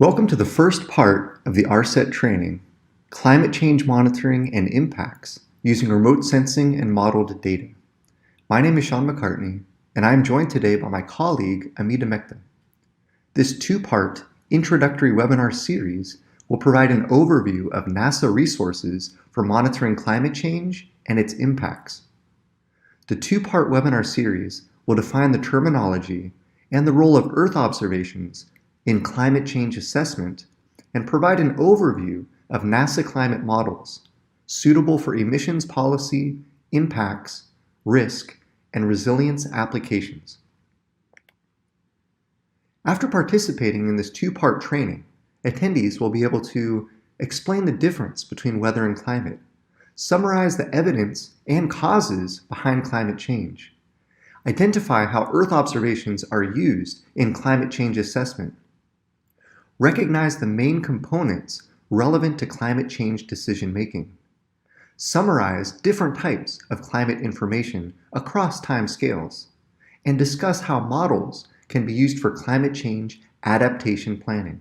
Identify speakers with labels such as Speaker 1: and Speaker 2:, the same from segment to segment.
Speaker 1: Welcome to the first part of the ARSET training, Climate Change Monitoring and Impacts Using Remote Sensing and Modeled Data. My name is Sean McCartney, and I am joined today by my colleague, Amita Mehta. This two-part introductory webinar series will provide an overview of NASA resources for monitoring climate change and its impacts. The two-part webinar series will define the terminology and the role of Earth observations in climate change assessment and provide an overview of NASA climate models suitable for emissions policy, impacts, risk, and resilience applications. After participating in this two-part training, attendees will be able to explain the difference between weather and climate, summarize the evidence and causes behind climate change, identify how Earth observations are used in climate change assessment, recognize the main components relevant to climate change decision-making, summarize different types of climate information across time scales, and discuss how models can be used for climate change adaptation planning.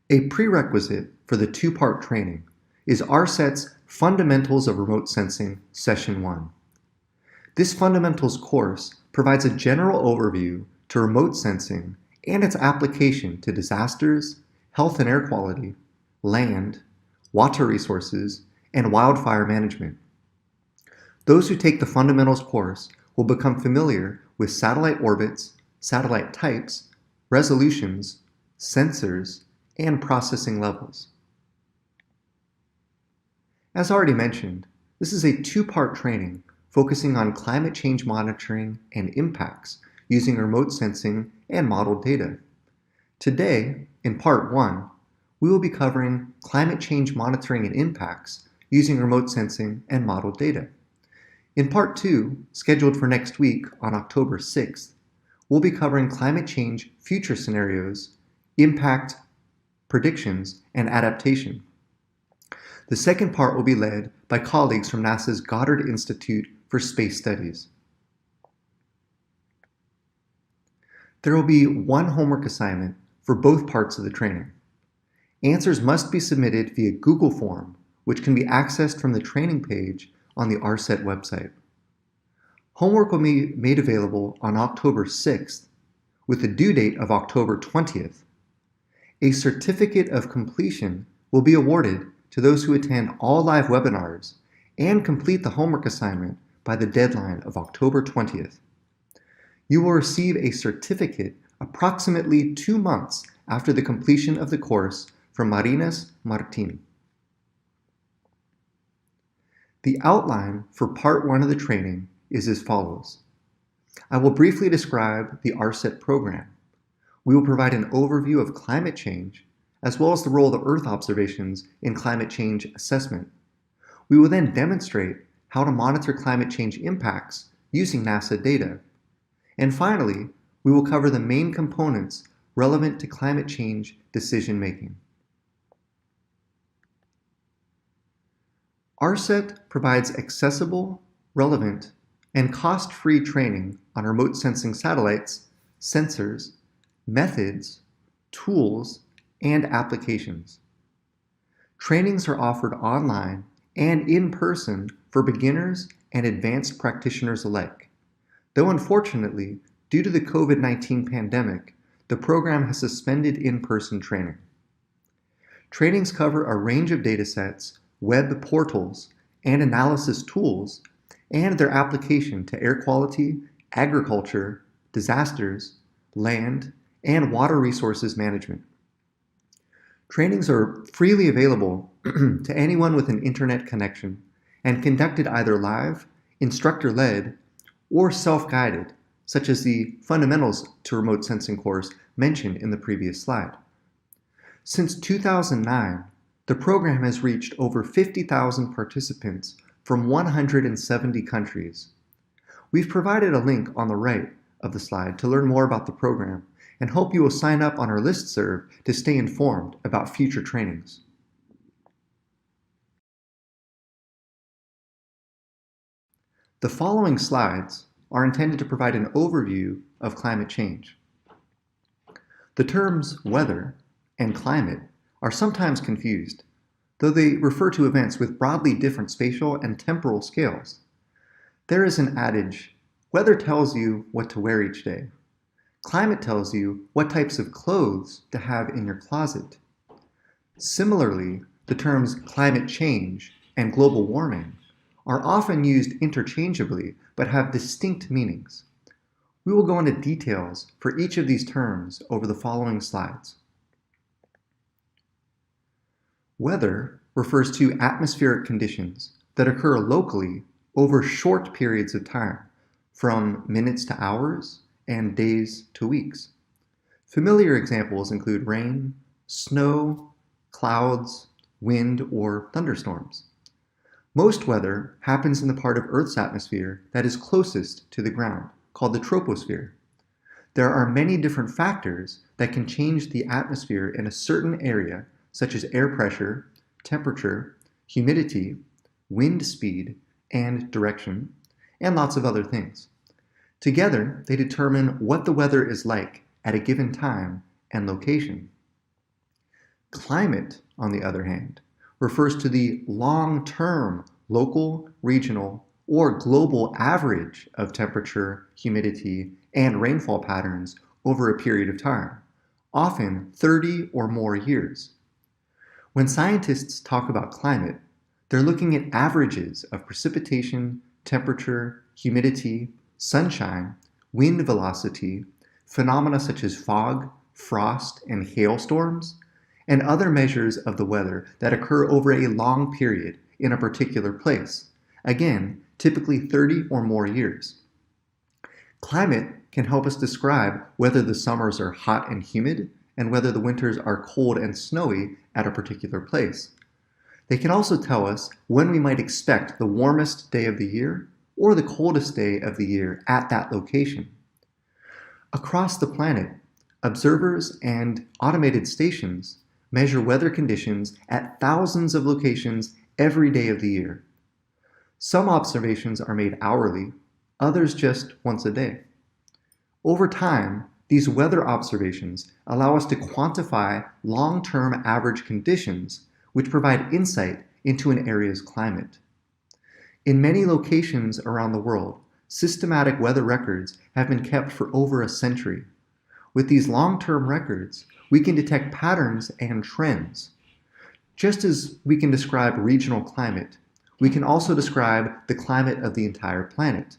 Speaker 1: A prerequisite for the two-part training is ARSET's Fundamentals of Remote Sensing Session 1. This Fundamentals course provides a general overview to remote sensing and its application to disasters, health and air quality, land, water resources, and wildfire management. Those who take the Fundamentals course will become familiar with satellite orbits, satellite types, resolutions, sensors, and processing levels. As already mentioned, this is a two-part training focusing on climate change monitoring and impacts using remote sensing and modeled data. Today, in Part 1, we will be covering climate change monitoring and impacts using remote sensing and modeled data. In Part 2, scheduled for next week on October 6th, we'll be covering climate change future scenarios, impact predictions, and adaptation. The second part will be led by colleagues from NASA's Goddard Institute for Space Studies. There will be one homework assignment for both parts of the training. Answers must be submitted via Google form, which can be accessed from the training page on the ARSET website. Homework will be made available on October 6th with a due date of October 20th. A certificate of completion will be awarded to those who attend all live webinars and complete the homework assignment by the deadline of October 20th. You will receive a certificate approximately 2 months after the completion of the course from Marinas Martin. The outline for Part 1 of the training is as follows. I will briefly describe the ARSET program. We will provide an overview of climate change, as well as the role of Earth observations in climate change assessment. We will then demonstrate how to monitor climate change impacts using NASA data. And finally, we will cover the main components relevant to climate change decision-making. ARSET provides accessible, relevant, and cost-free training on remote sensing satellites, sensors, methods, tools, and applications. Trainings are offered online and in person for beginners and advanced practitioners alike. Though unfortunately, due to the COVID-19 pandemic, the program has suspended in-person training. Trainings cover a range of datasets, web portals, and analysis tools, and their application to air quality, agriculture, disasters, land, and water resources management. Trainings are freely available to anyone with an internet connection and conducted either live, instructor-led, or self-guided, such as the Fundamentals to Remote Sensing course mentioned in the previous slide. Since 2009, the program has reached over 50,000 participants from 170 countries. We've provided a link on the right of the slide to learn more about the program and hope you will sign up on our listserv to stay informed about future trainings. The following slides are intended to provide an overview of climate change. The terms weather and climate are sometimes confused, though they refer to events with broadly different spatial and temporal scales. There is an adage, weather tells you what to wear each day. Climate tells you what types of clothes to have in your closet. Similarly, the terms climate change and global warming are often used interchangeably but have distinct meanings. We will go into details for each of these terms over the following slides. Weather refers to atmospheric conditions that occur locally over short periods of time, from minutes to hours and days to weeks. Familiar examples include rain, snow, clouds, wind, or thunderstorms. Most weather happens in the part of Earth's atmosphere that is closest to the ground, called the troposphere. There are many different factors that can change the atmosphere in a certain area, such as air pressure, temperature, humidity, wind speed, and direction, and lots of other things. Together, they determine what the weather is like at a given time and location. Climate, on the other hand, refers to the long-term local, regional, or global average of temperature, humidity, and rainfall patterns over a period of time, often 30 or more years. When scientists talk about climate, they're looking at averages of precipitation, temperature, humidity, sunshine, wind velocity, phenomena such as fog, frost, and hailstorms, and other measures of the weather that occur over a long period in a particular place, again, typically 30 or more years. Climate can help us describe whether the summers are hot and humid and whether the winters are cold and snowy at a particular place. They can also tell us when we might expect the warmest day of the year or the coldest day of the year at that location. Across the planet, observers and automated stations measure weather conditions at thousands of locations every day of the year. Some observations are made hourly, others just once a day. Over time, these weather observations allow us to quantify long-term average conditions, which provide insight into an area's climate. In many locations around the world, systematic weather records have been kept for over a century. With these long-term records, we can detect patterns and trends. Just as we can describe regional climate, we can also describe the climate of the entire planet.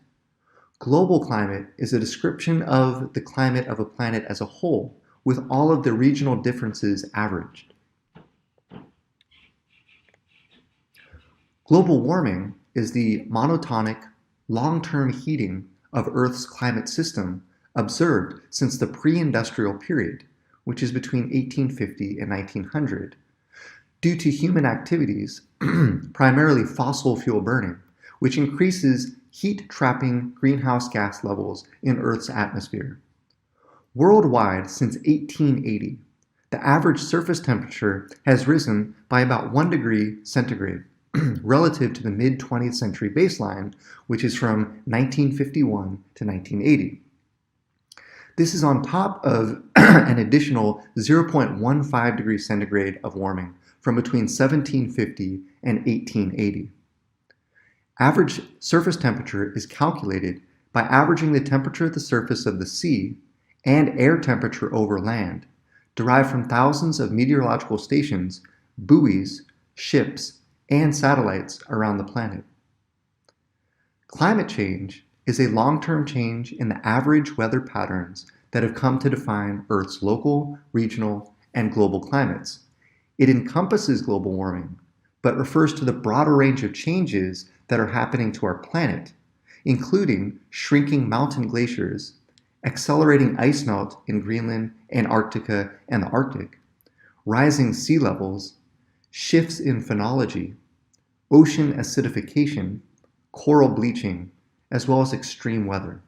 Speaker 1: Global climate is a description of the climate of a planet as a whole, with all of the regional differences averaged. Global warming is the monotonic, long-term heating of Earth's climate system observed since the pre-industrial period, which is between 1850 and 1900, due to human activities, primarily fossil fuel burning, which increases heat-trapping greenhouse gas levels in Earth's atmosphere. Worldwide, since 1880, the average surface temperature has risen by about 1 degree centigrade relative to the mid-20th century baseline, which is from 1951 to 1980. This is on top of an additional 0.15 degrees centigrade of warming from between 1750 and 1880. Average surface temperature is calculated by averaging the temperature at the surface of the sea and air temperature over land, derived from thousands of meteorological stations, buoys, ships, and satellites around the planet. Climate change is a long-term change in the average weather patterns that have come to define Earth's local, regional, and global climates. It encompasses global warming, but refers to the broader range of changes that are happening to our planet, including shrinking mountain glaciers, accelerating ice melt in Greenland, Antarctica, and the Arctic, rising sea levels, shifts in phenology, ocean acidification, coral bleaching, as well as extreme weather.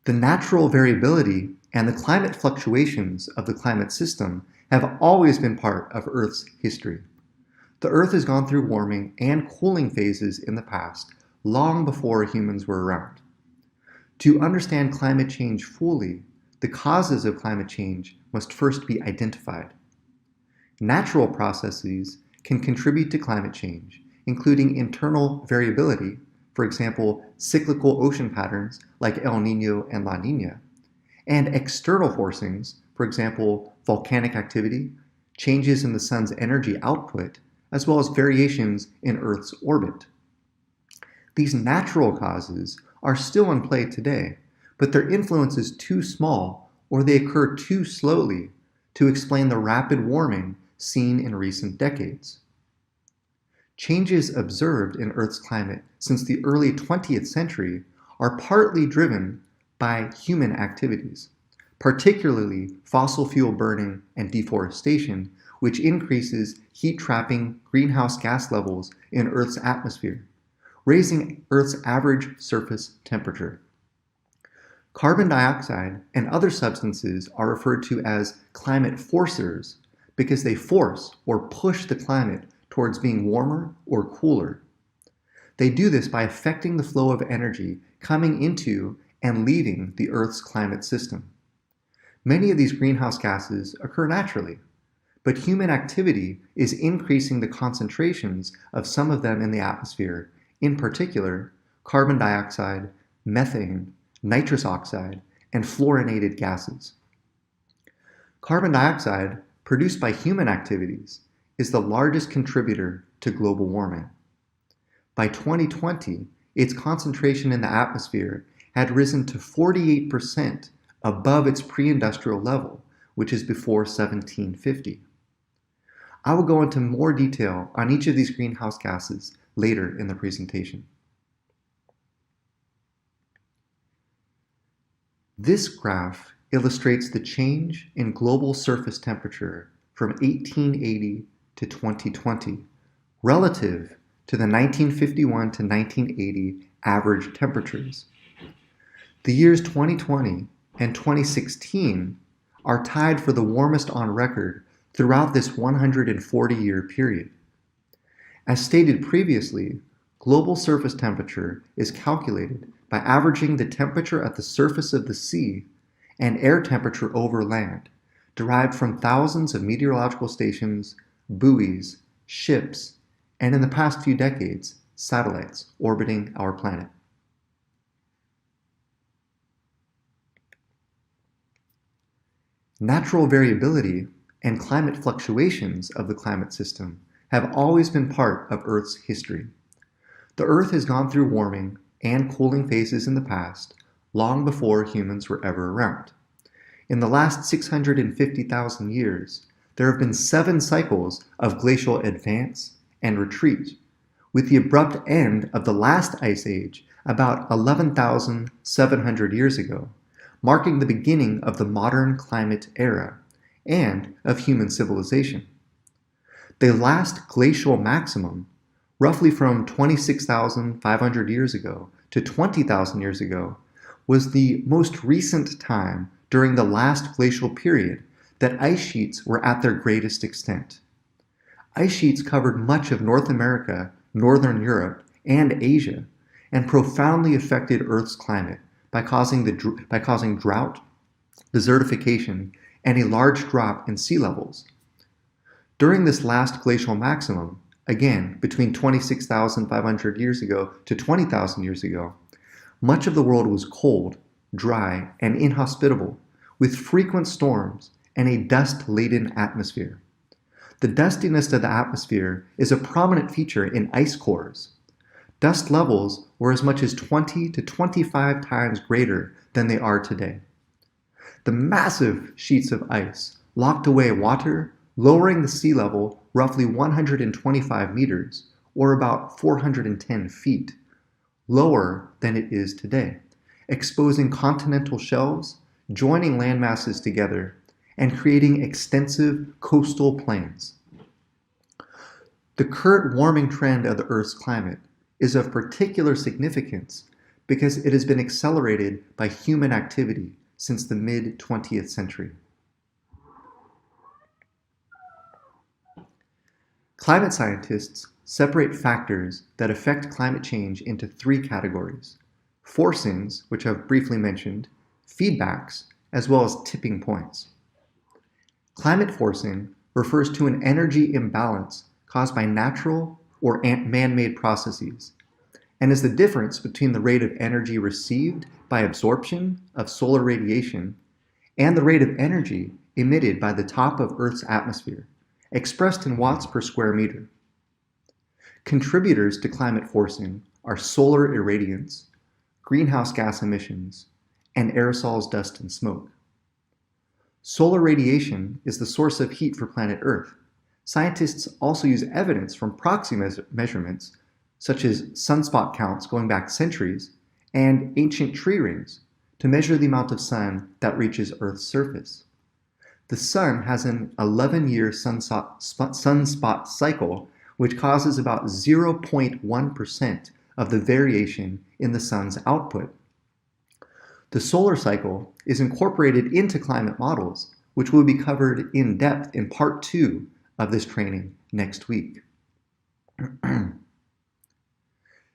Speaker 1: The natural variability and the climate fluctuations of the climate system have always been part of Earth's history. The Earth has gone through warming and cooling phases in the past, long before humans were around. To understand climate change fully, the causes of climate change must first be identified. Natural processes can contribute to climate change, including internal variability, for example, cyclical ocean patterns like El Nino and La Nina, and external forcings, for example, volcanic activity, changes in the sun's energy output, as well as variations in Earth's orbit. These natural causes are still in play today, but their influence is too small or they occur too slowly to explain the rapid warming seen in recent decades. Changes observed in Earth's climate since the early 20th century are partly driven by human activities, particularly fossil fuel burning and deforestation, which increases heat-trapping greenhouse gas levels in Earth's atmosphere, raising Earth's average surface temperature. Carbon dioxide and other substances are referred to as climate forcers because they force or push the climate towards being warmer or cooler. They do this by affecting the flow of energy coming into and leaving the Earth's climate system. Many of these greenhouse gases occur naturally, but human activity is increasing the concentrations of some of them in the atmosphere, in particular, carbon dioxide, methane, nitrous oxide, and fluorinated gases. Carbon dioxide, produced by human activities, is the largest contributor to global warming. By 2020, its concentration in the atmosphere had risen to 48% above its pre-industrial level, which is before 1750. I will go into more detail on each of these greenhouse gases later in the presentation. This graph illustrates the change in global surface temperature from 1880 to 2020 relative to the 1951 to 1980 average temperatures. The years 2020 and 2016 are tied for the warmest on record throughout this 140-year period. As stated previously, global surface temperature is calculated by averaging the temperature at the surface of the sea and air temperature over land, derived from thousands of meteorological stations, buoys, ships, and in the past few decades, satellites orbiting our planet. Natural variability and climate fluctuations of the climate system have always been part of Earth's history. The Earth has gone through warming and cooling phases in the past, long before humans were ever around. In the last 650,000 years, there have been 7 cycles of glacial advance and retreat, with the abrupt end of the last ice age about 11,700 years ago, marking the beginning of the modern climate era and of human civilization. The last glacial maximum, roughly from 26,500 years ago to 20,000 years ago, was the most recent time during the last glacial period that ice sheets were at their greatest extent. Ice sheets covered much of North America, Northern Europe, and Asia, and profoundly affected Earth's climate by causing drought, desertification, and a large drop in sea levels. During this last glacial maximum, again, between 26,500 years ago to 20,000 years ago, much of the world was cold, dry, and inhospitable, with frequent storms and a dust-laden atmosphere. The dustiness of the atmosphere is a prominent feature in ice cores. Dust levels were as much as 20 to 25 times greater than they are today. The massive sheets of ice locked away water, lowering the sea level roughly 125 meters, or about 410 feet, lower than it is today, exposing continental shelves, joining land masses together, and creating extensive coastal plains. The current warming trend of the Earth's climate is of particular significance because it has been accelerated by human activity since the mid-20th century. Climate scientists separate factors that affect climate change into 3 categories: forcings, which I've briefly mentioned, feedbacks, as well as tipping points. Climate forcing refers to an energy imbalance caused by natural or man-made processes, and is the difference between the rate of energy received by absorption of solar radiation and the rate of energy emitted by the top of Earth's atmosphere, expressed in watts per square meter. Contributors to climate forcing are solar irradiance, greenhouse gas emissions, and aerosols, dust, and smoke. Solar radiation is the source of heat for planet Earth. Scientists also use evidence from proxy measurements, such as sunspot counts going back centuries, and ancient tree rings, to measure the amount of sun that reaches Earth's surface. The sun has an 11-year sunspot cycle, which causes about 0.1% of the variation in the sun's output. The solar cycle is incorporated into climate models, which will be covered in depth in part 2 of this training next week.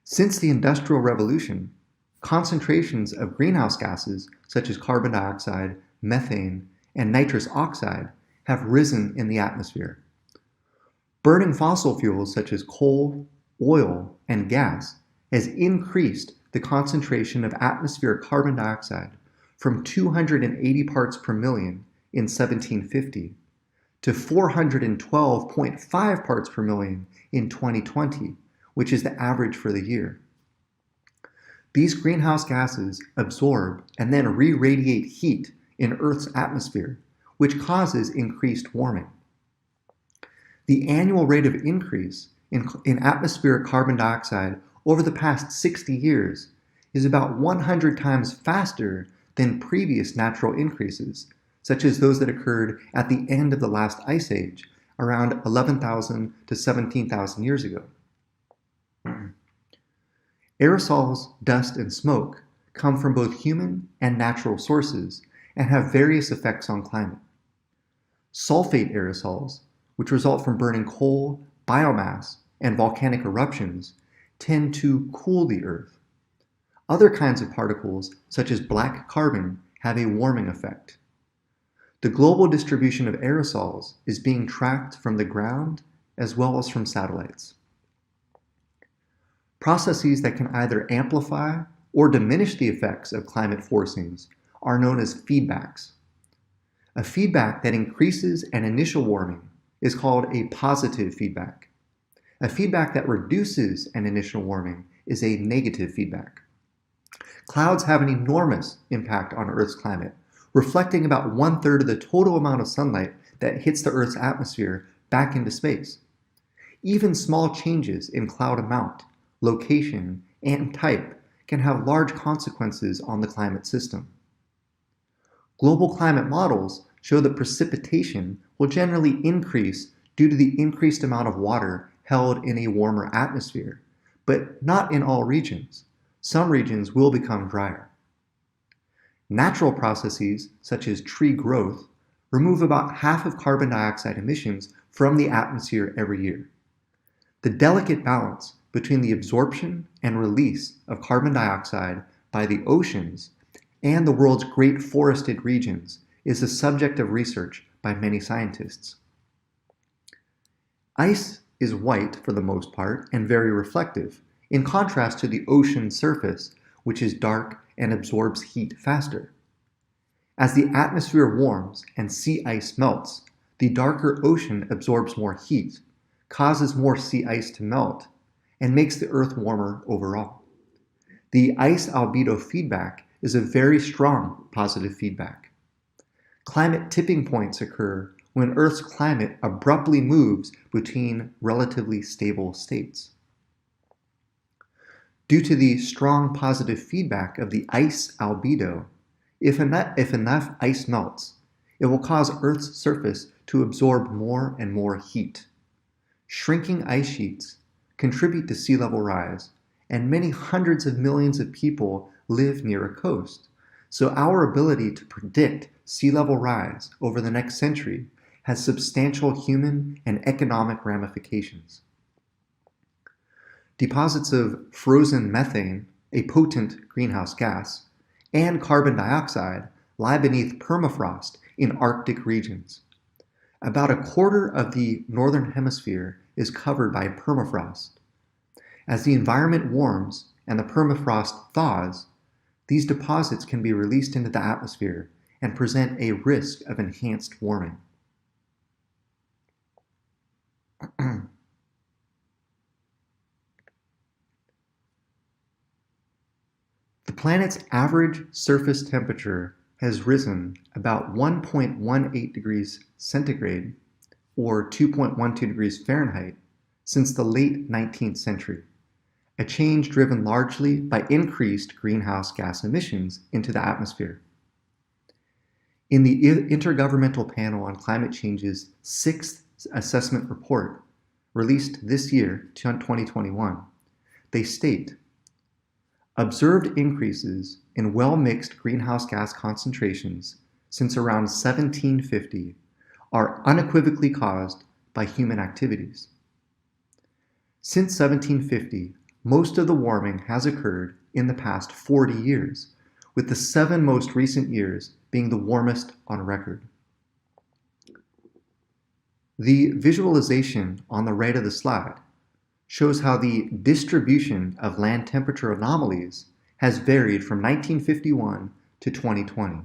Speaker 1: Since the Industrial Revolution, concentrations of greenhouse gases such as carbon dioxide, methane, and nitrous oxide have risen in the atmosphere. Burning fossil fuels such as coal, oil, and gas has increased the concentration of atmospheric carbon dioxide from 280 parts per million in 1750 to 412.5 parts per million in 2020, which is the average for the year. These greenhouse gases absorb and then re-radiate heat in Earth's atmosphere, which causes increased warming. The annual rate of increase in atmospheric carbon dioxide over the past 60 years is about 100 times faster than previous natural increases, such as those that occurred at the end of the last ice age, around 11,000 to 17,000 years ago. Aerosols, dust, and smoke come from both human and natural sources and have various effects on climate. Sulfate aerosols, which result from burning coal, biomass, and volcanic eruptions, tend to cool the Earth. Other kinds of particles, such as black carbon, have a warming effect. The global distribution of aerosols is being tracked from the ground as well as from satellites. Processes that can either amplify or diminish the effects of climate forcings are known as feedbacks. A feedback that increases an initial warming is called a positive feedback. A feedback that reduces an initial warming is a negative feedback. Clouds have an enormous impact on Earth's climate, reflecting about 1/3 of the total amount of sunlight that hits the Earth's atmosphere back into space. Even small changes in cloud amount, location, and type can have large consequences on the climate system. Global climate models show that precipitation will generally increase due to the increased amount of water held in a warmer atmosphere, but not in all regions. Some regions will become drier. Natural processes, such as tree growth, remove about half of carbon dioxide emissions from the atmosphere every year. The delicate balance between the absorption and release of carbon dioxide by the oceans and the world's great forested regions is the subject of research by many scientists. Ice is white for the most part and very reflective, in contrast to the ocean surface, which is dark and absorbs heat faster. As the atmosphere warms and sea ice melts, the darker ocean absorbs more heat, causes more sea ice to melt, and makes the Earth warmer overall. The ice albedo feedback is a very strong positive feedback. Climate tipping points occur when Earth's climate abruptly moves between relatively stable states. Due to the strong positive feedback of the ice albedo, if enough ice melts, it will cause Earth's surface to absorb more and more heat. Shrinking ice sheets contribute to sea level rise, and many hundreds of millions of people live near a coast. So our ability to predict sea level rise over the next century has substantial human and economic ramifications. Deposits of frozen methane a potent greenhouse gas, and carbon dioxide lie beneath permafrost in Arctic regions. About a quarter of the northern hemisphere is covered by permafrost. As the environment warms and the permafrost thaws, these deposits can be released into the atmosphere and present a risk of enhanced warming. The planet's average surface temperature has risen about 1.18 degrees centigrade or 2.12 degrees Fahrenheit since the late 19th century, a change driven largely by increased greenhouse gas emissions into the atmosphere. In the Intergovernmental Panel on Climate Change's sixth assessment report, released this year, 2021, they state, observed increases in well-mixed greenhouse gas concentrations since around 1750 are unequivocally caused by human activities. Since 1750, most of the warming has occurred in the past 40 years, with the 7 most recent years being the warmest on record. The visualization on the right of the slide shows how the distribution of land temperature anomalies has varied from 1951 to 2020.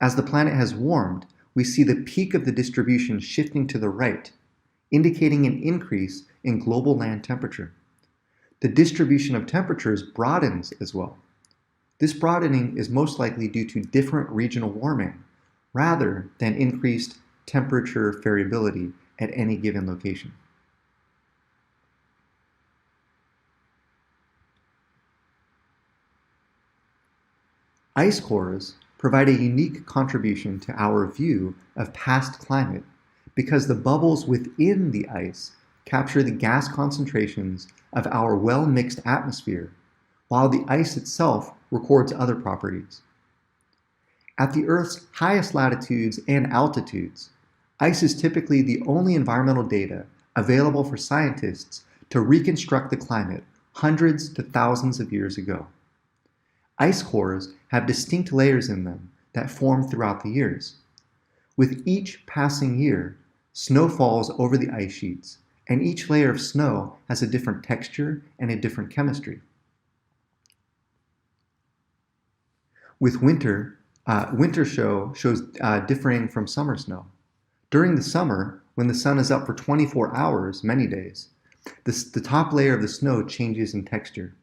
Speaker 1: As the planet has warmed, we see the peak of the distribution shifting to the right, indicating an increase in global land temperature. The distribution of temperatures broadens as well. This broadening is most likely due to different regional warming, rather than increased temperature variability at any given location. Ice cores provide a unique contribution to our view of past climate because the bubbles within the ice capture the gas concentrations of our well-mixed atmosphere, while the ice itself records other properties. At the Earth's highest latitudes and altitudes, ice is typically the only environmental data available for scientists to reconstruct the climate hundreds to thousands of years ago. Ice cores have distinct layers in them that form throughout the years. With each passing year, snow falls over the ice sheets, and each layer of snow has a different texture and a different chemistry. With winter shows differing from summer snow. During the summer, when the sun is up for 24 hours, many days, the top layer of the snow changes in texture.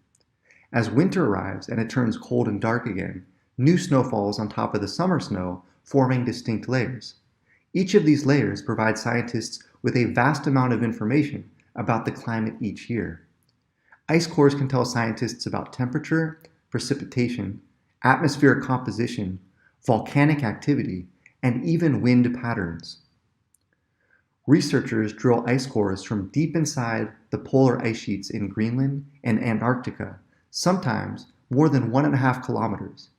Speaker 1: As winter arrives and it turns cold and dark again, new snow falls on top of the summer snow, forming distinct layers. Each of these layers provides scientists with a vast amount of information about the climate each year. Ice cores can tell scientists about temperature, precipitation, atmospheric composition, volcanic activity, and even wind patterns. Researchers drill ice cores from deep inside the polar ice sheets in Greenland and Antarctica, sometimes more than 1.5 kilometers,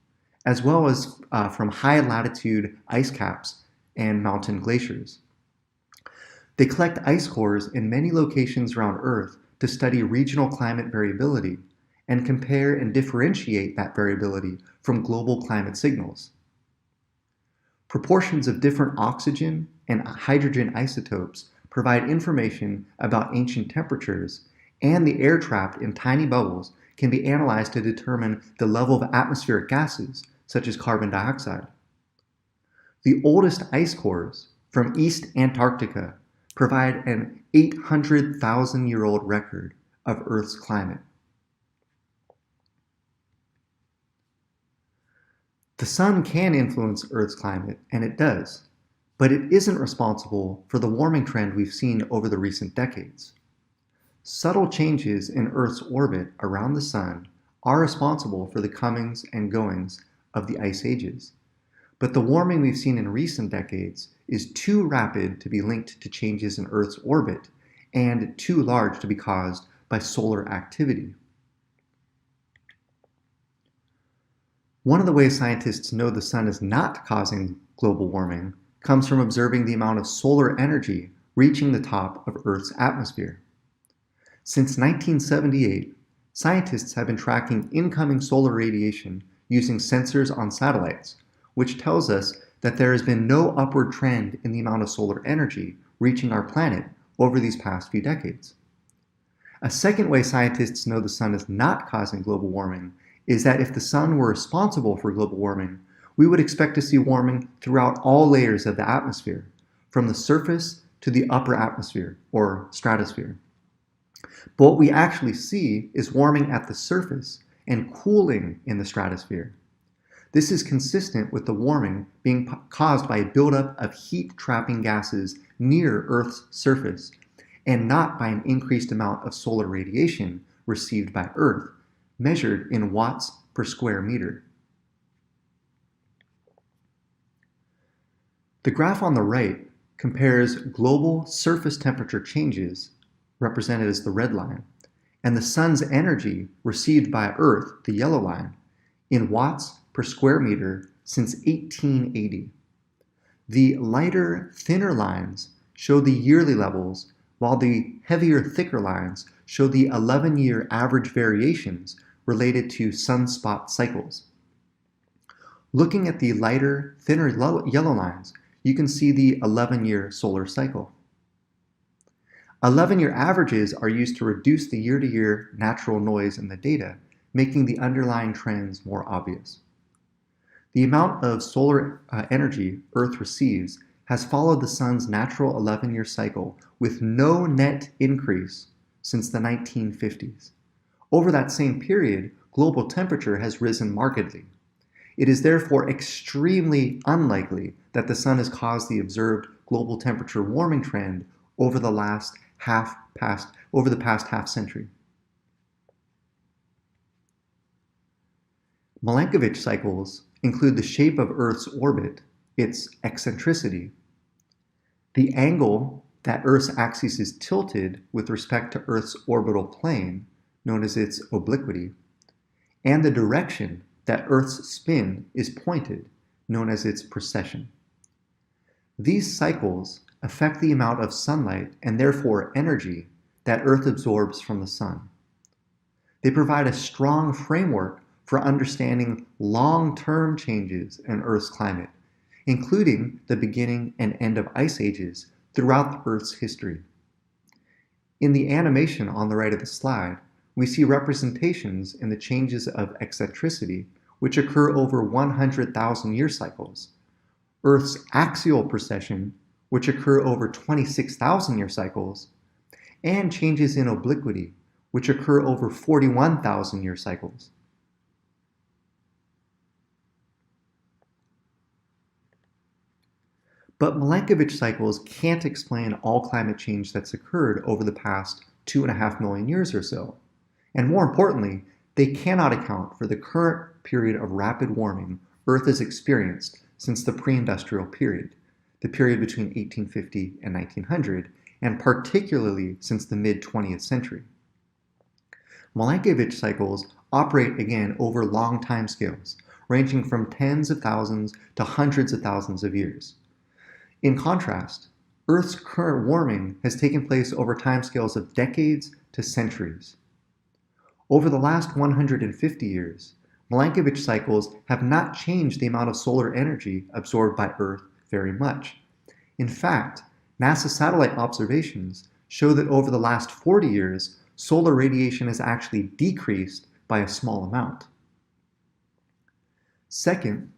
Speaker 1: as well as from high latitude ice caps and mountain glaciers. They collect ice cores in many locations around Earth to study regional climate variability and compare and differentiate that variability from global climate signals. Proportions of different oxygen and hydrogen isotopes provide information about ancient temperatures, and the air trapped in tiny bubbles can be analyzed to determine the level of atmospheric gases, such as carbon dioxide. The oldest ice cores from East Antarctica provide an 800,000-year-old record of Earth's climate. The sun can influence Earth's climate, and it does, but it isn't responsible for the warming trend we've seen over the recent decades. Subtle changes in Earth's orbit around the sun are responsible for the comings and goings of the ice ages, but the warming we've seen in recent decades is too rapid to be linked to changes in Earth's orbit and too large to be caused by solar activity. One of the ways scientists know the sun is not causing global warming comes from observing the amount of solar energy reaching the top of Earth's atmosphere. Since 1978, Scientists have been tracking incoming solar radiation using sensors on satellites, which tells us that there has been no upward trend in the amount of solar energy reaching our planet over these past few decades. A second way scientists know the sun is not causing global warming is that if the sun were responsible for global warming, we would expect to see warming throughout all layers of the atmosphere, from the surface to the upper atmosphere, or stratosphere. But what we actually see is warming at the surface and cooling in the stratosphere. This is consistent with the warming being caused by a buildup of heat-trapping gases near Earth's surface, and not by an increased amount of solar radiation received by Earth, measured in watts per square meter. The graph on the right compares global surface temperature changes, represented as the red line, and the sun's energy received by Earth, the yellow line, in watts per square meter since 1880. The lighter, thinner lines show the yearly levels, while the heavier, thicker lines show the 11-year average variations related to sunspot cycles. Looking at the lighter, thinner yellow lines, you can see the 11-year solar cycle. 11-year averages are used to reduce the year-to-year natural noise in the data, making the underlying trends more obvious. The amount of solar energy Earth receives has followed the sun's natural 11-year cycle with no net increase since the 1950s. Over that same period, global temperature has risen markedly. It is therefore extremely unlikely that the sun has caused the observed global temperature warming trend over the past half century. Milankovitch cycles include the shape of Earth's orbit, its eccentricity, the angle that Earth's axis is tilted with respect to Earth's orbital plane, known as its obliquity, and the direction that Earth's spin is pointed, known as its precession. These cycles affect the amount of sunlight and therefore energy that Earth absorbs from the sun. They provide a strong framework for understanding long-term changes in Earth's climate, including the beginning and end of ice ages throughout Earth's history. In the animation on the right of the slide, we see representations in the changes of eccentricity, which occur over 100,000 year cycles, Earth's axial precession, which occur over 26,000 year cycles, and changes in obliquity, which occur over 41,000 year cycles. But Milankovitch cycles can't explain all climate change that's occurred over the past 2.5 million years or so. And more importantly, they cannot account for the current period of rapid warming Earth has experienced since the pre-industrial period, the period between 1850 and 1900, and particularly since the mid-20th century. Milankovitch cycles operate again over long timescales, ranging from tens of thousands to hundreds of thousands of years. In contrast, Earth's current warming has taken place over timescales of decades to centuries. Over the last 150 years, Milankovitch cycles have not changed the amount of solar energy absorbed by Earth very much. In fact, NASA satellite observations show that over the last 40 years, solar radiation has actually decreased by a small amount. Second,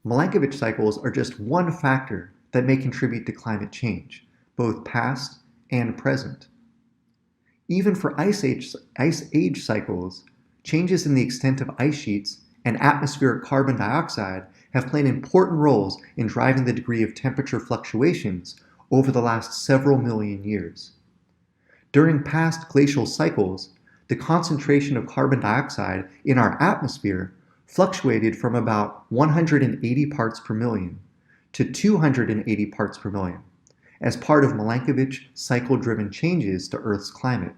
Speaker 1: Milankovitch cycles are just one factor that may contribute to climate change, both past and present. Even for ice age cycles, changes in the extent of ice sheets and atmospheric carbon dioxide have played important roles in driving the degree of temperature fluctuations over the last several million years. During past glacial cycles, the concentration of carbon dioxide in our atmosphere fluctuated from about 180 parts per million to 280 parts per million, as part of Milankovitch cycle-driven changes to Earth's climate.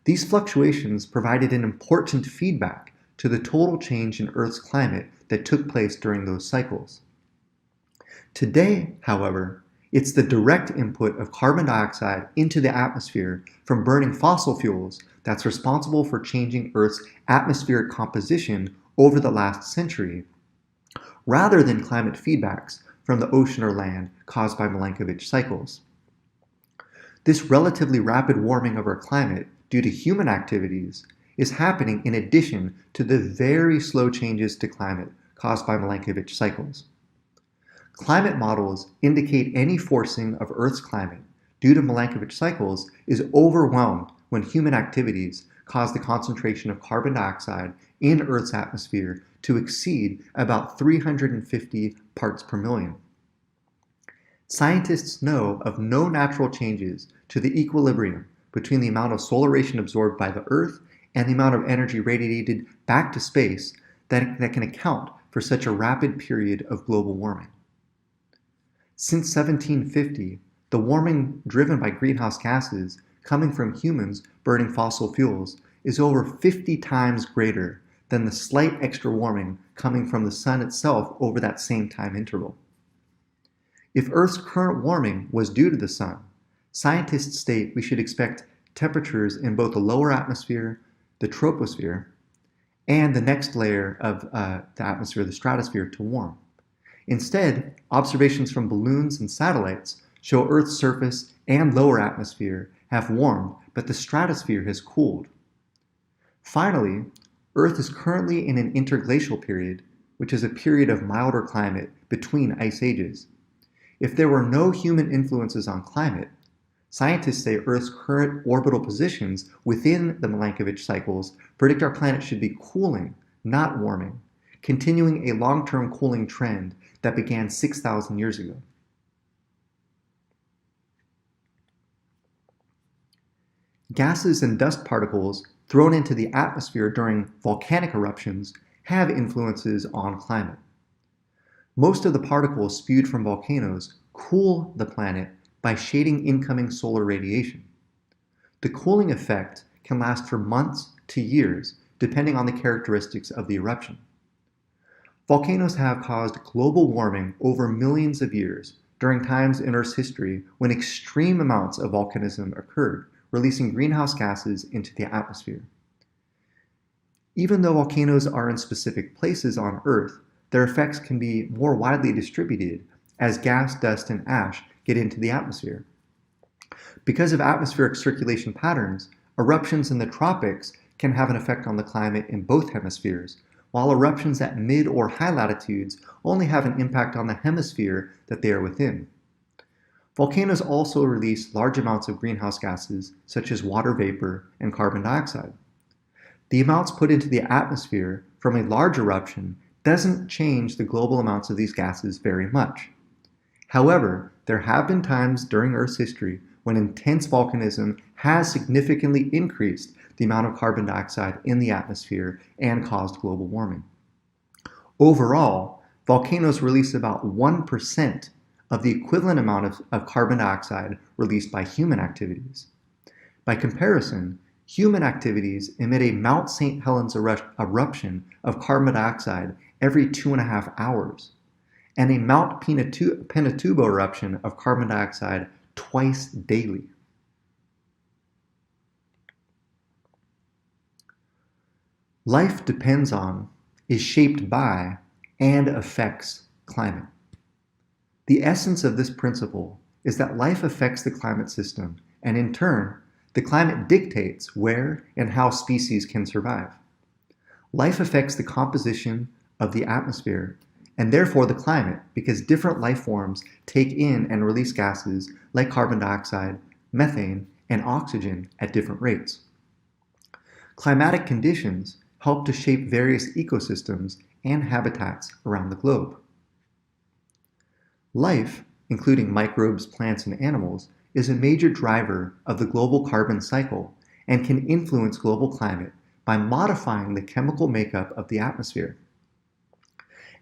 Speaker 1: These fluctuations provided an important feedback to the total change in Earth's climate that took place during those cycles. Today, however, It's the direct input of carbon dioxide into the atmosphere from burning fossil fuels that's responsible for changing Earth's atmospheric composition over the last century, rather than climate feedbacks from the ocean or land caused by Milankovitch cycles. This relatively rapid warming of our climate due to human activities is happening in addition to the very slow changes to climate caused by Milankovitch cycles. Climate models indicate any forcing of Earth's climate due to Milankovitch cycles is overwhelmed when human activities cause the concentration of carbon dioxide in Earth's atmosphere to exceed about 350 parts per million. Scientists know of no natural changes to the equilibrium between the amount of solar radiation absorbed by the Earth and the amount of energy radiated back to space that can account for such a rapid period of global warming. Since 1750, the warming driven by greenhouse gases coming from humans burning fossil fuels is over 50 times greater than the slight extra warming coming from the sun itself over that same time interval. If Earth's current warming was due to the sun, scientists state we should expect temperatures in both the lower atmosphere, the troposphere, and the next layer of the atmosphere, the stratosphere, to warm. Instead, observations from balloons and satellites show Earth's surface and lower atmosphere have warmed, but the stratosphere has cooled. Finally, Earth is currently in an interglacial period, which is a period of milder climate between ice ages. If there were no human influences on climate, scientists say Earth's current orbital positions within the Milankovitch cycles predict our planet should be cooling, not warming, continuing a long-term cooling trend that began 6,000 years ago. Gases and dust particles thrown into the atmosphere during volcanic eruptions have influences on climate. Most of the particles spewed from volcanoes cool the planet by shading incoming solar radiation. The cooling effect can last for months to years, depending on the characteristics of the eruption. Volcanoes have caused global warming over millions of years during times in Earth's history when extreme amounts of volcanism occurred, releasing greenhouse gases into the atmosphere. Even though volcanoes are in specific places on Earth, their effects can be more widely distributed as gas, dust, and ash get into the atmosphere. Because of atmospheric circulation patterns, eruptions in the tropics can have an effect on the climate in both hemispheres, while eruptions at mid or high latitudes only have an impact on the hemisphere that they are within. Volcanoes also release large amounts of greenhouse gases, such as water vapor and carbon dioxide. The amounts put into the atmosphere from a large eruption doesn't change the global amounts of these gases very much. However, there have been times during Earth's history when intense volcanism has significantly increased the amount of carbon dioxide in the atmosphere and caused global warming. Overall, volcanoes release about 1% of the equivalent amount of carbon dioxide released by human activities. By comparison, human activities emit a Mount St. Helens eruption of carbon dioxide every 2.5 hours, and a Mount Pinatubo eruption of carbon dioxide twice daily. Life depends on, is shaped by, and affects climate. The essence of this principle is that life affects the climate system, and in turn, the climate dictates where and how species can survive. Life affects the composition of the atmosphere, and therefore the climate, because different life forms take in and release gases like carbon dioxide, methane, and oxygen at different rates. Climatic conditions help to shape various ecosystems and habitats around the globe. Life, including microbes, plants, and animals, is a major driver of the global carbon cycle and can influence global climate by modifying the chemical makeup of the atmosphere.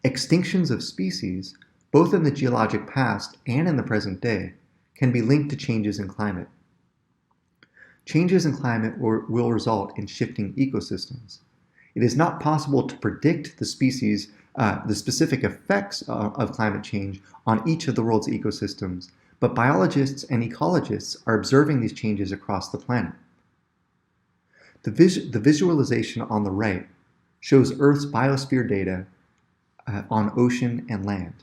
Speaker 1: Extinctions of species, both in the geologic past and in the present day, can be linked to changes in climate. Changes in climate will result in shifting ecosystems. It is not possible to predict the specific effects of climate change on each of the world's ecosystems, but biologists and ecologists are observing these changes across the planet. The visualization on the right shows Earth's biosphere data on ocean and land.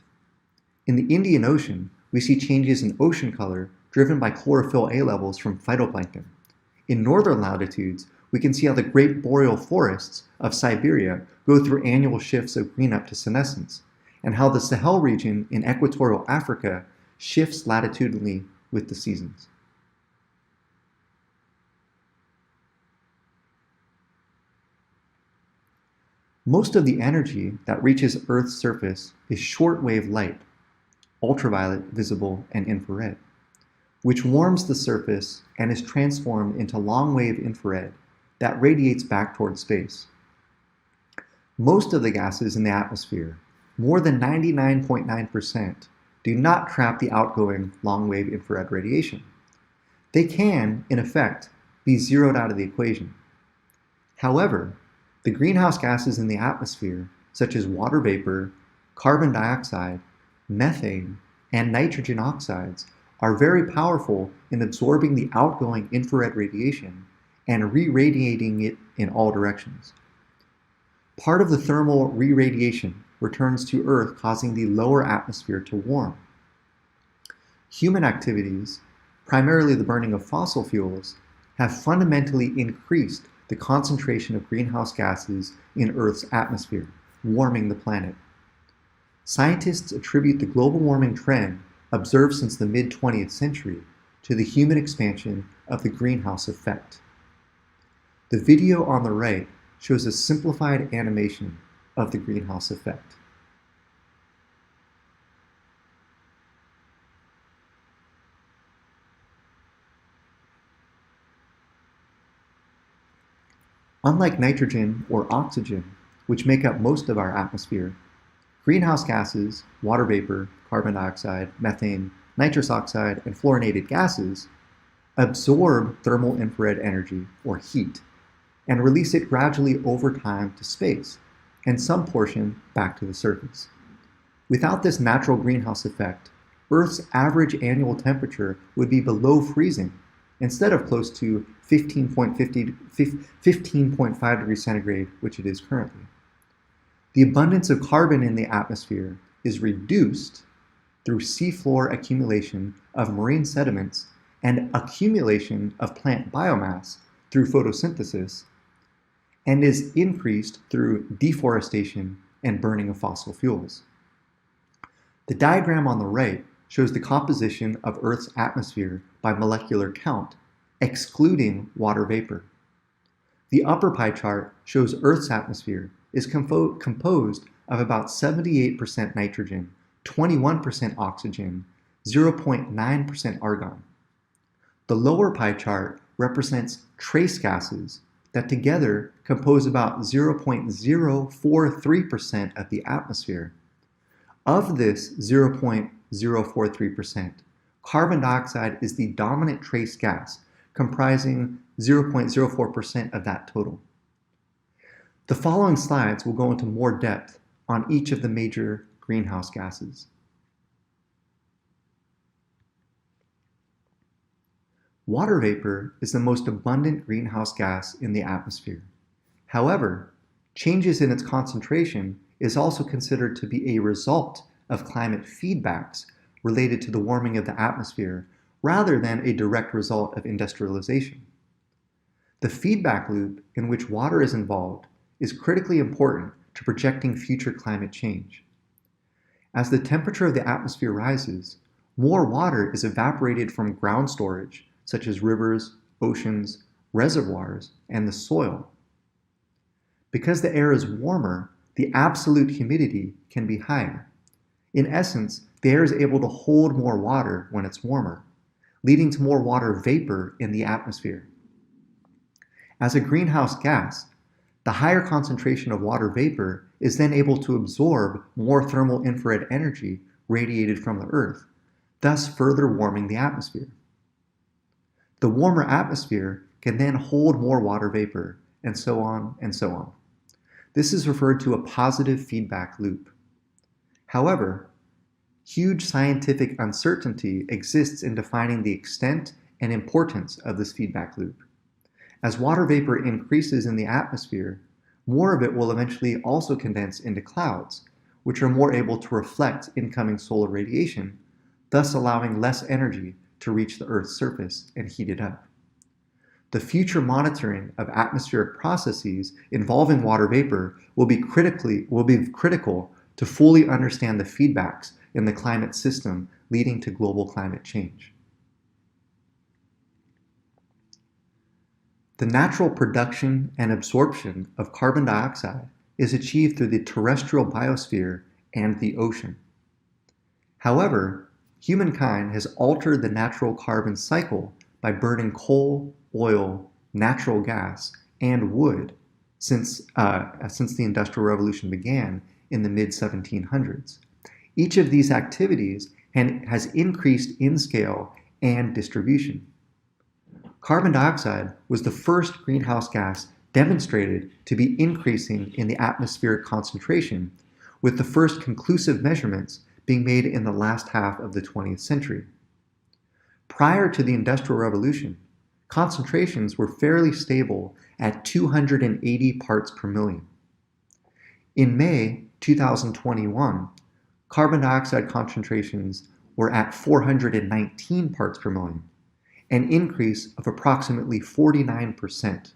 Speaker 1: In the Indian Ocean, we see changes in ocean color driven by chlorophyll A levels from phytoplankton. In northern latitudes, we can see how the great boreal forests of Siberia go through annual shifts of green up to senescence, and how the Sahel region in equatorial Africa shifts latitudinally with the seasons. Most of the energy that reaches Earth's surface is shortwave light, ultraviolet, visible, and infrared, which warms the surface and is transformed into long-wave infrared that radiates back toward space. Most of the gases in the atmosphere, more than 99.9%, do not trap the outgoing long-wave infrared radiation. They can, in effect, be zeroed out of the equation. However, the greenhouse gases in the atmosphere, such as water vapor, carbon dioxide, methane, and nitrogen oxides, are very powerful in absorbing the outgoing infrared radiation and re-radiating it in all directions. Part of the thermal re-radiation returns to Earth, causing the lower atmosphere to warm. Human activities, primarily the burning of fossil fuels, have fundamentally increased the concentration of greenhouse gases in Earth's atmosphere, warming the planet. Scientists attribute the global warming trend observed since the mid-20th century to the human expansion of the greenhouse effect. The video on the right shows a simplified animation of the greenhouse effect. Unlike nitrogen or oxygen, which make up most of our atmosphere, greenhouse gases, water vapor, carbon dioxide, methane, nitrous oxide, and fluorinated gases absorb thermal infrared energy, or heat, and release it gradually over time to space, and some portion back to the surface. Without this natural greenhouse effect, Earth's average annual temperature would be below freezing, instead of close to 15.5 degrees centigrade, which it is currently. The abundance of carbon in the atmosphere is reduced through seafloor accumulation of marine sediments and accumulation of plant biomass through photosynthesis, and is increased through deforestation and burning of fossil fuels. The diagram on the right shows the composition of Earth's atmosphere by molecular count, excluding water vapor. The upper pie chart shows Earth's atmosphere is composed of about 78% nitrogen, 21% oxygen, 0.9% argon. The lower pie chart represents trace gases that together compose about 0.043% of the atmosphere. Of this 0.043%, carbon dioxide is the dominant trace gas, comprising 0.04% of that total. The following slides will go into more depth on each of the major greenhouse gases. Water vapor is the most abundant greenhouse gas in the atmosphere. However, changes in its concentration is also considered to be a result of climate feedbacks related to the warming of the atmosphere, rather than a direct result of industrialization. The feedback loop in which water is involved is critically important to projecting future climate change. As the temperature of the atmosphere rises, more water is evaporated from ground storage, such as rivers, oceans, reservoirs, and the soil. Because the air is warmer, the absolute humidity can be higher. In essence, the air is able to hold more water when it's warmer, leading to more water vapor in the atmosphere. As a greenhouse gas, the higher concentration of water vapor is then able to absorb more thermal infrared energy radiated from the Earth, thus further warming the atmosphere. The warmer atmosphere can then hold more water vapor, and so on and so on. This is referred to a positive feedback loop. However, Huge scientific uncertainty exists in defining the extent and importance of this feedback loop. As water vapor increases in the atmosphere, more of it will eventually also condense into clouds, which are more able to reflect incoming solar radiation, thus allowing less energy to reach the Earth's surface and heat it up. The future monitoring of atmospheric processes involving water vapor will be critical to fully understand the feedbacks in the climate system leading to global climate change. The natural production and absorption of carbon dioxide is achieved through the terrestrial biosphere and the ocean. However, humankind has altered the natural carbon cycle by burning coal, oil, natural gas, and wood since the Industrial Revolution began in the mid-1700s. Each of these activities has increased in scale and distribution. Carbon dioxide was the first greenhouse gas demonstrated to be increasing in the atmospheric concentration, with the first conclusive measurements being made in the last half of the 20th century. Prior to the Industrial Revolution, concentrations were fairly stable at 280 parts per million. In May 2021, carbon dioxide concentrations were at 419 parts per million, an increase of approximately 49%.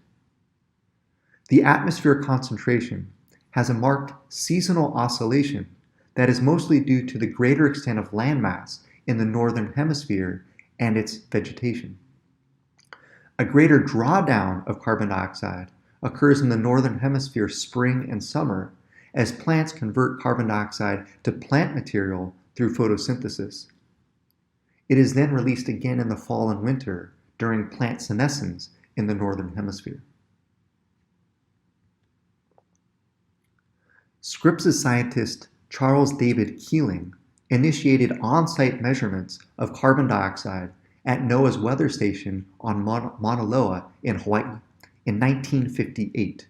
Speaker 1: The atmospheric concentration has a marked seasonal oscillation that is mostly due to the greater extent of landmass in the northern hemisphere and its vegetation. A greater drawdown of carbon dioxide occurs in the northern hemisphere spring and summer as plants convert carbon dioxide to plant material through photosynthesis. It is then released again in the fall and winter during plant senescence in the northern hemisphere. Scripps' scientist Charles David Keeling initiated on-site measurements of carbon dioxide at NOAA's weather station on Mauna Loa in Hawaii in 1958.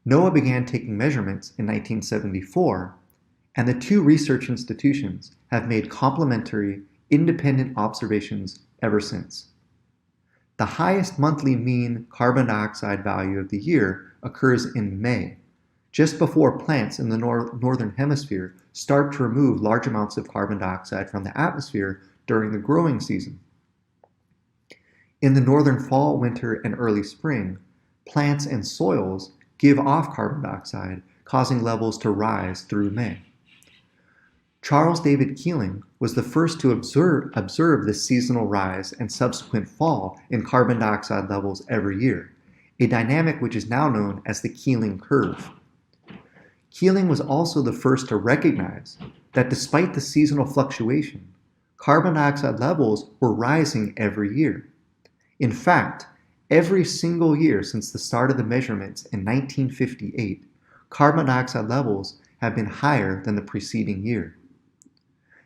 Speaker 1: NOAA began taking measurements in 1974, and the two research institutions have made complementary, independent observations ever since. The highest monthly mean carbon dioxide value of the year occurs in May, just before plants in the northern hemisphere start to remove large amounts of carbon dioxide from the atmosphere during the growing season. In the northern fall, winter, and early spring, plants and soils give off carbon dioxide, causing levels to rise through May. Charles David Keeling was the first to observe this seasonal rise and subsequent fall in carbon dioxide levels every year, a dynamic which is now known as the Keeling curve. Keeling was also the first to recognize that despite the seasonal fluctuation, carbon dioxide levels were rising every year. In fact, every single year since the start of the measurements in 1958, carbon dioxide levels have been higher than the preceding year.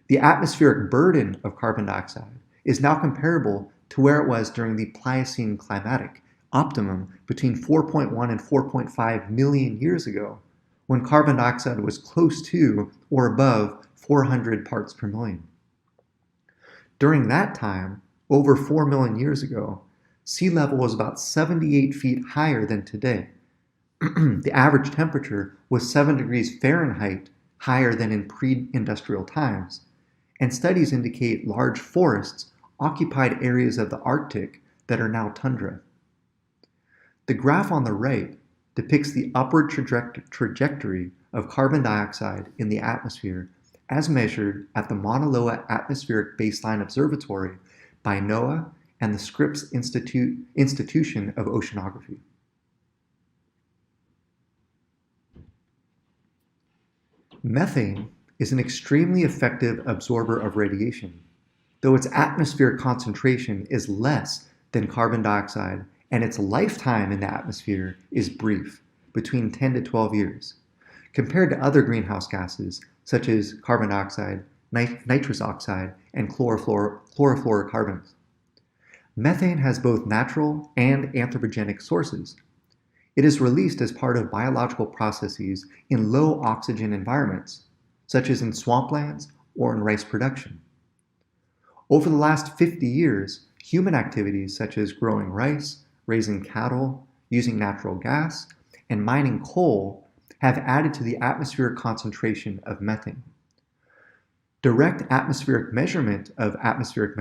Speaker 1: The atmospheric burden of carbon dioxide is now comparable to where it was during the Pliocene climatic optimum between 4.1 and 4.5 million years ago, when carbon dioxide was close to or above 400 parts per million. During that time, over 4 million years ago, sea level was about 78 feet higher than today. The average temperature was 7 degrees Fahrenheit higher than in pre-industrial times, and studies indicate large forests occupied areas of the Arctic that are now tundra. The graph on the right depicts the upward trajectory of carbon dioxide in the atmosphere as measured at the Mauna Loa Atmospheric Baseline Observatory by NOAA and the Scripps Institution of Oceanography. Methane is an extremely effective absorber of radiation, though its atmospheric concentration is less than carbon dioxide and its lifetime in the atmosphere is brief, between 10 to 12 years, compared to other greenhouse gases such as carbon dioxide, nitrous oxide, and chlorofluorocarbons. Methane has both natural and anthropogenic sources. It is released as part of biological processes in low oxygen environments, such as in swamplands, or in rice production. Over the last 50 years, human activities such as growing rice, raising cattle, using natural gas, and mining coal have added to the atmospheric concentration of methane. Direct atmospheric measurement of atmospheric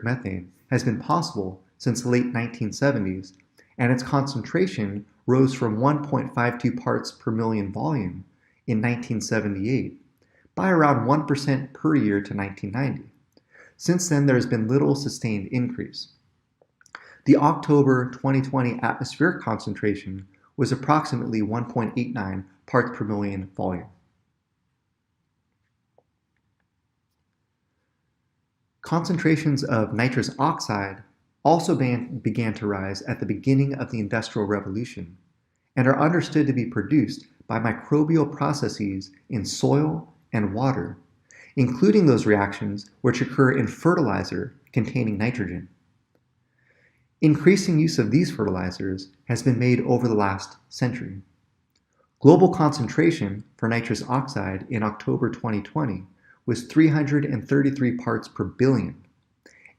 Speaker 1: methane has been possible since the late 1970s, and its concentration rose from 1.52 parts per million volume in 1978 by around 1% per year to 1990. Since then, there has been little sustained increase. The October 2020 atmospheric concentration was approximately 1.89 parts per million volume. Concentrations of nitrous oxide also began to rise at the beginning of the Industrial Revolution and are understood to be produced by microbial processes in soil and water, including those reactions which occur in fertilizer containing nitrogen. Increasing use of these fertilizers has been made over the last century. Global concentration for nitrous oxide in October 2020 was 333 parts per billion.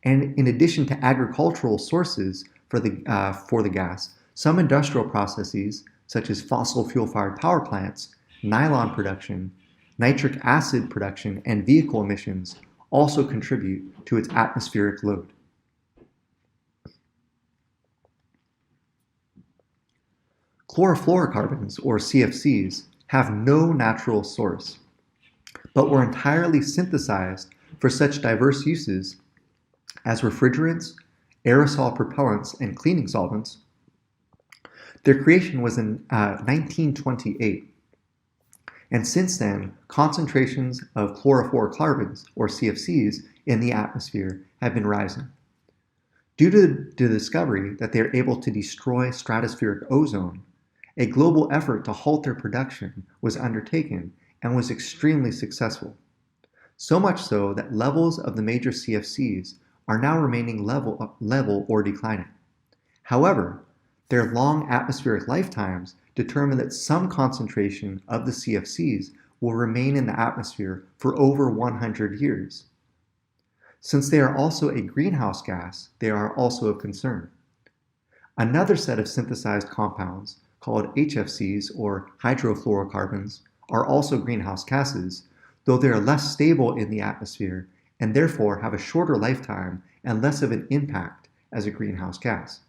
Speaker 1: And in addition to agricultural sources for the gas, some industrial processes, such as fossil fuel-fired power plants, nylon production, nitric acid production, and vehicle emissions also contribute to its atmospheric load. Chlorofluorocarbons, or CFCs, have no natural source, but were entirely synthesized for such diverse uses as refrigerants, aerosol propellants, and cleaning solvents. Their creation was in 1928, and since then, concentrations of chlorofluorocarbons, or CFCs, in the atmosphere have been rising. Due to the discovery that they are able to destroy stratospheric ozone, a global effort to halt their production was undertaken and was extremely successful. So much so that levels of the major CFCs are now remaining level or declining. However, their long atmospheric lifetimes determine that some concentration of the CFCs will remain in the atmosphere for over 100 years. Since they are also a greenhouse gas, they are also of concern. Another set of synthesized compounds, called HFCs, or hydrofluorocarbons, are also greenhouse gases, though they are less stable in the atmosphere and therefore have a shorter lifetime and less of an impact as a greenhouse gas.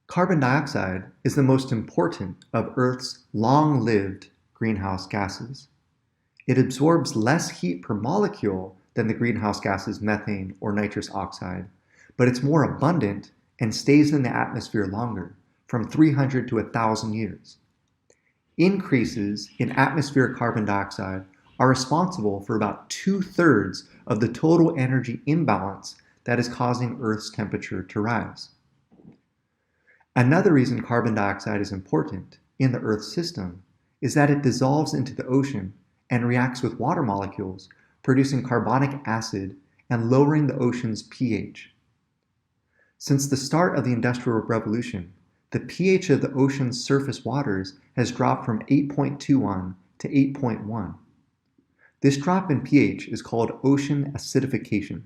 Speaker 1: Carbon dioxide is the most important of Earth's long-lived greenhouse gases. It absorbs less heat per molecule than the greenhouse gases methane or nitrous oxide, but it's more abundant and stays in the atmosphere longer, from 300 to 1,000 years. Increases in atmospheric carbon dioxide are responsible for about 2/3 of the total energy imbalance that is causing Earth's temperature to rise. Another reason carbon dioxide is important in the Earth system is that it dissolves into the ocean and reacts with water molecules, producing carbonic acid and lowering the ocean's pH. Since the start of the Industrial Revolution, the pH of the ocean's surface waters has dropped from 8.21 to 8.1. This drop in pH is called ocean acidification.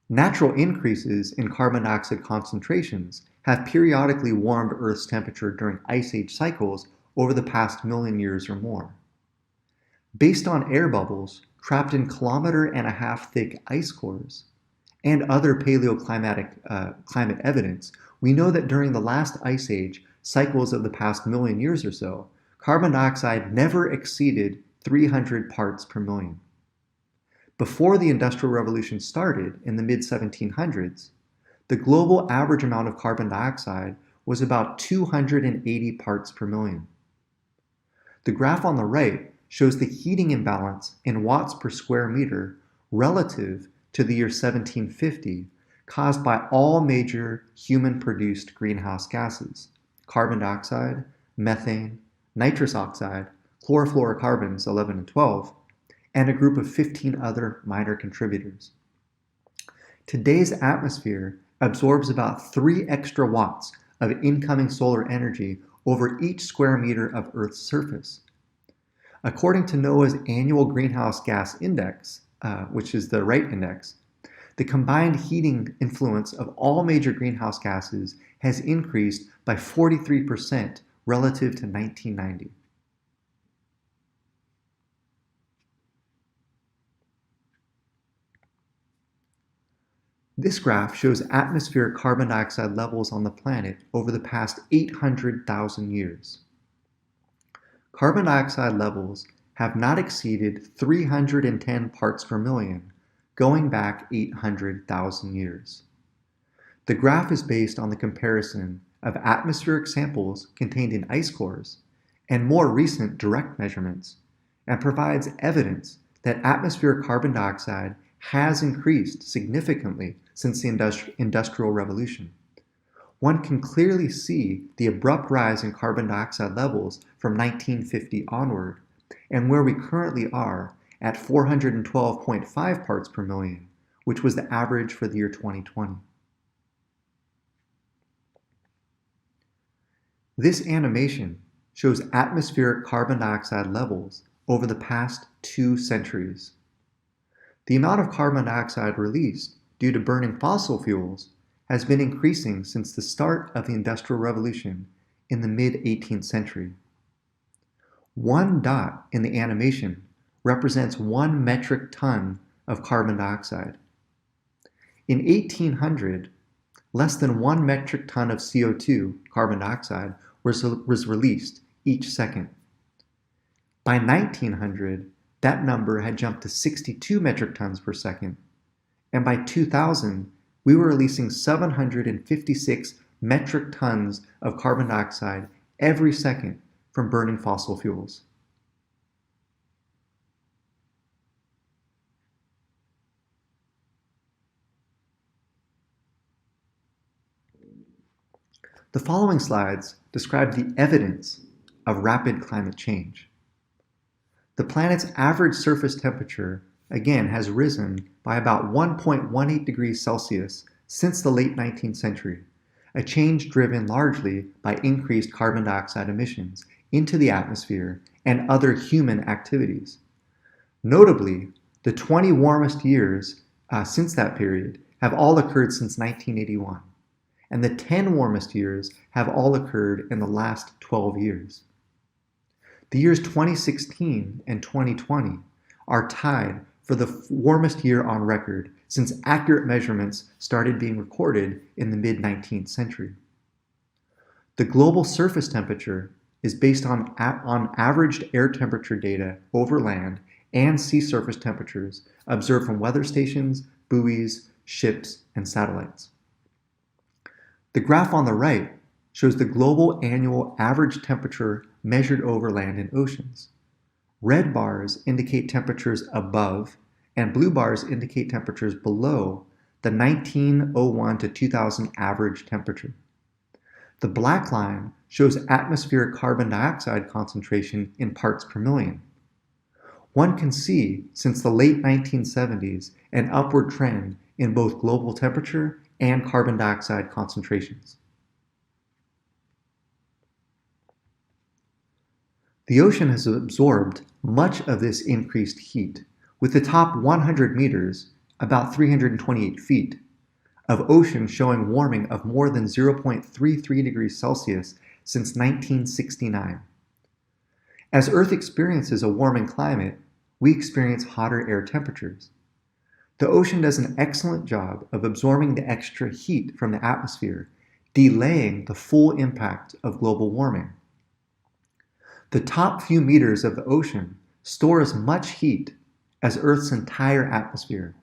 Speaker 1: Natural increases in carbon dioxide concentrations have periodically warmed Earth's temperature during ice age cycles over the past million years or more. Based on air bubbles trapped in 1.5-kilometer thick ice cores and other paleoclimatic climate evidence, we know that during the last ice age cycles of the past million years or so, carbon dioxide never exceeded 300 parts per million. Before the Industrial Revolution started in the mid-1700s, the global average amount of carbon dioxide was about 280 parts per million. The graph on the right shows the heating imbalance in watts per square meter relative to the year 1750, caused by all major human-produced greenhouse gases: carbon dioxide, methane, nitrous oxide, chlorofluorocarbons 11 and 12, and a group of 15 other minor contributors. Today's atmosphere absorbs about 3 extra watts of incoming solar energy over each square meter of Earth's surface. According to NOAA's annual greenhouse gas index, which is the right index, the combined heating influence of all major greenhouse gases has increased by 43% relative to 1990. This graph shows atmospheric carbon dioxide levels on the planet over the past 800,000 years. Carbon dioxide levels have not exceeded 310 parts per million, going back 800,000 years. The graph is based on the comparison of atmospheric samples contained in ice cores and more recent direct measurements, and provides evidence that atmospheric carbon dioxide has increased significantly since the Industrial Revolution. One can clearly see the abrupt rise in carbon dioxide levels from 1950 onward, and where we currently are at 412.5 parts per million, which was the average for the year 2020. This animation shows atmospheric carbon dioxide levels over the past 2 centuries. The amount of carbon dioxide released due to burning fossil fuels has been increasing since the start of the Industrial Revolution in the mid-18th century. One dot in the animation represents 1 metric ton of carbon dioxide. In 1800, less than 1 metric ton of CO2, carbon dioxide, was released each second. By 1900, that number had jumped to 62 metric tons per second, and by 2000, we were releasing 756 metric tons of carbon dioxide every second from burning fossil fuels. The following slides describe the evidence of rapid climate change. The planet's average surface temperature, again, has risen by about 1.18 degrees Celsius since the late 19th century, a change driven largely by increased carbon dioxide emissions into the atmosphere and other human activities. Notably, the 20 warmest years since that period have all occurred since 1981, and the 10 warmest years have all occurred in the last 12 years. The years 2016 and 2020 are tied for the warmest year on record since accurate measurements started being recorded in the mid-19th century. The global surface temperature is based on averaged air temperature data over land and sea surface temperatures observed from weather stations, buoys, ships, and satellites. The graph on the right shows the global annual average temperature measured over land and oceans. Red bars indicate temperatures above, and blue bars indicate temperatures below the 1901 to 2000 average temperature. The black line shows atmospheric carbon dioxide concentration in parts per million. One can see, since the late 1970s, an upward trend in both global temperature and carbon dioxide concentrations. The ocean has absorbed much of this increased heat, with the top 100 meters, about 328 feet, of ocean showing warming of more than 0.33 degrees Celsius since 1969. As Earth experiences a warming climate, we experience hotter air temperatures. The ocean does an excellent job of absorbing the extra heat from the atmosphere, delaying the full impact of global warming. The top few meters of the ocean store as much heat as Earth's entire atmosphere.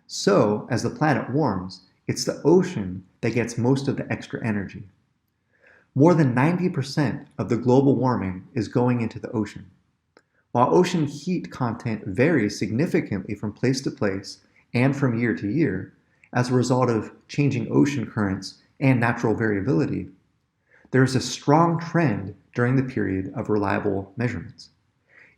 Speaker 1: So, as the planet warms, it's the ocean that gets most of the extra energy. More than 90% of the global warming is going into the ocean. While ocean heat content varies significantly from place to place and from year to year as a result of changing ocean currents and natural variability, there is a strong trend during the period of reliable measurements.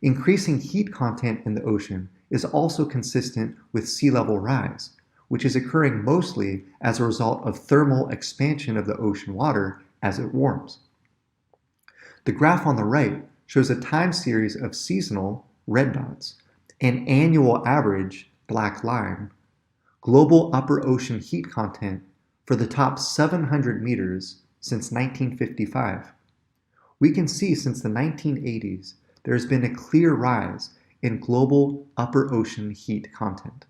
Speaker 1: Increasing heat content in the ocean is also consistent with sea level rise, which is occurring mostly as a result of thermal expansion of the ocean water as it warms. The graph on the right shows a time series of seasonal, red dots, and annual average, black line, global upper ocean heat content for the top 700 meters since 1955. We can see since the 1980s there has been a clear rise in global upper ocean heat content.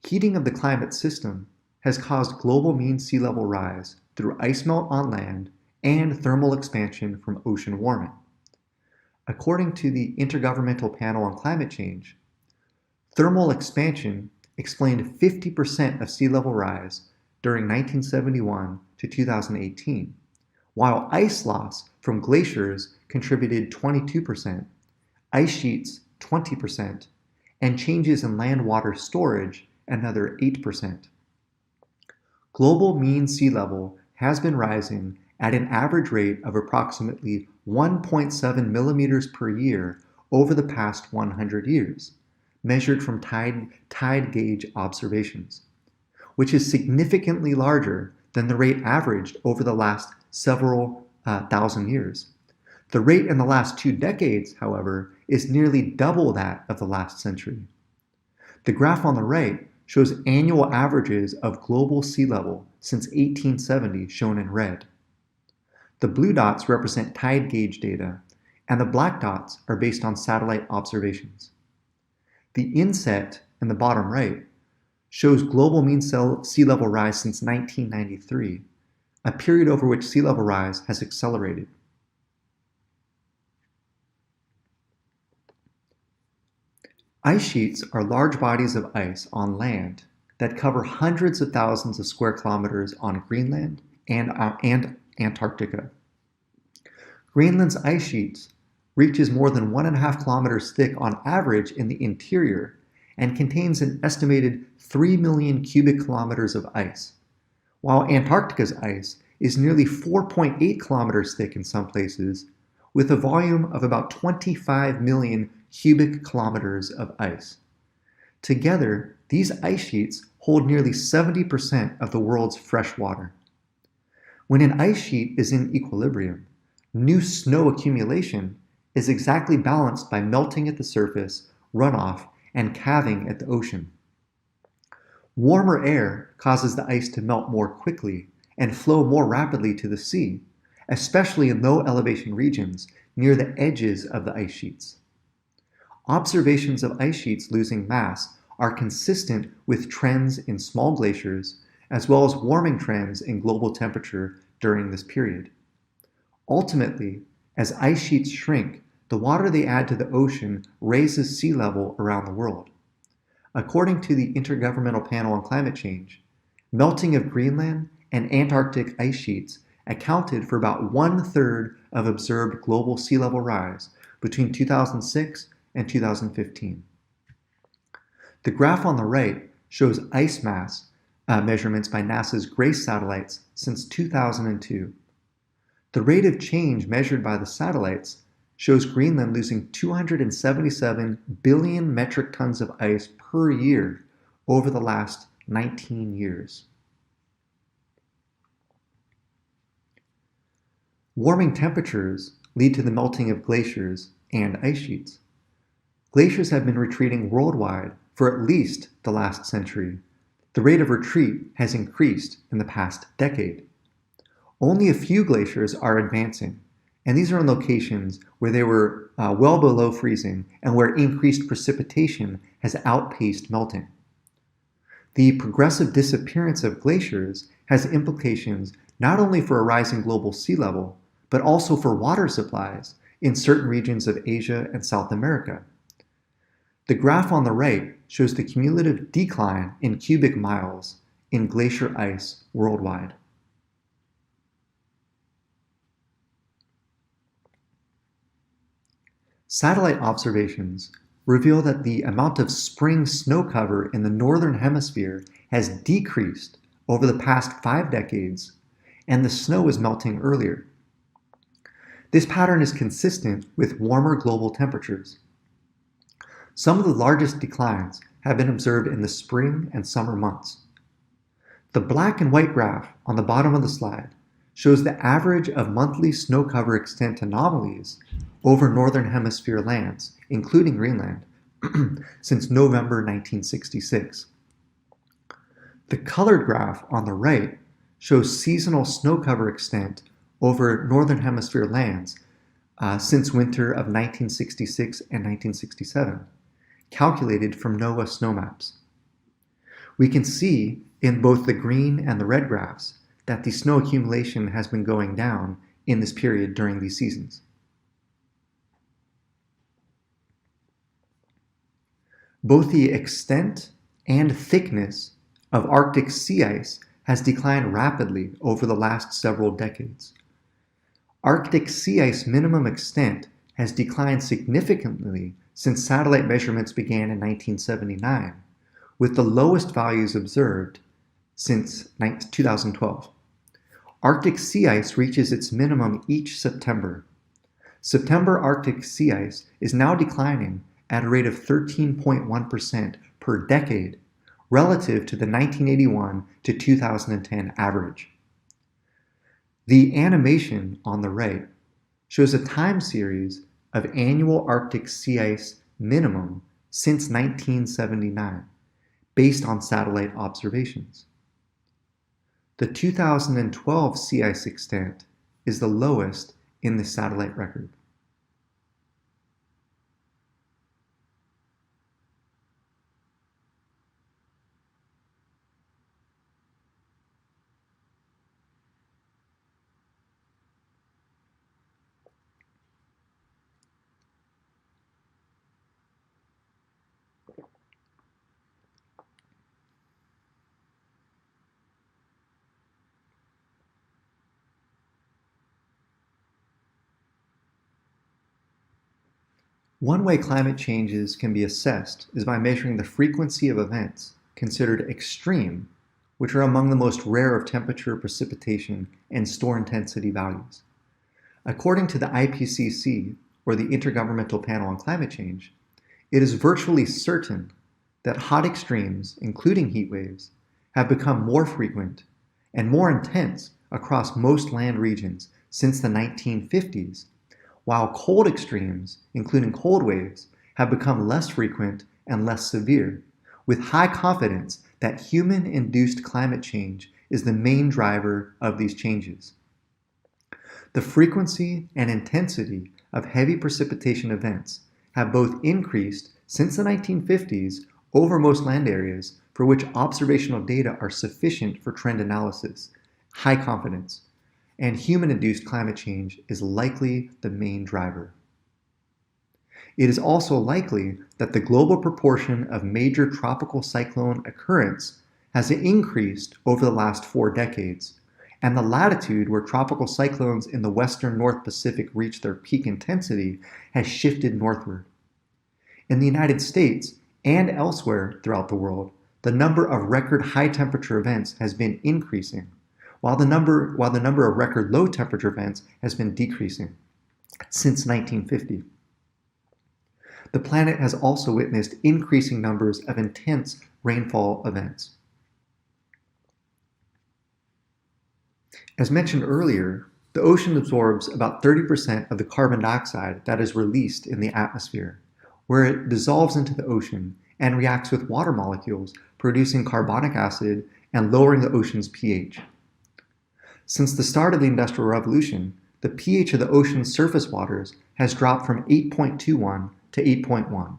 Speaker 1: Heating of the climate system has caused global mean sea level rise through ice melt on land and thermal expansion from ocean warming. According to the Intergovernmental Panel on Climate Change, thermal expansion explained 50% of sea level rise during 1971 to 2018, while ice loss from glaciers contributed 22%, ice sheets 20%, and changes in land water storage another 8%. Global mean sea level has been rising at an average rate of approximately 1.7 millimeters per year over the past 100 years, measured from tide gauge observations, which is significantly larger than the rate averaged over the last several thousand years. The rate in the last 2 decades, however, is nearly double that of the last century. The graph on the right shows annual averages of global sea level since 1870, shown in red. The blue dots represent tide gauge data, and the black dots are based on satellite observations. The inset in the bottom right shows global mean sea level rise since 1993, a period over which sea level rise has accelerated. Ice sheets are large bodies of ice on land that cover hundreds of thousands of square kilometers on Greenland and Antarctica. Greenland's ice sheets reaches more than 1.5 kilometers thick on average in the interior and contains an estimated 3 million cubic kilometers of ice, while Antarctica's ice is nearly 4.8 kilometers thick in some places, with a volume of about 25 million cubic kilometers of ice. Together, these ice sheets hold nearly 70% of the world's fresh water. When an ice sheet is in equilibrium, new snow accumulation is exactly balanced by melting at the surface, runoff, and calving at the ocean. Warmer air causes the ice to melt more quickly and flow more rapidly to the sea, especially in low elevation regions near the edges of the ice sheets. Observations of ice sheets losing mass are consistent with trends in small glaciers, as well as warming trends in global temperature during this period. Ultimately, as ice sheets shrink, the water they add to the ocean raises sea level around the world. According to the Intergovernmental Panel on Climate Change, melting of Greenland and Antarctic ice sheets accounted for about 1/3 of observed global sea level rise between 2006 and 2015. The graph on the right shows ice mass measurements by NASA's GRACE satellites since 2002. The rate of change measured by the satellites shows Greenland losing 277 billion metric tons of ice per year over the last 19 years. Warming temperatures lead to the melting of glaciers and ice sheets. Glaciers have been retreating worldwide for at least the last century. The rate of retreat has increased in the past decade. Only a few glaciers are advancing, and these are in locations where they were well below freezing and where increased precipitation has outpaced melting. The progressive disappearance of glaciers has implications not only for a rising global sea level, but also for water supplies in certain regions of Asia and South America. The graph on the right shows the cumulative decline in cubic miles in glacier ice worldwide. Satellite observations reveal that the amount of spring snow cover in the northern hemisphere has decreased over the past 5 decades, and the snow is melting earlier. This pattern is consistent with warmer global temperatures. Some of the largest declines have been observed in the spring and summer months. The black and white graph on the bottom of the slide shows the average of monthly snow cover extent anomalies over Northern Hemisphere lands, including Greenland, since November 1966. The colored graph on the right shows seasonal snow cover extent over Northern Hemisphere lands since winter of 1966 and 1967, calculated from NOAA snow maps. We can see in both the green and the red graphs that the snow accumulation has been going down in this period during these seasons. Both the extent and thickness of Arctic sea ice has declined rapidly over the last several decades. Arctic sea ice minimum extent has declined significantly since satellite measurements began in 1979, with the lowest values observed since 2012. Arctic sea ice reaches its minimum each September. September Arctic sea ice is now declining at a rate of 13.1% per decade relative to the 1981 to 2010 average. The animation on the right shows a time series of annual Arctic sea ice minimum since 1979, based on satellite observations. The 2012 sea ice extent is the lowest in the satellite record. One way climate changes can be assessed is by measuring the frequency of events considered extreme, which are among the most rare of temperature, precipitation, and store intensity values. According to the IPCC, or the Intergovernmental Panel on Climate Change, it is virtually certain that hot extremes, including heat waves, have become more frequent and more intense across most land regions since the 1950s, while cold extremes, including cold waves, have become less frequent and less severe, with high confidence that human-induced climate change is the main driver of these changes. The frequency and intensity of heavy precipitation events have both increased since the 1950s over most land areas for which observational data are sufficient for trend analysis, high confidence, and human-induced climate change is likely the main driver. It is also likely that the global proportion of major tropical cyclone occurrence has increased over the last 4 decades, and the latitude where tropical cyclones in the western North Pacific reach their peak intensity has shifted northward. In the United States and elsewhere throughout the world, the number of record high temperature events has been increasing, while the number of record low temperature events has been decreasing since 1950. The planet has also witnessed increasing numbers of intense rainfall events. As mentioned earlier, the ocean absorbs about 30% of the carbon dioxide that is released in the atmosphere, where it dissolves into the ocean and reacts with water molecules, producing carbonic acid and lowering the ocean's pH. Since the start of the Industrial Revolution, the pH of the ocean's surface waters has dropped from 8.21 to 8.1.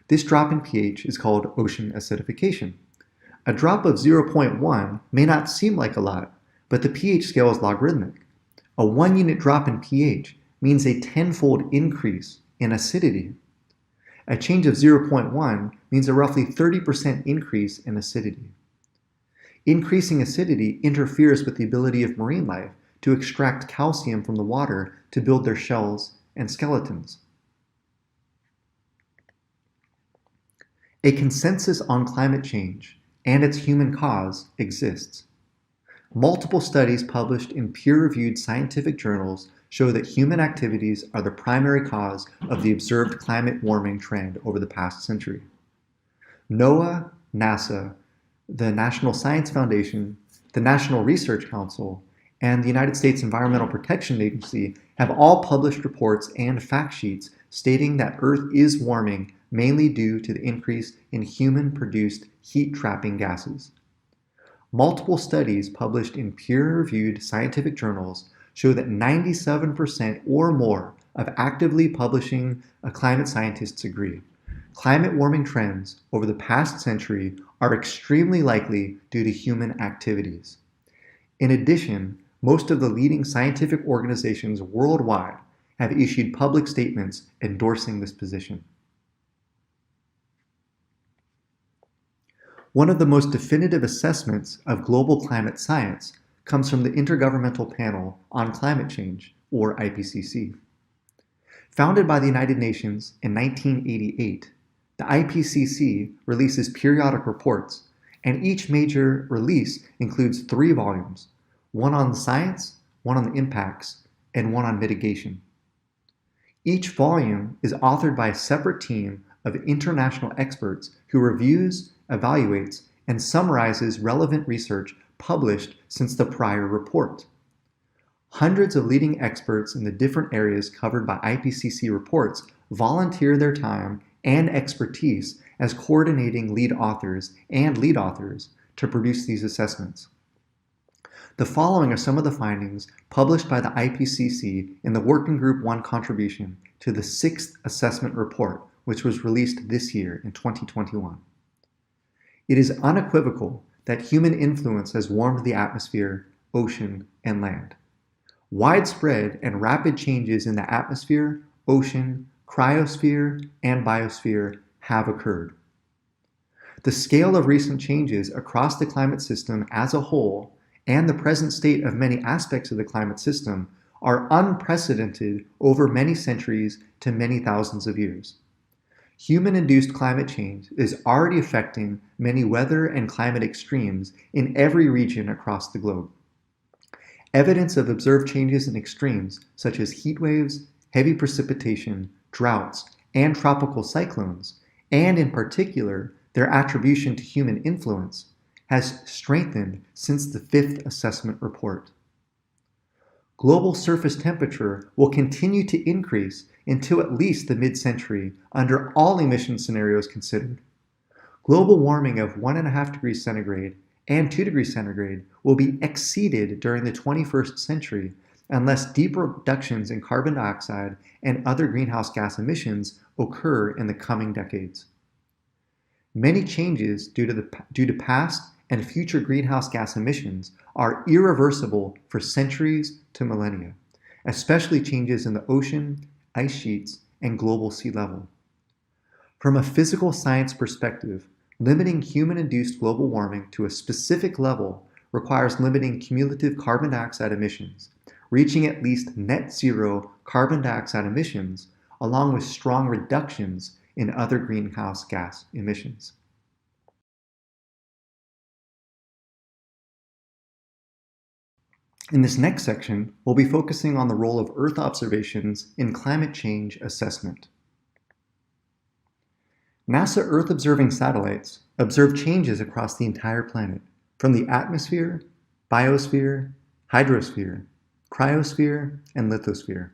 Speaker 1: This drop in pH is called ocean acidification. A drop of 0.1 may not seem like a lot, but the pH scale is logarithmic. A 1-unit drop in pH means a 10-fold increase in acidity. A change of 0.1 means a roughly 30% increase in acidity. Increasing acidity interferes with the ability of marine life to extract calcium from the water to build their shells and skeletons. A consensus on climate change and its human cause exists. Multiple studies published in peer-reviewed scientific journals show that human activities are the primary cause of the observed climate warming trend over the past century. NOAA, NASA, the National Science Foundation, the National Research Council, and the United States Environmental Protection Agency have all published reports and fact sheets stating that Earth is warming mainly due to the increase in human-produced heat-trapping gases. Multiple studies published in peer-reviewed scientific journals show that 97% or more of actively publishing climate scientists agree. Climate warming trends over the past century are extremely likely due to human activities. In addition, most of the leading scientific organizations worldwide have issued public statements endorsing this position. One of the most definitive assessments of global climate science comes from the Intergovernmental Panel on Climate Change, or IPCC. Founded by the United Nations in 1988, the IPCC releases periodic reports, and each major release includes 3 volumes, one on the science, one on the impacts, and one on mitigation. Each volume is authored by a separate team of international experts who reviews, evaluates, and summarizes relevant research published since the prior report. Hundreds of leading experts in the different areas covered by IPCC reports volunteer their time and expertise as coordinating lead authors to produce these assessments. The following are some of the findings published by the IPCC in the Working Group 1 contribution to the 6th assessment report, which was released this year in 2021. It is unequivocal that human influence has warmed the atmosphere, ocean, and land. Widespread and rapid changes in the atmosphere, ocean, cryosphere, and biosphere have occurred. The scale of recent changes across the climate system as a whole and the present state of many aspects of the climate system are unprecedented over many centuries to many thousands of years. Human-induced climate change is already affecting many weather and climate extremes in every region across the globe. Evidence of observed changes in extremes such as heat waves, heavy precipitation, droughts, and tropical cyclones, and in particular their attribution to human influence, has strengthened since the 5th assessment report. Global surface temperature will continue to increase until at least the mid-century under all emission scenarios considered. Global warming of 1.5 degrees centigrade and 2 degrees centigrade will be exceeded during the 21st century unless deep reductions in carbon dioxide and other greenhouse gas emissions occur in the coming decades. Many changes due to past and future greenhouse gas emissions are irreversible for centuries to millennia, especially changes in the ocean, ice sheets, and global sea level. From a physical science perspective, limiting human-induced global warming to a specific level requires limiting cumulative carbon dioxide emissions, reaching at least net zero carbon dioxide emissions, along with strong reductions in other greenhouse gas emissions. In this next section, we'll be focusing on the role of Earth observations in climate change assessment. NASA Earth-observing satellites observe changes across the entire planet, from the atmosphere, biosphere, hydrosphere, cryosphere, and lithosphere.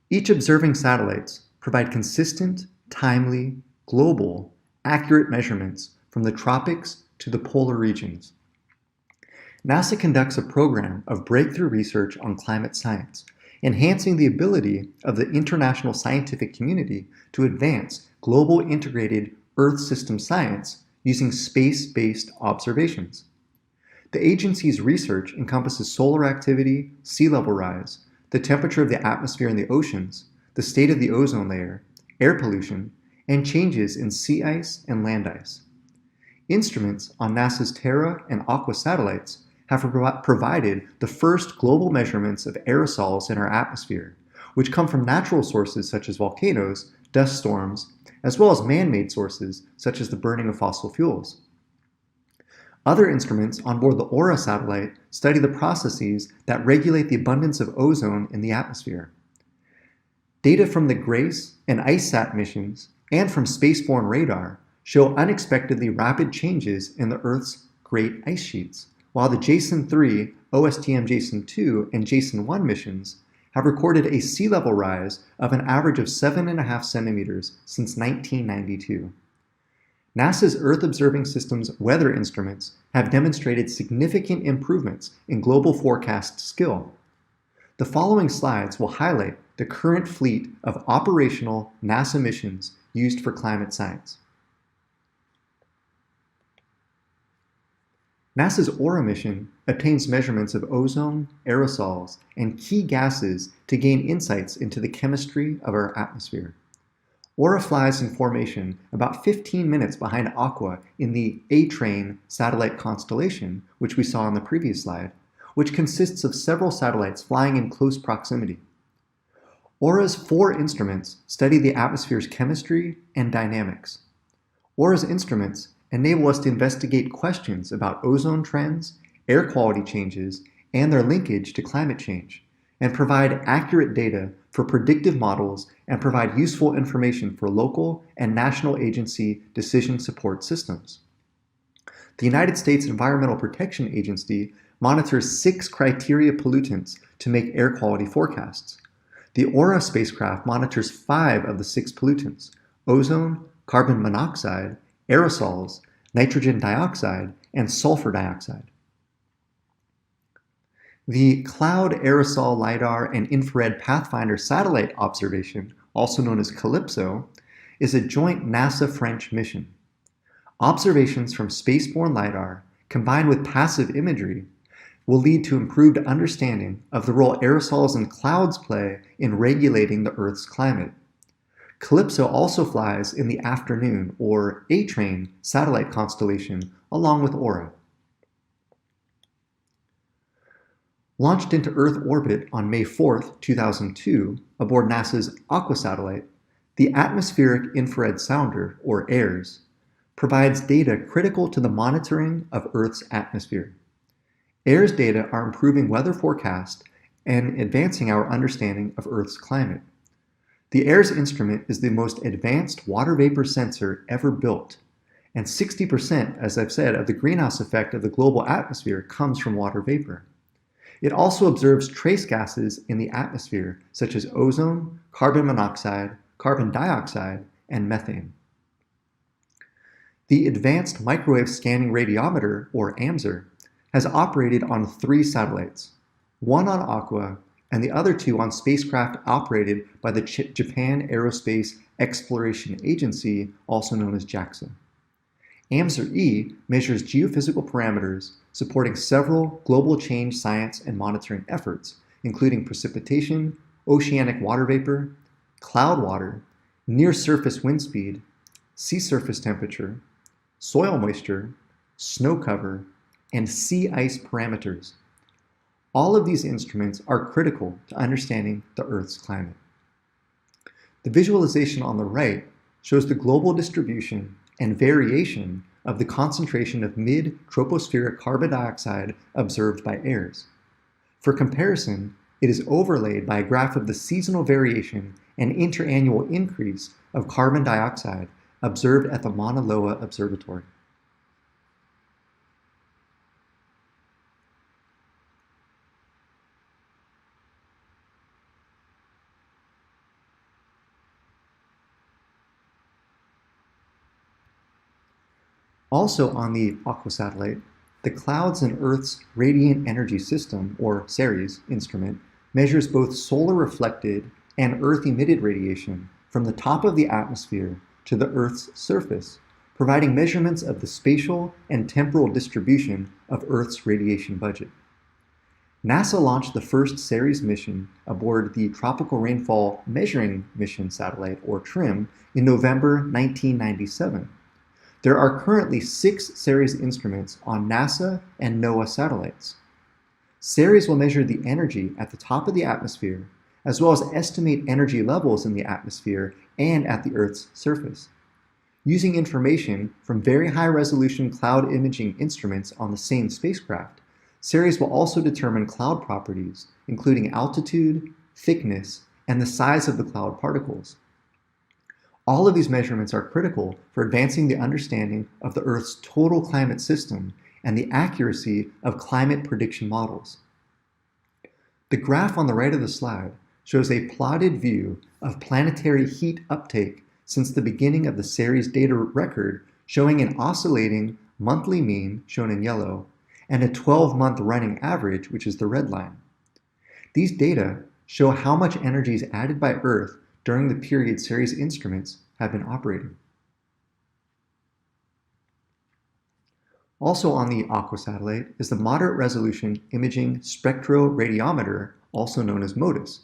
Speaker 1: Each observing satellites provide consistent, timely, global, accurate measurements from the tropics to the polar regions. NASA conducts a program of breakthrough research on climate science, enhancing the ability of the international scientific community to advance global integrated Earth system science using space-based observations. The agency's research encompasses solar activity, sea level rise, the temperature of the atmosphere and the oceans, the state of the ozone layer, air pollution, and changes in sea ice and land ice. Instruments on NASA's Terra and Aqua satellites have provided the first global measurements of aerosols in our atmosphere, which come from natural sources such as volcanoes, dust storms, as well as man-made sources such as the burning of fossil fuels. Other instruments on board the Aura satellite study the processes that regulate the abundance of ozone in the atmosphere. Data from the GRACE and ICESat missions and from spaceborne radar show unexpectedly rapid changes in the Earth's great ice sheets, while the JASON 3, OSTM JASON 2, and JASON 1 missions have recorded a sea level rise of an average of 7.5 centimeters since 1992. NASA's Earth Observing System's weather instruments have demonstrated significant improvements in global forecast skill. The following slides will highlight the current fleet of operational NASA missions used for climate science. NASA's AURA mission obtains measurements of ozone, aerosols, and key gases to gain insights into the chemistry of our atmosphere. AURA flies in formation about 15 minutes behind Aqua in the A-Train satellite constellation, which we saw on the previous slide, which consists of several satellites flying in close proximity. AURA's 4 instruments study the atmosphere's chemistry and dynamics. AURA's instruments enable us to investigate questions about ozone trends, air quality changes, and their linkage to climate change, and provide accurate data for predictive models and provide useful information for local and national agency decision support systems. The United States Environmental Protection Agency monitors 6 criteria pollutants to make air quality forecasts. The AURA spacecraft monitors 5 of the 6 pollutants: ozone, carbon monoxide, aerosols, nitrogen dioxide, and sulfur dioxide. The Cloud Aerosol LiDAR and Infrared Pathfinder satellite observation, also known as CALYPSO, is a joint NASA-French mission. Observations from spaceborne LiDAR, combined with passive imagery, will lead to improved understanding of the role aerosols and clouds play in regulating the Earth's climate. CALYPSO also flies in the afternoon, or A-Train, satellite constellation along with AURA. Launched into Earth orbit on May 4, 2002, aboard NASA's Aqua satellite, the Atmospheric Infrared Sounder, or AIRS, provides data critical to the monitoring of Earth's atmosphere. AIRS data are improving weather forecast and advancing our understanding of Earth's climate. The AIRS instrument is the most advanced water vapor sensor ever built, and 60%, as I've said, of the greenhouse effect of the global atmosphere comes from water vapor. It also observes trace gases in the atmosphere, such as ozone, carbon monoxide, carbon dioxide, and methane. The Advanced Microwave Scanning Radiometer, or AMSR, has operated on 3 satellites, 1 on Aqua and the other 2 on spacecraft operated by the Japan Aerospace Exploration Agency, also known as JAXA. AMSR-E measures geophysical parameters supporting several global change science and monitoring efforts, including precipitation, oceanic water vapor, cloud water, near-surface wind speed, sea surface temperature, soil moisture, snow cover, and sea ice parameters. All of these instruments are critical to understanding the Earth's climate. The visualization on the right shows the global distribution and variation of the concentration of mid-tropospheric carbon dioxide observed by AIRS. For comparison, it is overlaid by a graph of the seasonal variation and interannual increase of carbon dioxide observed at the Mauna Loa Observatory. Also on the Aqua satellite, the Clouds and Earth's Radiant Energy System, or CERES, instrument measures both solar reflected and Earth emitted radiation from the top of the atmosphere to the Earth's surface, providing measurements of the spatial and temporal distribution of Earth's radiation budget. NASA launched the first CERES mission aboard the Tropical Rainfall Measuring Mission satellite, or TRMM, in November 1997. There are currently 6 CERES instruments on NASA and NOAA satellites. CERES will measure the energy at the top of the atmosphere, as well as estimate energy levels in the atmosphere and at the Earth's surface. Using information from very high-resolution cloud imaging instruments on the same spacecraft, CERES will also determine cloud properties, including altitude, thickness, and the size of the cloud particles. All of these measurements are critical for advancing the understanding of the Earth's total climate system and the accuracy of climate prediction models. The graph on the right of the slide shows a plotted view of planetary heat uptake since the beginning of the Ceres data record, showing an oscillating monthly mean, shown in yellow, and a 12-month running average, which is the red line. These data show how much energy is added by Earth during the period Ceres instruments have been operating. Also on the Aqua satellite is the Moderate Resolution Imaging Spectroradiometer, also known as MODIS.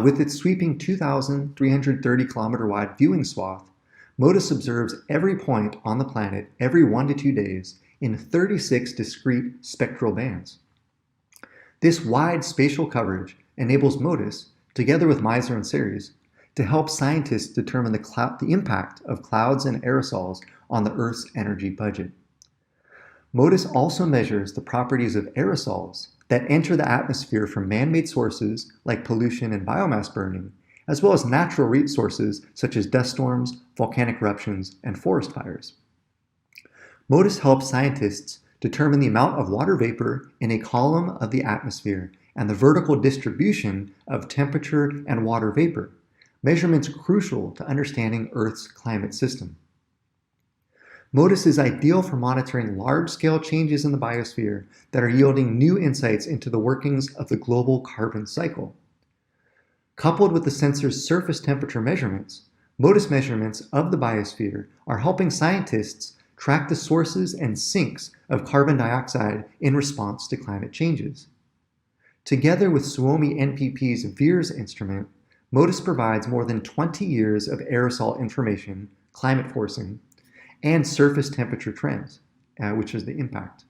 Speaker 1: With its sweeping 2,330 kilometer wide viewing swath, MODIS observes every point on the planet every 1 to 2 days in 36 discrete spectral bands. This wide spatial coverage enables MODIS, together with MISR and Ceres, to help scientists determine the impact of clouds and aerosols on the Earth's energy budget. MODIS also measures the properties of aerosols that enter the atmosphere from man-made sources like pollution and biomass burning, as well as natural resources such as dust storms, volcanic eruptions, and forest fires. MODIS helps scientists determine the amount of water vapor in a column of the atmosphere and the vertical distribution of temperature and water vapor, measurements crucial to understanding Earth's climate system. MODIS is ideal for monitoring large-scale changes in the biosphere that are yielding new insights into the workings of the global carbon cycle. Coupled with the sensor's surface temperature measurements, MODIS measurements of the biosphere are helping scientists track the sources and sinks of carbon dioxide in response to climate changes. Together with Suomi NPP's VIRS instrument, MODIS provides more than 20 years of aerosol information, climate forcing, and surface temperature trends, which is the impact.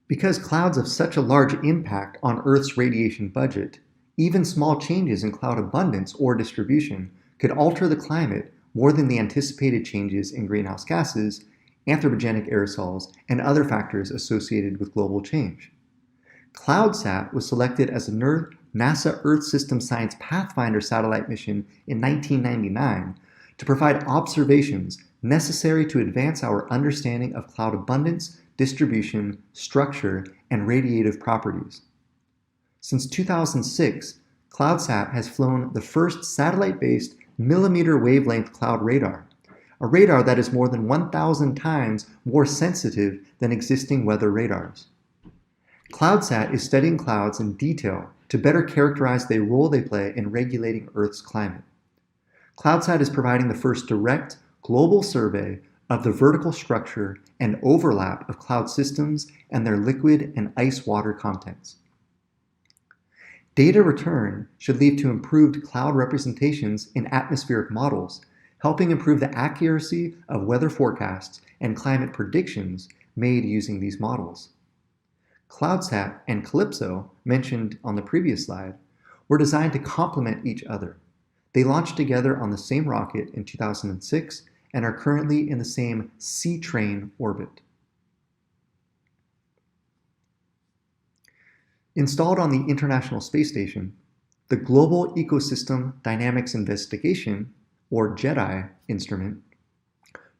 Speaker 1: Because clouds have such a large impact on Earth's radiation budget, even small changes in cloud abundance or distribution could alter the climate more than the anticipated changes in greenhouse gases, anthropogenic aerosols, and other factors associated with global change. CloudSat was selected as a NASA Earth System Science Pathfinder satellite mission in 1999 to provide observations necessary to advance our understanding of cloud abundance, distribution, structure, and radiative properties. Since 2006, CloudSat has flown the first satellite-based millimeter wavelength cloud radar, a radar that is more than 1,000 times more sensitive than existing weather radars. CloudSat is studying clouds in detail to better characterize the role they play in regulating Earth's climate. CloudSat is providing the first direct global survey of the vertical structure and overlap of cloud systems and their liquid and ice water contents. Data return should lead to improved cloud representations in atmospheric models, helping improve the accuracy of weather forecasts and climate predictions made using these models. CloudSat and Calypso, mentioned on the previous slide, were designed to complement each other. They launched together on the same rocket in 2006 and are currently in the same C-train orbit. Installed on the International Space Station, the Global Ecosystem Dynamics Investigation, or GEDI instrument,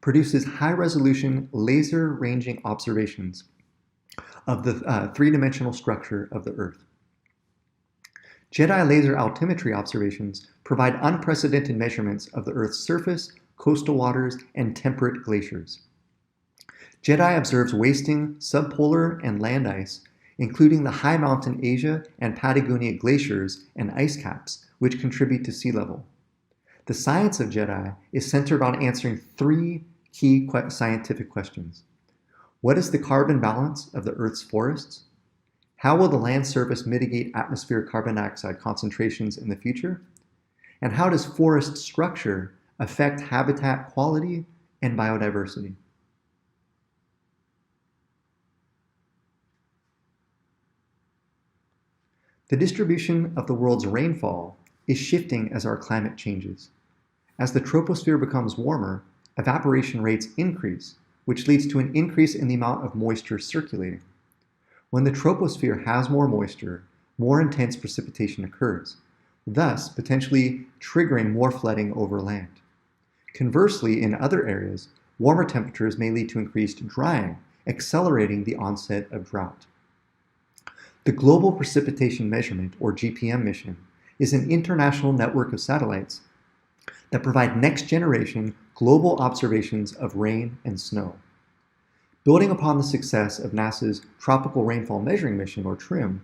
Speaker 1: produces high-resolution laser-ranging observations of the three-dimensional structure of the Earth. GEDI laser altimetry observations provide unprecedented measurements of the Earth's surface, coastal waters, and temperate glaciers. GEDI observes wasting subpolar and land ice, including the high mountain Asia and Patagonia glaciers and ice caps, which contribute to sea level. The science of GEDI is centered on answering three key scientific questions. What is the carbon balance of the Earth's forests? How will the land surface mitigate atmospheric carbon dioxide concentrations in the future? And how does forest structure affect habitat quality and biodiversity? The distribution of the world's rainfall is shifting as our climate changes. As the troposphere becomes warmer, evaporation rates increase, which leads to an increase in the amount of moisture circulating. When the troposphere has more moisture, more intense precipitation occurs. thus potentially triggering more flooding over land. Conversely, in other areas, warmer temperatures may lead to increased drying, accelerating the onset of drought. The Global Precipitation Measurement, or GPM mission, is an international network of satellites that provide next-generation global observations of rain and snow. Building upon the success of NASA's Tropical Rainfall Measuring Mission, or TRMM,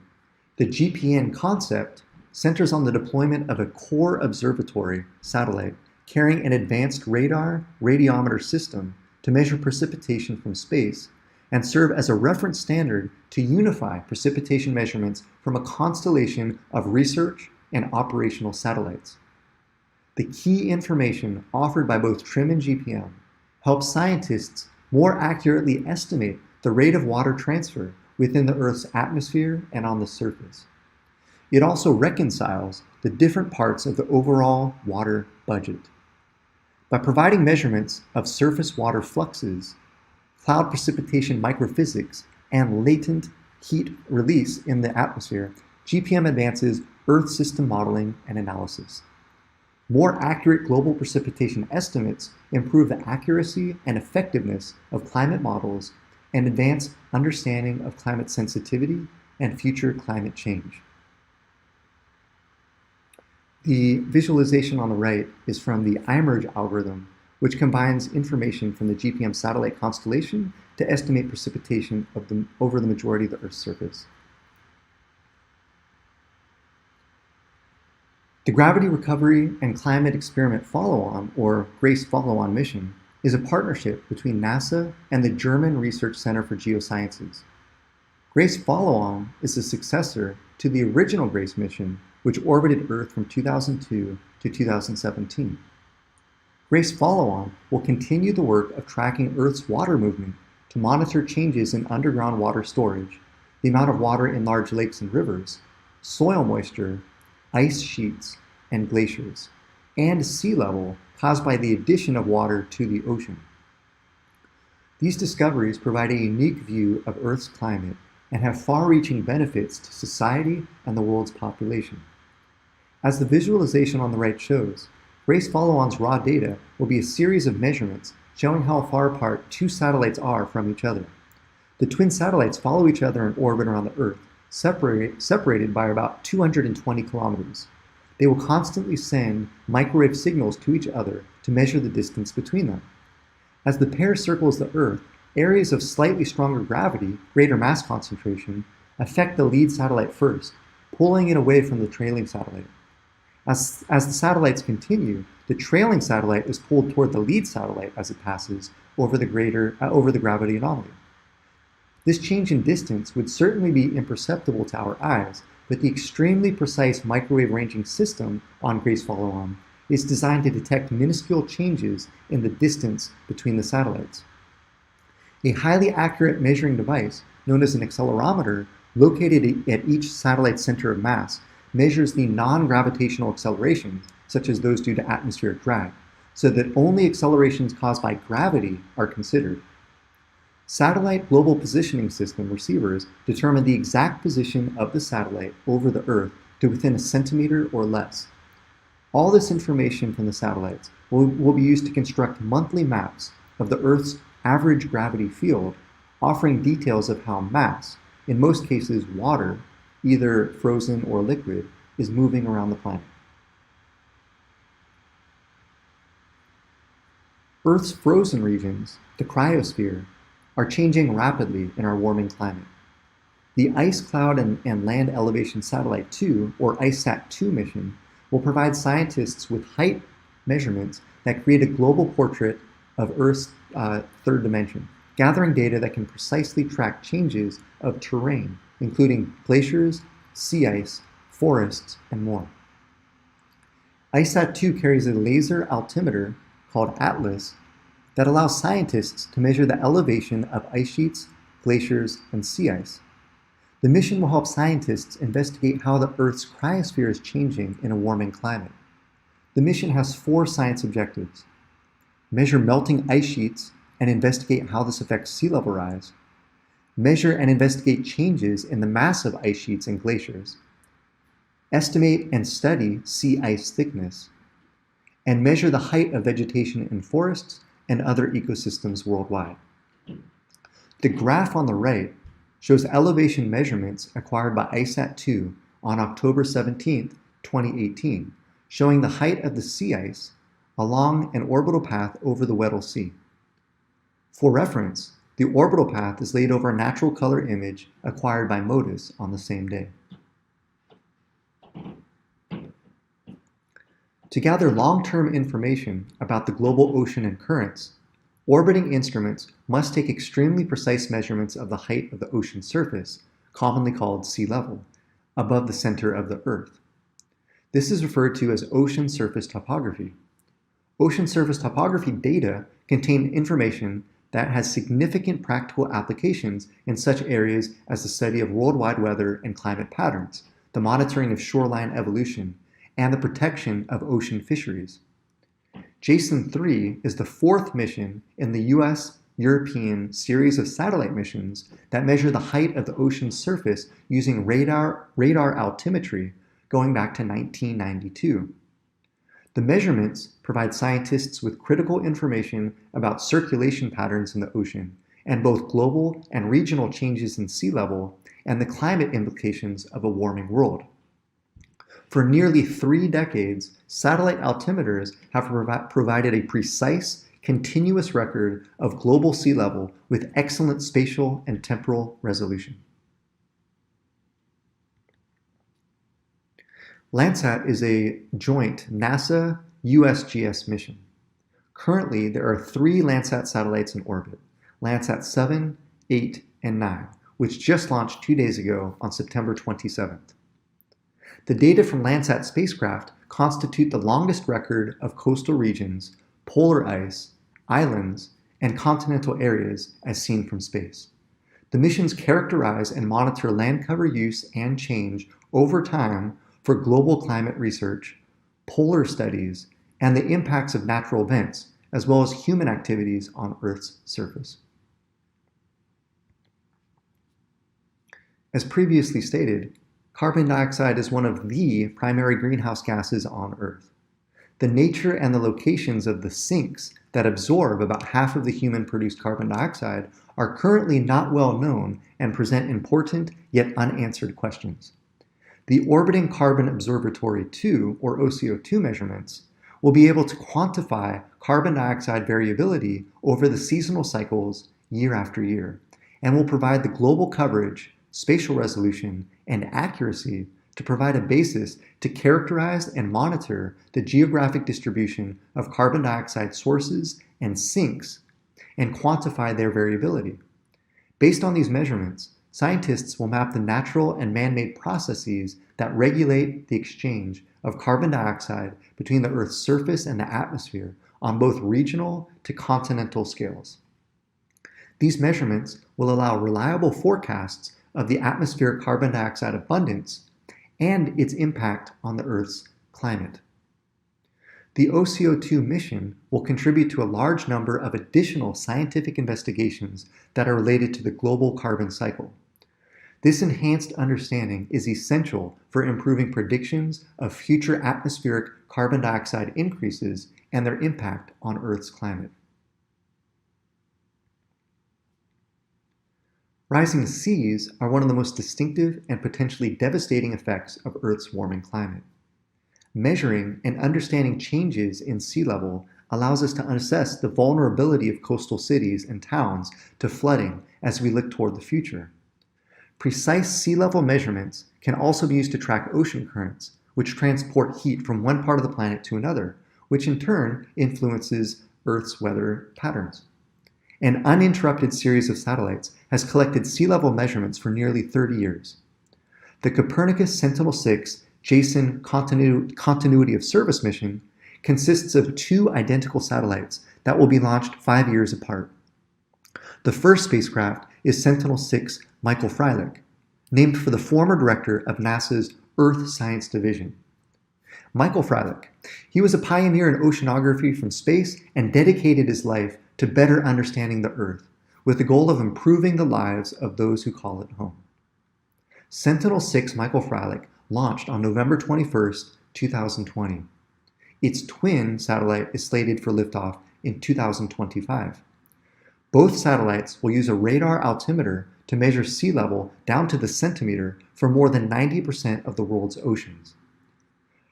Speaker 1: the GPN concept centers on the deployment of a core observatory satellite carrying an advanced radar radiometer system to measure precipitation from space and serve as a reference standard to unify precipitation measurements from a constellation of research and operational satellites. The key information offered by both TRMM and GPM helps scientists more accurately estimate the rate of water transfer within the Earth's atmosphere and on the surface. It also reconciles the different parts of the overall water budget. By providing measurements of surface water fluxes, cloud precipitation microphysics, and latent heat release in the atmosphere, GPM advances Earth system modeling and analysis. More accurate global precipitation estimates improve the accuracy and effectiveness of climate models and advance understanding of climate sensitivity and future climate change. The visualization on the right is from the iMerge algorithm, which combines information from the GPM satellite constellation to estimate precipitation over the majority of the Earth's surface. The Gravity Recovery and Climate Experiment Follow-On, or GRACE Follow-On mission, is a partnership between NASA and the German Research Center for Geosciences. GRACE Follow-On is the successor to the original GRACE mission, which orbited Earth from 2002 to 2017. GRACE Follow-On will continue the work of tracking Earth's water movement to monitor changes in underground water storage, the amount of water in large lakes and rivers, soil moisture, ice sheets, and glaciers, and sea level caused by the addition of water to the ocean. These discoveries provide a unique view of Earth's climate and have far-reaching benefits to society and the world's population. As the visualization on the right shows, GRACE Follow-On's raw data will be a series of measurements showing how far apart two satellites are from each other. The twin satellites follow each other in orbit around the Earth, separated by about 220 kilometers. They will constantly send microwave signals to each other to measure the distance between them. As the pair circles the Earth, areas of slightly stronger gravity, greater mass concentration, affect the lead satellite first, pulling it away from the trailing satellite. As the satellites continue, the trailing satellite is pulled toward the lead satellite as it passes over the gravity anomaly. This change in distance would certainly be imperceptible to our eyes, but the extremely precise microwave ranging system on GRACE Follow-On is designed to detect minuscule changes in the distance between the satellites. A highly accurate measuring device, known as an accelerometer, located at each satellite's center of mass, measures the non-gravitational accelerations, such as those due to atmospheric drag, so that only accelerations caused by gravity are considered. Satellite Global Positioning System receivers determine the exact position of the satellite over the Earth to within a centimeter or less. All this information from the satellites will be used to construct monthly maps of the Earth's average gravity field, offering details of how mass, in most cases water, either frozen or liquid, is moving around the planet. Earth's frozen regions, the cryosphere, are changing rapidly in our warming climate. The Ice Cloud and Land Elevation Satellite 2, or ICESat-2 mission, will provide scientists with height measurements that create a global portrait of Earth's third dimension, gathering data that can precisely track changes of terrain, including glaciers, sea ice, forests, and more. ICESat-2 carries a laser altimeter called ATLAS that allows scientists to measure the elevation of ice sheets, glaciers, and sea ice. The mission will help scientists investigate how the Earth's cryosphere is changing in a warming climate. The mission has 4 science objectives: measure melting ice sheets and investigate how this affects sea level rise, measure and investigate changes in the mass of ice sheets and glaciers, estimate and study sea ice thickness, and measure the height of vegetation in forests and other ecosystems worldwide. The graph on the right shows elevation measurements acquired by ISAT-2 on October 17, 2018, showing the height of the sea ice along an orbital path over the Weddell Sea. For reference, the orbital path is laid over a natural color image acquired by MODIS on the same day. To gather long-term information about the global ocean and currents, orbiting instruments must take extremely precise measurements of the height of the ocean surface, commonly called sea level, above the center of the Earth. This is referred to as ocean surface topography. Ocean surface topography data contain information that has significant practical applications in such areas as the study of worldwide weather and climate patterns, the monitoring of shoreline evolution, and the protection of ocean fisheries. JASON-3 is the fourth mission in the US-European series of satellite missions that measure the height of the ocean's surface using radar altimetry going back to 1992. The measurements provide scientists with critical information about circulation patterns in the ocean and both global and regional changes in sea level and the climate implications of a warming world. For nearly 3 decades, satellite altimeters have provided a precise, continuous record of global sea level with excellent spatial and temporal resolution. Landsat is a joint NASA-USGS mission. Currently, there are 3 Landsat satellites in orbit, Landsat 7, 8, and 9, which just launched 2 days ago on September 27th. The data from Landsat spacecraft constitute the longest record of coastal regions, polar ice, islands, and continental areas as seen from space. The missions characterize and monitor land cover use and change over time for global climate research, polar studies, and the impacts of natural events, as well as human activities on Earth's surface. As previously stated, carbon dioxide is one of the primary greenhouse gases on Earth. The nature and the locations of the sinks that absorb about half of the human-produced carbon dioxide are currently not well known and present important yet unanswered questions. The Orbiting Carbon Observatory 2, or OCO2 measurements, will be able to quantify carbon dioxide variability over the seasonal cycles year after year, and will provide the global coverage, spatial resolution, and accuracy to provide a basis to characterize and monitor the geographic distribution of carbon dioxide sources and sinks and quantify their variability. Based on these measurements, scientists will map the natural and man-made processes that regulate the exchange of carbon dioxide between the Earth's surface and the atmosphere on both regional to continental scales. These measurements will allow reliable forecasts of the atmospheric carbon dioxide abundance and its impact on the Earth's climate. The OCO2 mission will contribute to a large number of additional scientific investigations that are related to the global carbon cycle. This enhanced understanding is essential for improving predictions of future atmospheric carbon dioxide increases and their impact on Earth's climate. Rising seas are one of the most distinctive and potentially devastating effects of Earth's warming climate. Measuring and understanding changes in sea level allows us to assess the vulnerability of coastal cities and towns to flooding as we look toward the future. Precise sea level measurements can also be used to track ocean currents, which transport heat from one part of the planet to another, which in turn influences Earth's weather patterns. An uninterrupted series of satellites has collected sea level measurements for nearly 30 years. The Copernicus Sentinel-6 JASON Continuity of Service mission consists of 2 identical satellites that will be launched 5 years apart. The first spacecraft is Sentinel-6 Michael Freilich, named for the former director of NASA's Earth Science Division. Michael Freilich, he was a pioneer in oceanography from space and dedicated his life to better understanding the Earth, with the goal of improving the lives of those who call it home. Sentinel-6 Michael Freilich launched on November 21st, 2020. Its twin satellite is slated for liftoff in 2025. Both satellites will use a radar altimeter to measure sea level down to the centimeter for more than 90% of the world's oceans.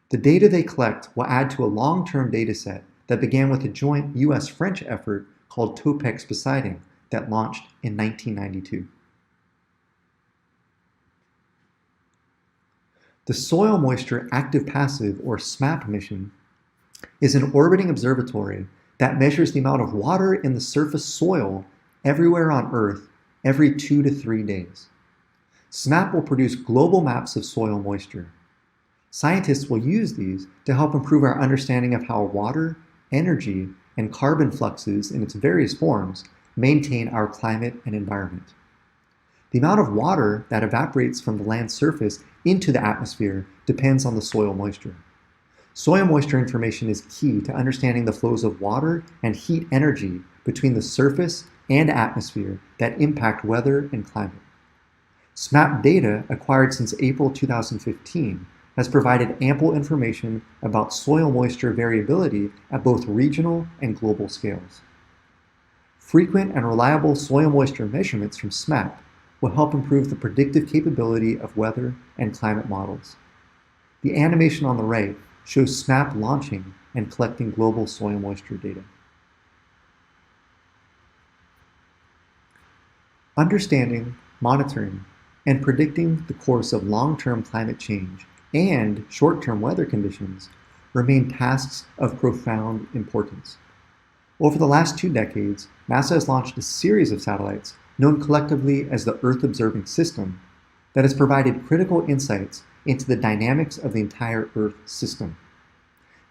Speaker 1: The data they collect will add to a long-term data set that began with a joint US-French effort called TOPEX Poseidon that launched in 1992. The Soil Moisture Active-Passive, or SMAP mission, is an orbiting observatory that measures the amount of water in the surface soil everywhere on Earth every 2 to 3 days. SMAP will produce global maps of soil moisture. Scientists will use these to help improve our understanding of how water, energy, and carbon fluxes in its various forms maintain our climate and environment. The amount of water that evaporates from the land surface into the atmosphere depends on the soil moisture. Soil moisture information is key to understanding the flows of water and heat energy between the surface and atmosphere that impact weather and climate. SMAP data acquired since April 2015 has provided ample information about soil moisture variability at both regional and global scales. Frequent and reliable soil moisture measurements from SMAP will help improve the predictive capability of weather and climate models. The animation on the right shows SMAP launching and collecting global soil moisture data. Understanding, monitoring, and predicting the course of long-term climate change and short-term weather conditions remain tasks of profound importance. Over the last 2 decades, NASA has launched a series of satellites known collectively as the Earth Observing System that has provided critical insights into the dynamics of the entire Earth system.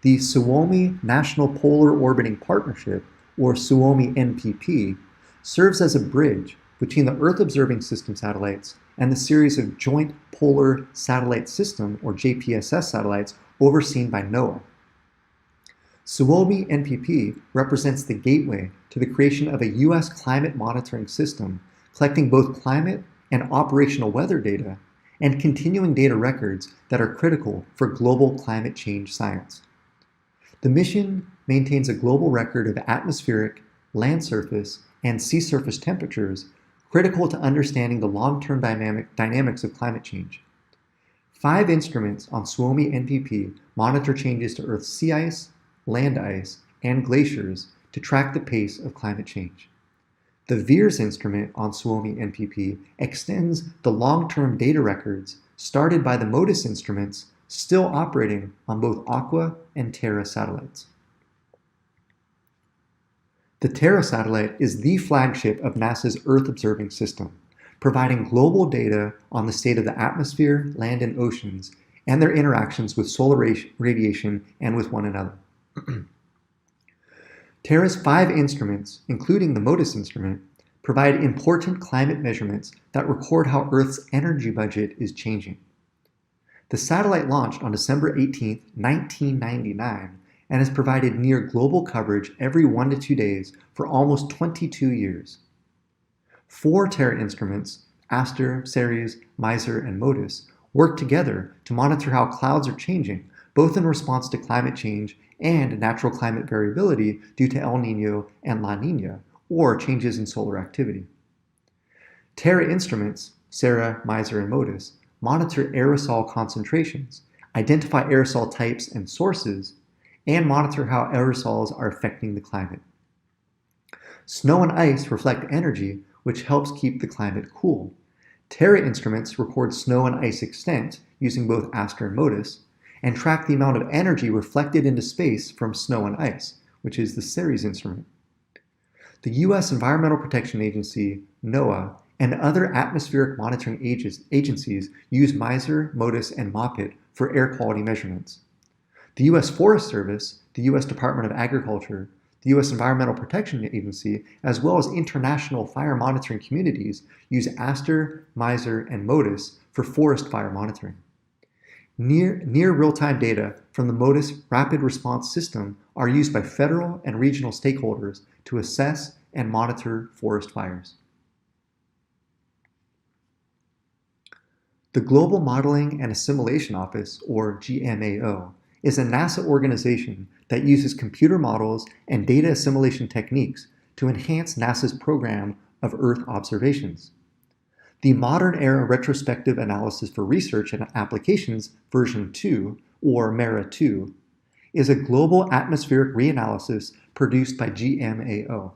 Speaker 1: The Suomi National Polar Orbiting Partnership, or Suomi NPP, serves as a bridge between the Earth Observing System satellites and the series of Joint Polar Satellite System, or JPSS satellites, overseen by NOAA. Suomi NPP represents the gateway to the creation of a U.S. climate monitoring system, collecting both climate and operational weather data, and continuing data records that are critical for global climate change science. The mission maintains a global record of atmospheric, land surface, and sea surface temperatures critical to understanding the long-term dynamics of climate change. 5 instruments on Suomi NPP monitor changes to Earth's sea ice, land ice, and glaciers to track the pace of climate change. The VIIRS instrument on Suomi NPP extends the long-term data records started by the MODIS instruments still operating on both Aqua and Terra satellites. The Terra satellite is the flagship of NASA's Earth Observing System, providing global data on the state of the atmosphere, land, and oceans, and their interactions with solar radiation and with one another. Terra's 5 instruments, including the MODIS instrument, provide important climate measurements that record how Earth's energy budget is changing. The satellite launched on December 18, 1999, and has provided near global coverage every 1 to 2 days for almost 22 years. 4 Terra instruments, ASTER, CERES, MISER, and MODIS, work together to monitor how clouds are changing, both in response to climate change and natural climate variability due to El Niño and La Niña, or changes in solar activity. Terra instruments, CERA, MISER, and MODIS, monitor aerosol concentrations, identify aerosol types and sources, and monitor how aerosols are affecting the climate. Snow and ice reflect energy, which helps keep the climate cool. Terra instruments record snow and ice extent using both ASTER and MODIS, and track the amount of energy reflected into space from snow and ice, which is the CERES instrument. The U.S. Environmental Protection Agency, NOAA, and other atmospheric monitoring agencies use MISER, MODIS, and MOPIT for air quality measurements. The U.S. Forest Service, the U.S. Department of Agriculture, the U.S. Environmental Protection Agency, as well as international fire monitoring communities use ASTER, MISER, and MODIS for forest fire monitoring. Near real-time data from the MODIS Rapid Response System are used by federal and regional stakeholders to assess and monitor forest fires. The The Global Modeling and Assimilation Office, or GMAO, is a NASA organization that uses computer models and data assimilation techniques to enhance NASA's program of Earth observations. The Modern Era Retrospective Analysis for Research and Applications version 2, or MERA 2, is a global atmospheric reanalysis produced by GMAO.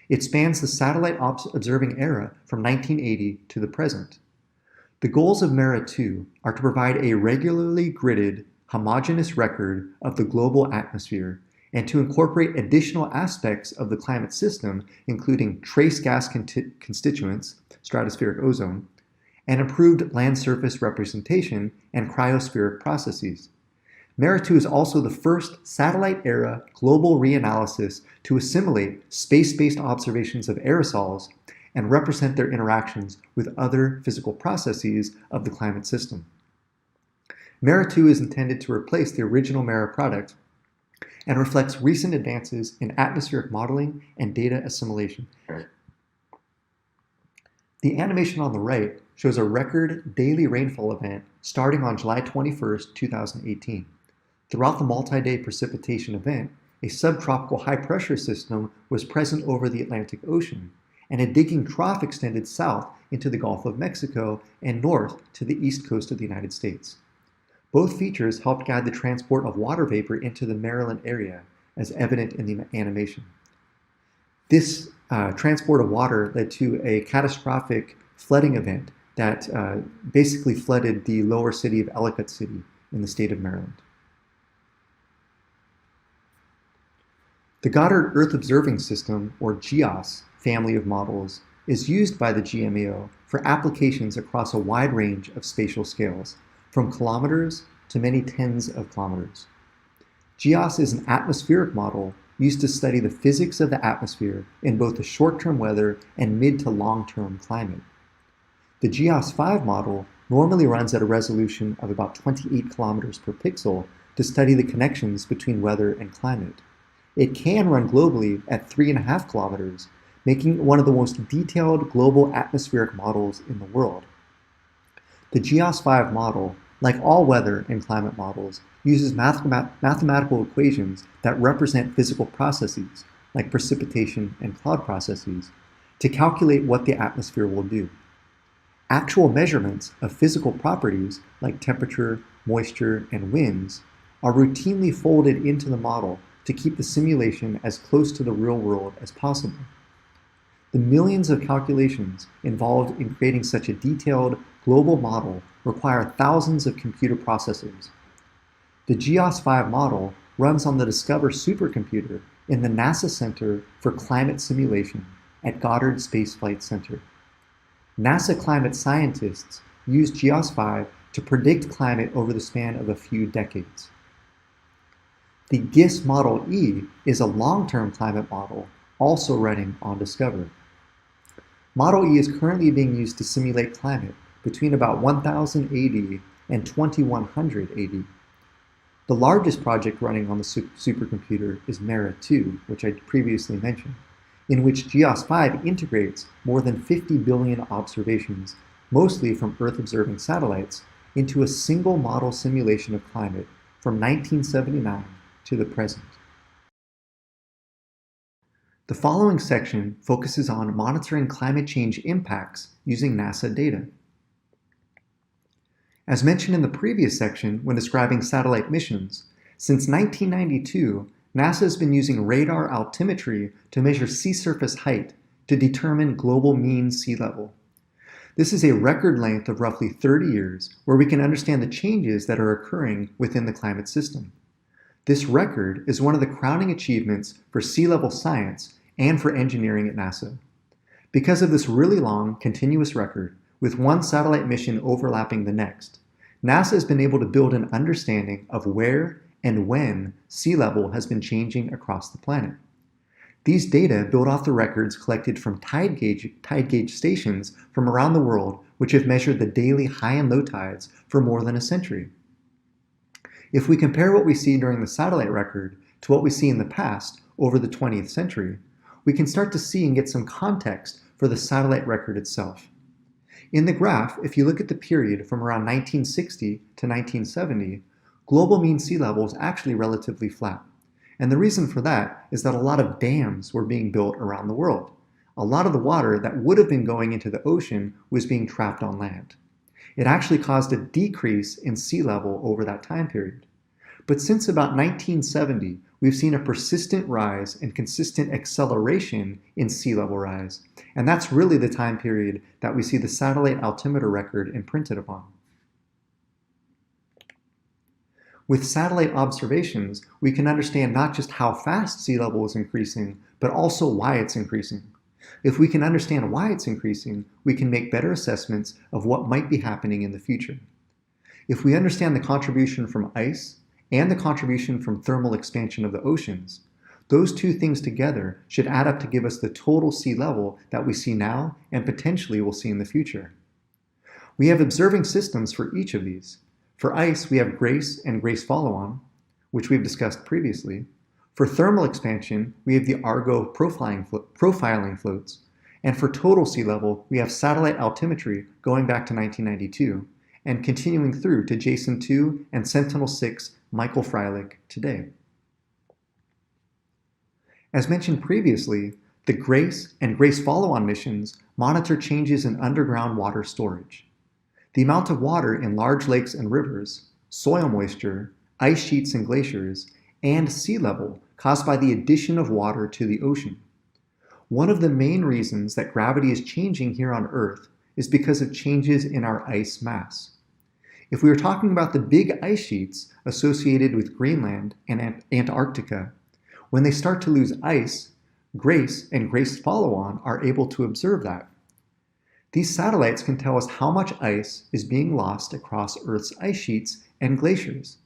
Speaker 1: It spans the satellite observing era from 1980 to the present. The goals of MERA 2 are to provide a regularly gridded, homogeneous record of the global atmosphere and to incorporate additional aspects of the climate system, including trace gas constituents, stratospheric ozone, and improved land surface representation and cryospheric processes. MERA 2 is also the first satellite-era global reanalysis to assimilate space-based observations of aerosols and represent their interactions with other physical processes of the climate system. MERA 2 is intended to replace the original MERA product and reflects recent advances in atmospheric modeling and data assimilation. The animation on the right shows a record daily rainfall event starting on July 21, 2018. Throughout the multi-day precipitation event, a subtropical high-pressure system was present over the Atlantic Ocean, and a digging trough extended south into the Gulf of Mexico and north to the east coast of the United States. Both features helped guide the transport of water vapor into the Maryland area, as evident in the animation. This transport of water led to a catastrophic flooding event that basically flooded the lower city of Ellicott City in the state of Maryland. The Goddard Earth Observing System, or GEOS, family of models is used by the GMAO for applications across a wide range of spatial scales, from kilometers to many tens of kilometers. GEOS is an atmospheric model used to study the physics of the atmosphere in both the short-term weather and mid to long-term climate. The GEOS 5 model normally runs at a resolution of about 28 kilometers per pixel to study the connections between weather and climate. It can run globally at 3.5 kilometers, making it one of the most detailed global atmospheric models in the world. The GEOS 5 model, like all weather and climate models, uses mathematical equations that represent physical processes, like precipitation and cloud processes, to calculate what the atmosphere will do. Actual measurements of physical properties, like temperature, moisture, and winds, are routinely folded into the model to keep the simulation as close to the real world as possible. The millions of calculations involved in creating such a detailed global model require thousands of computer processors. The GEOS 5 model runs on the Discover supercomputer in the NASA Center for Climate Simulation at Goddard Space Flight Center. NASA climate scientists use GEOS 5 to predict climate over the span of a few decades. The GISS Model E is a long-term climate model also running on Discover. Model E is currently being used to simulate climate between about 1000 AD and 2100 AD. The largest project running on the supercomputer is MERA 2, which I previously mentioned, in which GEOS 5 integrates more than 50 billion observations, mostly from Earth-observing satellites, into a single model simulation of climate from 1979 to the present. The following section focuses on monitoring climate change impacts using NASA data. As mentioned in the previous section when describing satellite missions, since 1992, NASA has been using radar altimetry to measure sea surface height to determine global mean sea level. This is a record length of roughly 30 years where we can understand the changes that are occurring within the climate system. This record is one of the crowning achievements for sea level science and for engineering at NASA. Because of this really long, continuous record, with one satellite mission overlapping the next, NASA has been able to build an understanding of where and when sea level has been changing across the planet. These data build off the records collected from tide gauge stations from around the world, which have measured the daily high and low tides for more than a century. If we compare what we see during the satellite record to what we see in the past over the 20th century, we can start to see and get some context for the satellite record itself. In the graph, if you look at the period from around 1960 to 1970, global mean sea level is actually relatively flat. And the reason for that is that a lot of dams were being built around the world. A lot of the water that would have been going into the ocean was being trapped on land. It actually caused a decrease in sea level over that time period. But since about 1970, we've seen a persistent rise and consistent acceleration in sea level rise. And that's really the time period that we see the satellite altimeter record imprinted upon. With satellite observations, we can understand not just how fast sea level is increasing, but also why it's increasing. If we can understand why it's increasing, we can make better assessments of what might be happening in the future. If we understand the contribution from ice and the contribution from thermal expansion of the oceans, those two things together should add up to give us the total sea level that we see now and potentially will see in the future. We have observing systems for each of these. For ice, we have GRACE and GRACE follow-on, which we've discussed previously. For thermal expansion, we have the Argo profiling floats. And for total sea level, we have satellite altimetry going back to 1992 and continuing through to JASON-2 and Sentinel-6 Michael Freilich today. As mentioned previously, the GRACE and GRACE follow-on missions monitor changes in underground water storage. The amount of water in large lakes and rivers, soil moisture, ice sheets and glaciers, and sea level caused by the addition of water to the ocean. One of the main reasons that gravity is changing here on Earth is because of changes in our ice mass. If we are talking about the big ice sheets associated with Greenland and Antarctica, when they start to lose ice, GRACE and GRACE follow-on are able to observe that. These satellites can tell us how much ice is being lost across Earth's ice sheets and glaciers.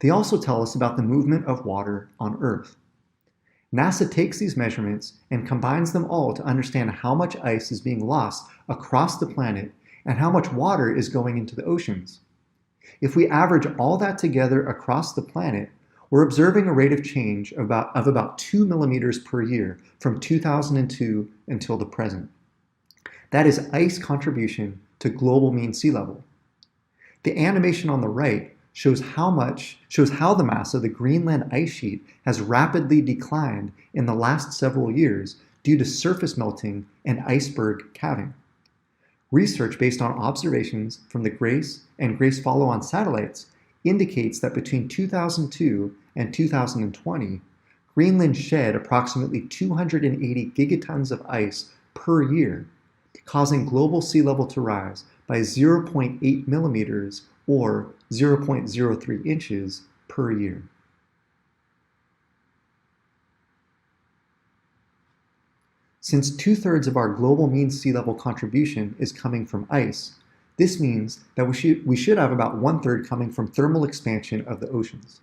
Speaker 1: They also tell us about the movement of water on Earth. NASA takes these measurements and combines them all to understand how much ice is being lost across the planet and how much water is going into the oceans. If we average all that together across the planet, we're observing a rate of change of about 2 millimeters per year from 2002 until the present. That is ice contribution to global mean sea level. The animation on the right shows how the mass of the Greenland ice sheet has rapidly declined in the last several years due to surface melting and iceberg calving. Research based on observations from the GRACE and GRACE follow-on satellites indicates that between 2002 and 2020, Greenland shed approximately 280 gigatons of ice per year, causing global sea level to rise by 0.8 millimeters or 0.03 inches per year. Since 2/3 of our global mean sea level contribution is coming from ice, this means that we should have about 1/3 coming from thermal expansion of the oceans.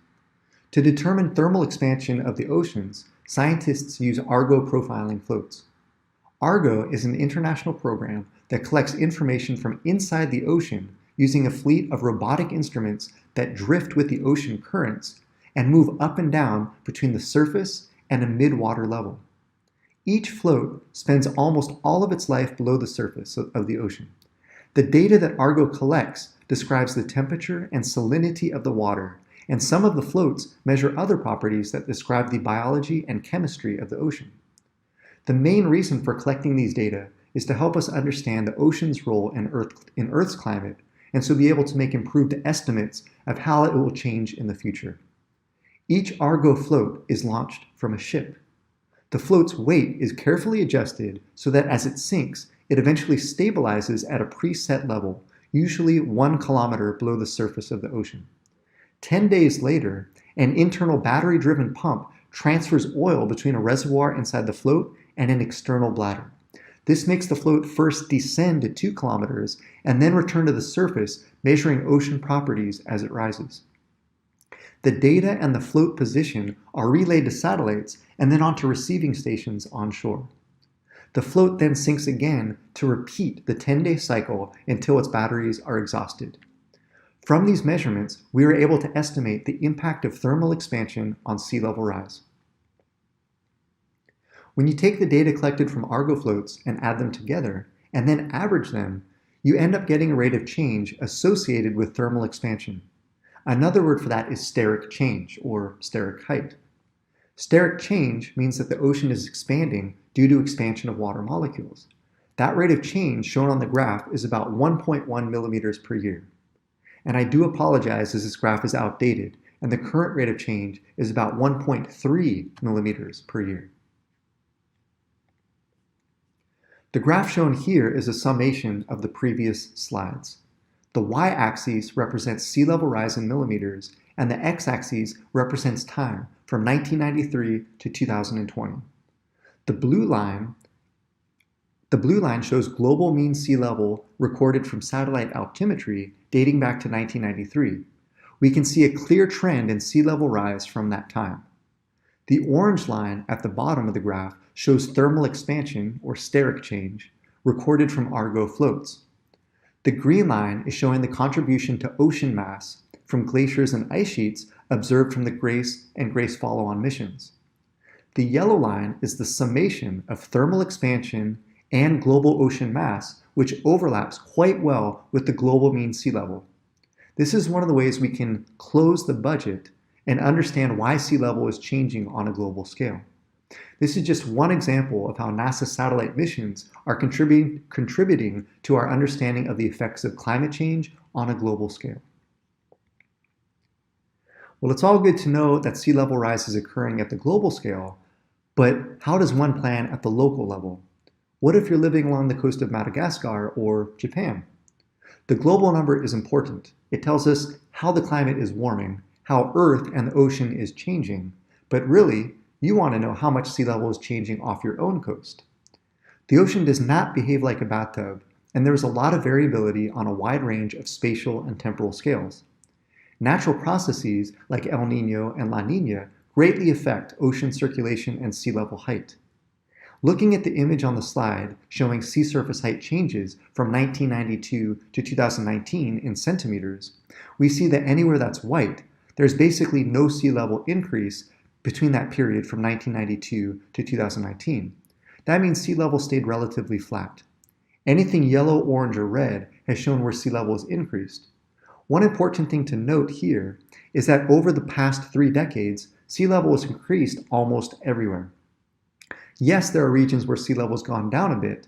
Speaker 1: To determine thermal expansion of the oceans, scientists use Argo profiling floats. Argo is an international program that collects information from inside the ocean using a fleet of robotic instruments that drift with the ocean currents and move up and down between the surface and a mid-water level. Each float spends almost all of its life below the surface of the ocean. The data that Argo collects describes the temperature and salinity of the water, and some of the floats measure other properties that describe the biology and chemistry of the ocean. The main reason for collecting these data is to help us understand the ocean's role in Earth's climate, and so be able to make improved estimates of how it will change in the future. Each Argo float is launched from a ship. The float's weight is carefully adjusted so that as it sinks, it eventually stabilizes at a preset level, usually 1 kilometer below the surface of the ocean. 10 days later, an internal battery-driven pump transfers oil between a reservoir inside the float and an external bladder. This makes the float first descend to 2 kilometers and then return to the surface, measuring ocean properties as it rises. The data and the float position are relayed to satellites and then onto receiving stations onshore. The float then sinks again to repeat the 10-day cycle until its batteries are exhausted. From these measurements, we are able to estimate the impact of thermal expansion on sea level rise. When you take the data collected from Argo floats and add them together, and then average them, you end up getting a rate of change associated with thermal expansion. Another word for that is steric change, or steric height. Steric change means that the ocean is expanding due to expansion of water molecules. That rate of change shown on the graph is about 1.1 millimeters per year. And I do apologize as this graph is outdated, and the current rate of change is about 1.3 millimeters per year. The graph shown here is a summation of the previous slides. The y-axis represents sea level rise in millimeters, and the x-axis represents time from 1993 to 2020. The blue line shows global mean sea level recorded from satellite altimetry dating back to 1993. We can see a clear trend in sea level rise from that time. The orange line at the bottom of the graph shows thermal expansion, or steric change, recorded from Argo floats. The green line is showing the contribution to ocean mass from glaciers and ice sheets observed from the GRACE and GRACE follow-on missions. The yellow line is the summation of thermal expansion and global ocean mass, which overlaps quite well with the global mean sea level. This is one of the ways we can close the budget and understand why sea level is changing on a global scale. This is just one example of how NASA satellite missions are contributing to our understanding of the effects of climate change on a global scale. Well, it's all good to know that sea level rise is occurring at the global scale, but how does one plan at the local level? What if you're living along the coast of Madagascar or Japan? The global number is important. It tells us how the climate is warming, how Earth and the ocean is changing, but really, you want to know how much sea level is changing off your own coast. The ocean does not behave like a bathtub, and there is a lot of variability on a wide range of spatial and temporal scales. Natural processes like El Nino and La Nina greatly affect ocean circulation and sea level height. Looking at the image on the slide showing sea surface height changes from 1992 to 2019 in centimeters, we see that anywhere that's white, there's basically no sea level increase between that period from 1992 to 2019. That means sea level stayed relatively flat. Anything yellow, orange, or red has shown where sea level has increased. One important thing to note here is that over the past 3 decades, sea level has increased almost everywhere. Yes, there are regions where sea level has gone down a bit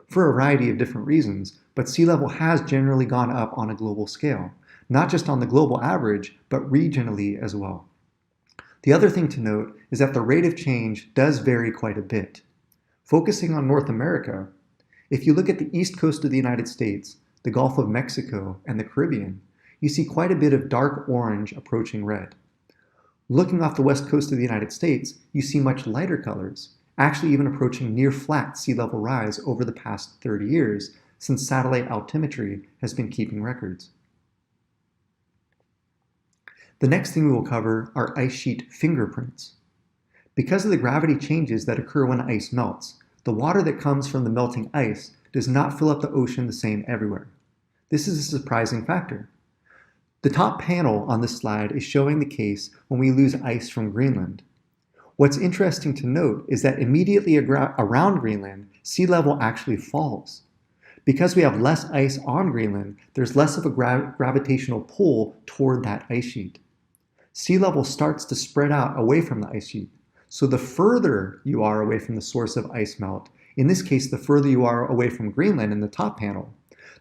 Speaker 1: for a variety of different reasons, but sea level has generally gone up on a global scale, not just on the global average, but regionally as well. The other thing to note is that the rate of change does vary quite a bit. Focusing on North America, if you look at the east coast of the United States, the Gulf of Mexico, and the Caribbean, you see quite a bit of dark orange approaching red. Looking off the west coast of the United States, you see much lighter colors, actually even approaching near flat sea level rise over the past 30 years, since satellite altimetry has been keeping records. The next thing we will cover are ice sheet fingerprints. Because of the gravity changes that occur when ice melts, the water that comes from the melting ice does not fill up the ocean the same everywhere. This is a surprising factor. The top panel on this slide is showing the case when we lose ice from Greenland. What's interesting to note is that immediately around Greenland, sea level actually falls. Because we have less ice on Greenland, there's less of a gravitational pull toward that ice sheet. Sea level starts to spread out away from the ice sheet. So the further you are away from the source of ice melt, in this case, the further you are away from Greenland in the top panel,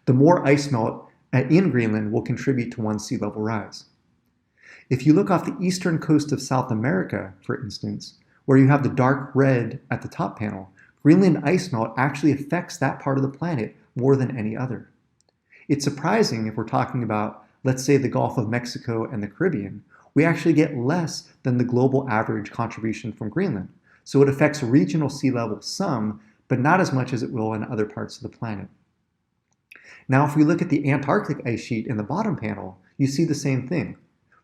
Speaker 1: the more ice melt in Greenland will contribute to one sea level rise. If you look off the eastern coast of South America, for instance, where you have the dark red at the top panel, Greenland ice melt actually affects that part of the planet more than any other. It's surprising if we're talking about, let's say, the Gulf of Mexico and the Caribbean, we actually get less than the global average contribution from Greenland. So it affects regional sea level some, but not as much as it will in other parts of the planet. Now, if we look at the Antarctic ice sheet in the bottom panel, you see the same thing.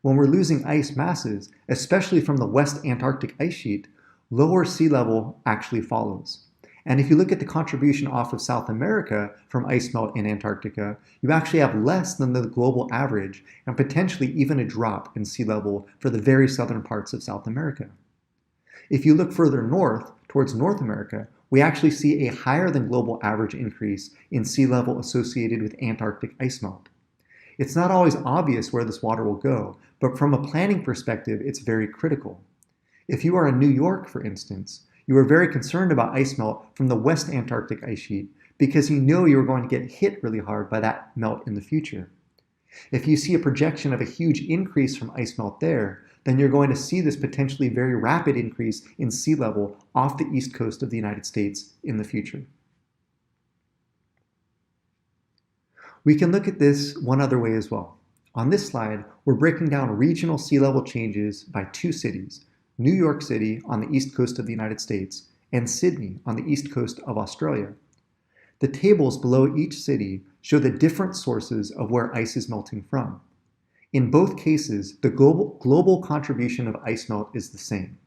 Speaker 1: When we're losing ice masses, especially from the West Antarctic ice sheet, lower sea level actually follows. And if you look at the contribution off of South America from ice melt in Antarctica, you actually have less than the global average and potentially even a drop in sea level for the very southern parts of South America. If you look further north, towards North America, we actually see a higher than global average increase in sea level associated with Antarctic ice melt. It's not always obvious where this water will go, but from a planning perspective, it's very critical. If you are in New York, for instance, you are very concerned about ice melt from the West Antarctic ice sheet because you know you're going to get hit really hard by that melt in the future. If you see a projection of a huge increase from ice melt there, then you're going to see this potentially very rapid increase in sea level off the east coast of the United States in the future. We can look at this one other way as well. On this slide, we're breaking down regional sea level changes by two cities, New York City on the east coast of the United States and Sydney on the east coast of Australia. The tables below each city show the different sources of where ice is melting from. In both cases, the global contribution of ice melt is the same.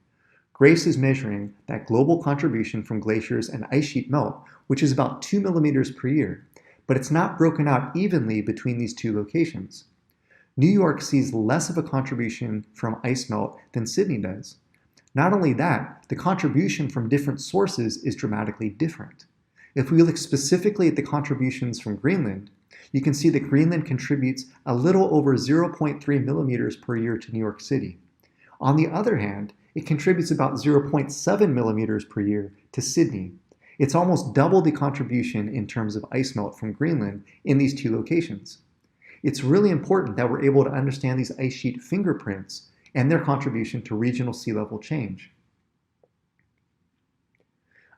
Speaker 1: GRACE is measuring that global contribution from glaciers and ice sheet melt, which is about 2 millimeters per year, but it's not broken out evenly between these two locations. New York sees less of a contribution from ice melt than Sydney does. Not only that, the contribution from different sources is dramatically different. If we look specifically at the contributions from Greenland, you can see that Greenland contributes a little over 0.3 millimeters per year to New York City. On the other hand, it contributes about 0.7 millimeters per year to Sydney. It's almost double the contribution in terms of ice melt from Greenland in these two locations. It's really important that we're able to understand these ice sheet fingerprints and their contribution to regional sea level change.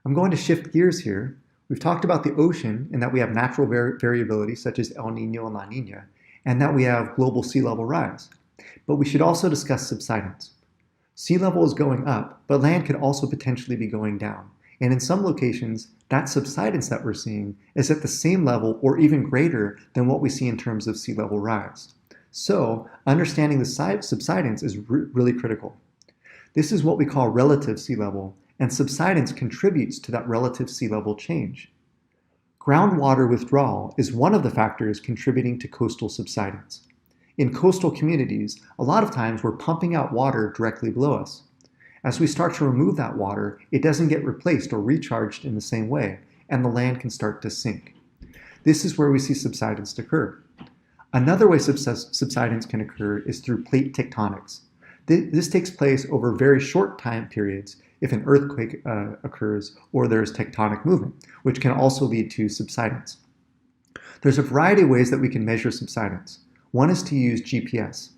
Speaker 1: I'm going to shift gears here. We've talked about the ocean and that we have natural variability such as El Nino and La Nina, and that we have global sea level rise. But we should also discuss subsidence. Sea level is going up, but land could also potentially be going down. And in some locations, that subsidence that we're seeing is at the same level or even greater than what we see in terms of sea level rise. So understanding the subsidence is really critical. This is what we call relative sea level, and subsidence contributes to that relative sea level change. Groundwater withdrawal is one of the factors contributing to coastal subsidence. In coastal communities, a lot of times we're pumping out water directly below us. As we start to remove that water, it doesn't get replaced or recharged in the same way, and the land can start to sink. This is where we see subsidence occur. Another way subsidence can occur is through plate tectonics. This takes place over very short time periods if an earthquake occurs or there's tectonic movement, which can also lead to subsidence. There's a variety of ways that we can measure subsidence. One is to use GPS.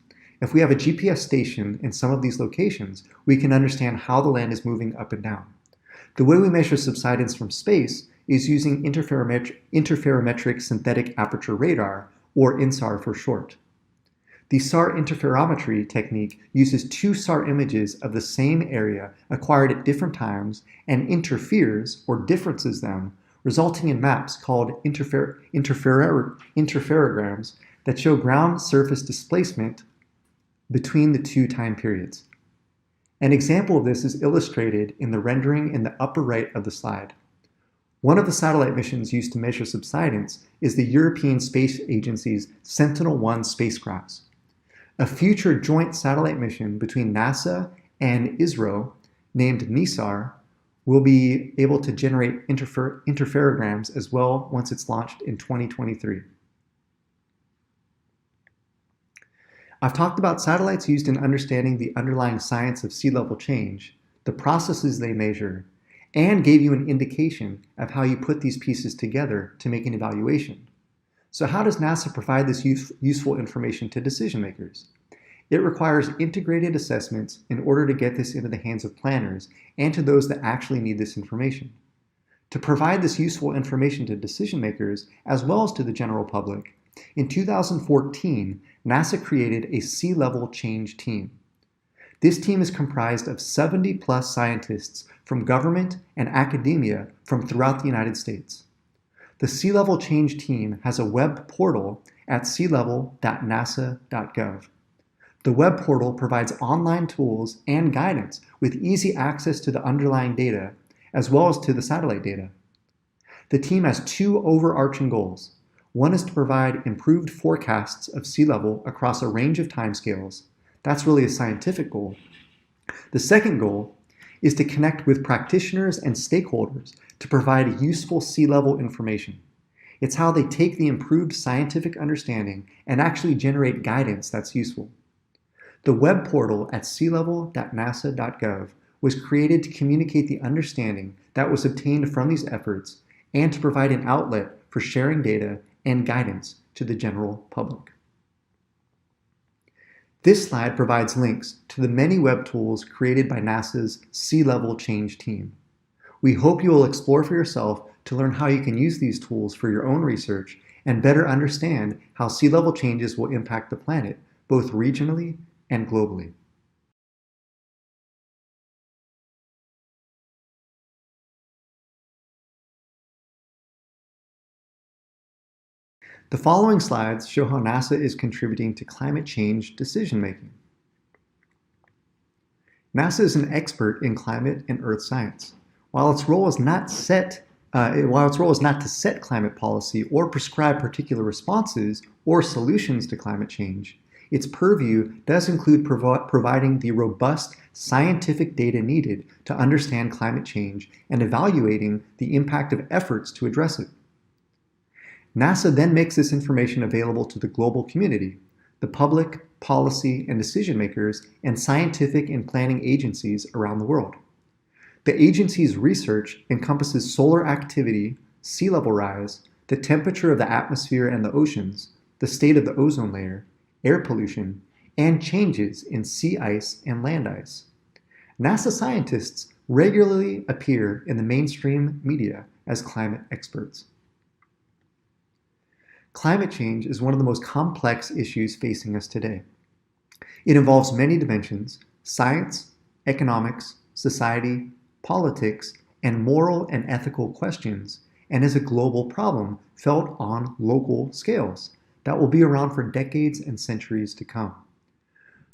Speaker 1: If we have a GPS station in some of these locations, we can understand how the land is moving up and down. The way we measure subsidence from space is using interferometric synthetic aperture radar, or INSAR for short. The SAR interferometry technique uses two SAR images of the same area acquired at different times and interferes or differences them, resulting in maps called interferograms that show ground surface displacement between the two time periods. An example of this is illustrated in the rendering in the upper right of the slide. One of the satellite missions used to measure subsidence is the European Space Agency's Sentinel-1 spacecrafts. A future joint satellite mission between NASA and ISRO, named NISAR, will be able to generate interferograms as well once it's launched in 2023. I've talked about satellites used in understanding the underlying science of sea level change, the processes they measure, and gave you an indication of how you put these pieces together to make an evaluation. So how does NASA provide this useful information to decision makers? It requires integrated assessments in order to get this into the hands of planners and to those that actually need this information. To provide this useful information to decision makers, as well as to the general public, in 2014, NASA created a sea level change team. This team is comprised of 70+ scientists from government and academia from throughout the United States. The Sea Level Change team has a web portal at sealevel.nasa.gov. The web portal provides online tools and guidance with easy access to the underlying data, as well as to the satellite data. The team has two overarching goals. One is to provide improved forecasts of sea level across a range of timescales. That's really a scientific goal. The second goal is to connect with practitioners and stakeholders to provide useful sea level information. It's how they take the improved scientific understanding and actually generate guidance that's useful. The web portal at sealevel.nasa.gov was created to communicate the understanding that was obtained from these efforts and to provide an outlet for sharing data and guidance to the general public. This slide provides links to the many web tools created by NASA's Sea Level Change team. We hope you will explore for yourself to learn how you can use these tools for your own research and better understand how sea level changes will impact the planet, both regionally and globally. The following slides show how NASA is contributing to climate change decision-making. NASA is an expert in climate and Earth science. While its role is not to set climate policy or prescribe particular responses or solutions to climate change, its purview does include providing the robust scientific data needed to understand climate change and evaluating the impact of efforts to address it. NASA then makes this information available to the global community, the public, policy, and decision makers, and scientific and planning agencies around the world. The agency's research encompasses solar activity, sea level rise, the temperature of the atmosphere and the oceans, the state of the ozone layer, air pollution, and changes in sea ice and land ice. NASA scientists regularly appear in the mainstream media as climate experts. Climate change is one of the most complex issues facing us today. It involves many dimensions: science, economics, society, politics, and moral and ethical questions, and is a global problem felt on local scales that will be around for decades and centuries to come.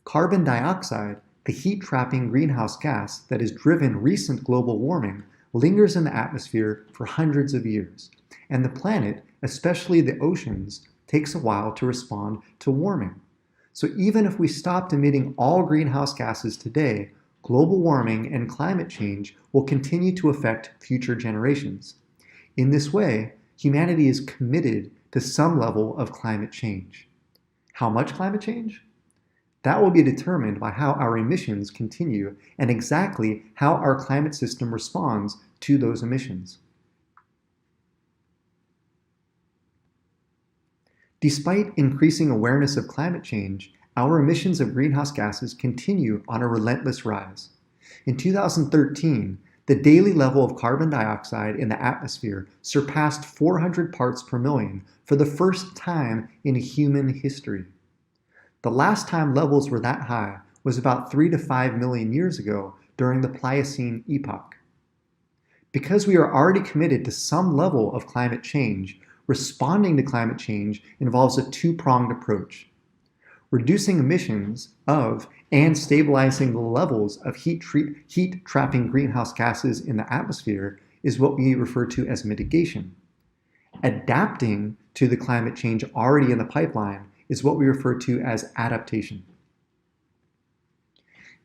Speaker 1: Carbon dioxide, the heat-trapping greenhouse gas that has driven recent global warming, lingers in the atmosphere for hundreds of years, and the planet, especially the oceans, takes a while to respond to warming. So even if we stopped emitting all greenhouse gases today, global warming and climate change will continue to affect future generations. In this way, humanity is committed to some level of climate change. How much climate change? That will be determined by how our emissions continue and exactly how our climate system responds to those emissions. Despite increasing awareness of climate change, our emissions of greenhouse gases continue on a relentless rise. In 2013, the daily level of carbon dioxide in the atmosphere surpassed 400 parts per million for the first time in human history. The last time levels were that high was about 3 to 5 million years ago during the Pliocene epoch. Because we are already committed to some level of climate change, responding to climate change involves a two-pronged approach. Reducing emissions of and stabilizing the levels of heat-trapping greenhouse gases in the atmosphere is what we refer to as mitigation. Adapting to the climate change already in the pipeline is what we refer to as adaptation.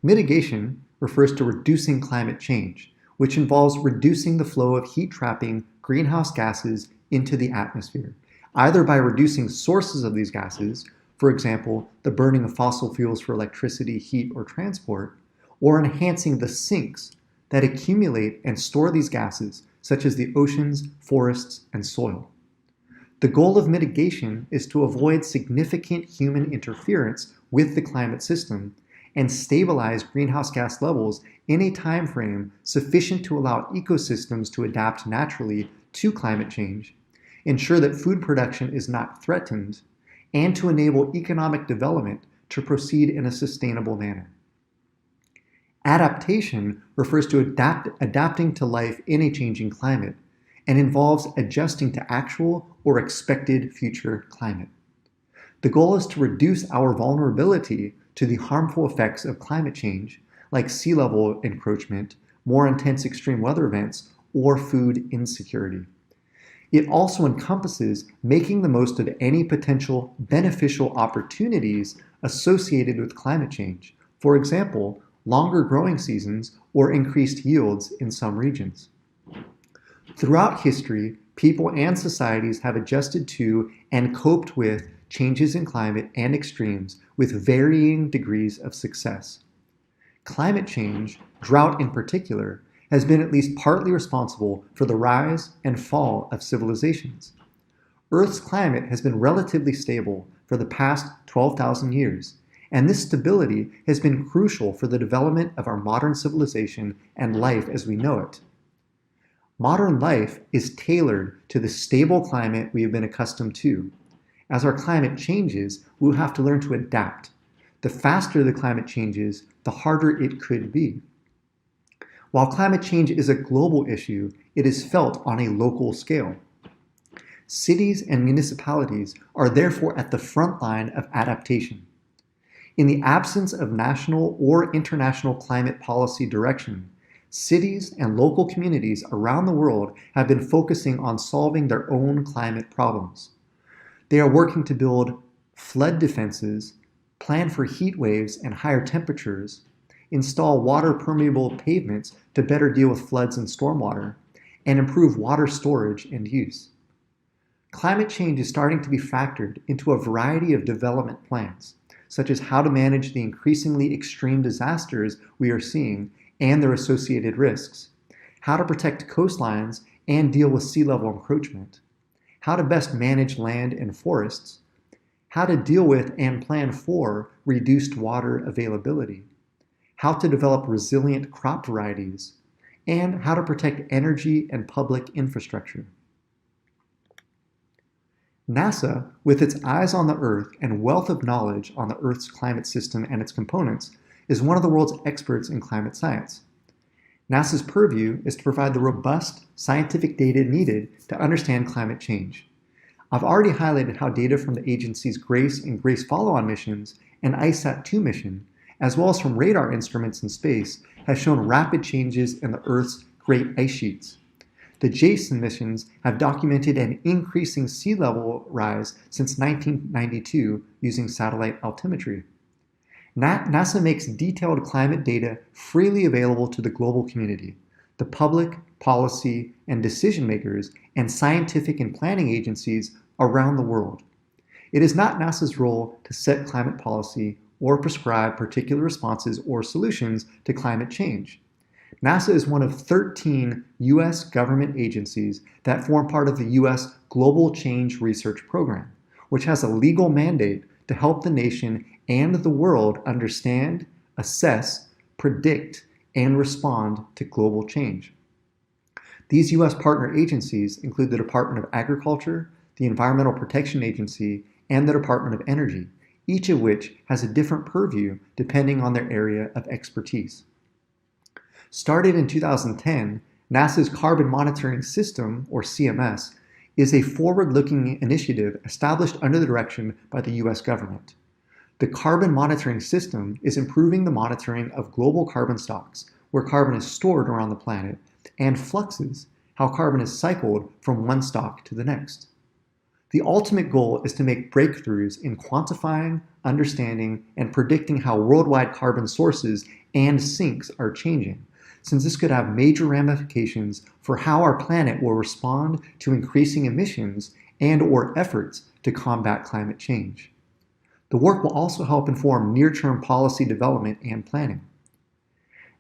Speaker 1: Mitigation refers to reducing climate change, which involves reducing the flow of heat-trapping greenhouse gases into the atmosphere, either by reducing sources of these gases, for example, the burning of fossil fuels for electricity, heat, or transport, or enhancing the sinks that accumulate and store these gases, such as the oceans, forests, and soil. The goal of mitigation is to avoid significant human interference with the climate system and stabilize greenhouse gas levels in a time frame sufficient to allow ecosystems to adapt naturally to climate change, ensure that food production is not threatened, and to enable economic development to proceed in a sustainable manner. Adaptation refers to adapting to life in a changing climate and involves adjusting to actual or expected future climate. The goal is to reduce our vulnerability to the harmful effects of climate change, like sea level encroachment, more intense extreme weather events, or food insecurity. It also encompasses making the most of any potential beneficial opportunities associated with climate change. For example, longer growing seasons, or increased yields in some regions. Throughout history, people and societies have adjusted to and coped with changes in climate and extremes with varying degrees of success. Climate change, drought in particular, has been at least partly responsible for the rise and fall of civilizations. Earth's climate has been relatively stable for the past 12,000 years, and this stability has been crucial for the development of our modern civilization and life as we know it. Modern life is tailored to the stable climate we have been accustomed to. As our climate changes, we'll have to learn to adapt. The faster the climate changes, the harder it could be. While climate change is a global issue, it is felt on a local scale. Cities and municipalities are therefore at the front line of adaptation. In the absence of national or international climate policy direction, cities and local communities around the world have been focusing on solving their own climate problems. They are working to build flood defenses, plan for heat waves and higher temperatures, install water-permeable pavements to better deal with floods and stormwater, and improve water storage and use. Climate change is starting to be factored into a variety of development plans, such as how to manage the increasingly extreme disasters we are seeing and their associated risks, how to protect coastlines and deal with sea level encroachment, how to best manage land and forests, how to deal with and plan for reduced water availability, how to develop resilient crop varieties, and how to protect energy and public infrastructure. NASA, with its eyes on the Earth and wealth of knowledge on the Earth's climate system and its components, is one of the world's experts in climate science. NASA's purview is to provide the robust scientific data needed to understand climate change. I've already highlighted how data from the agency's GRACE and GRACE follow-on missions and ICESat-2 mission, as well as from radar instruments in space, has shown rapid changes in the Earth's great ice sheets. The JASON missions have documented an increasing sea level rise since 1992 using satellite altimetry. NASA makes detailed climate data freely available to the global community, the public, policy, and decision makers, and scientific and planning agencies around the world. It is not NASA's role to set climate policy or prescribe particular responses or solutions to climate change. NASA is one of 13 U.S. government agencies that form part of the U.S. Global Change Research Program, which has a legal mandate to help the nation and the world understand, assess, predict, and respond to global change. These U.S. partner agencies include the Department of Agriculture, the Environmental Protection Agency, and the Department of Energy, each of which has a different purview depending on their area of expertise. Started in 2010, NASA's Carbon Monitoring System, or CMS, is a forward-looking initiative established under the direction by the U.S. government. The Carbon Monitoring System is improving the monitoring of global carbon stocks, where carbon is stored around the planet, and fluxes, how carbon is cycled from one stock to the next. The ultimate goal is to make breakthroughs in quantifying, understanding, and predicting how worldwide carbon sources and sinks are changing, since this could have major ramifications for how our planet will respond to increasing emissions and/or efforts to combat climate change. The work will also help inform near-term policy development and planning.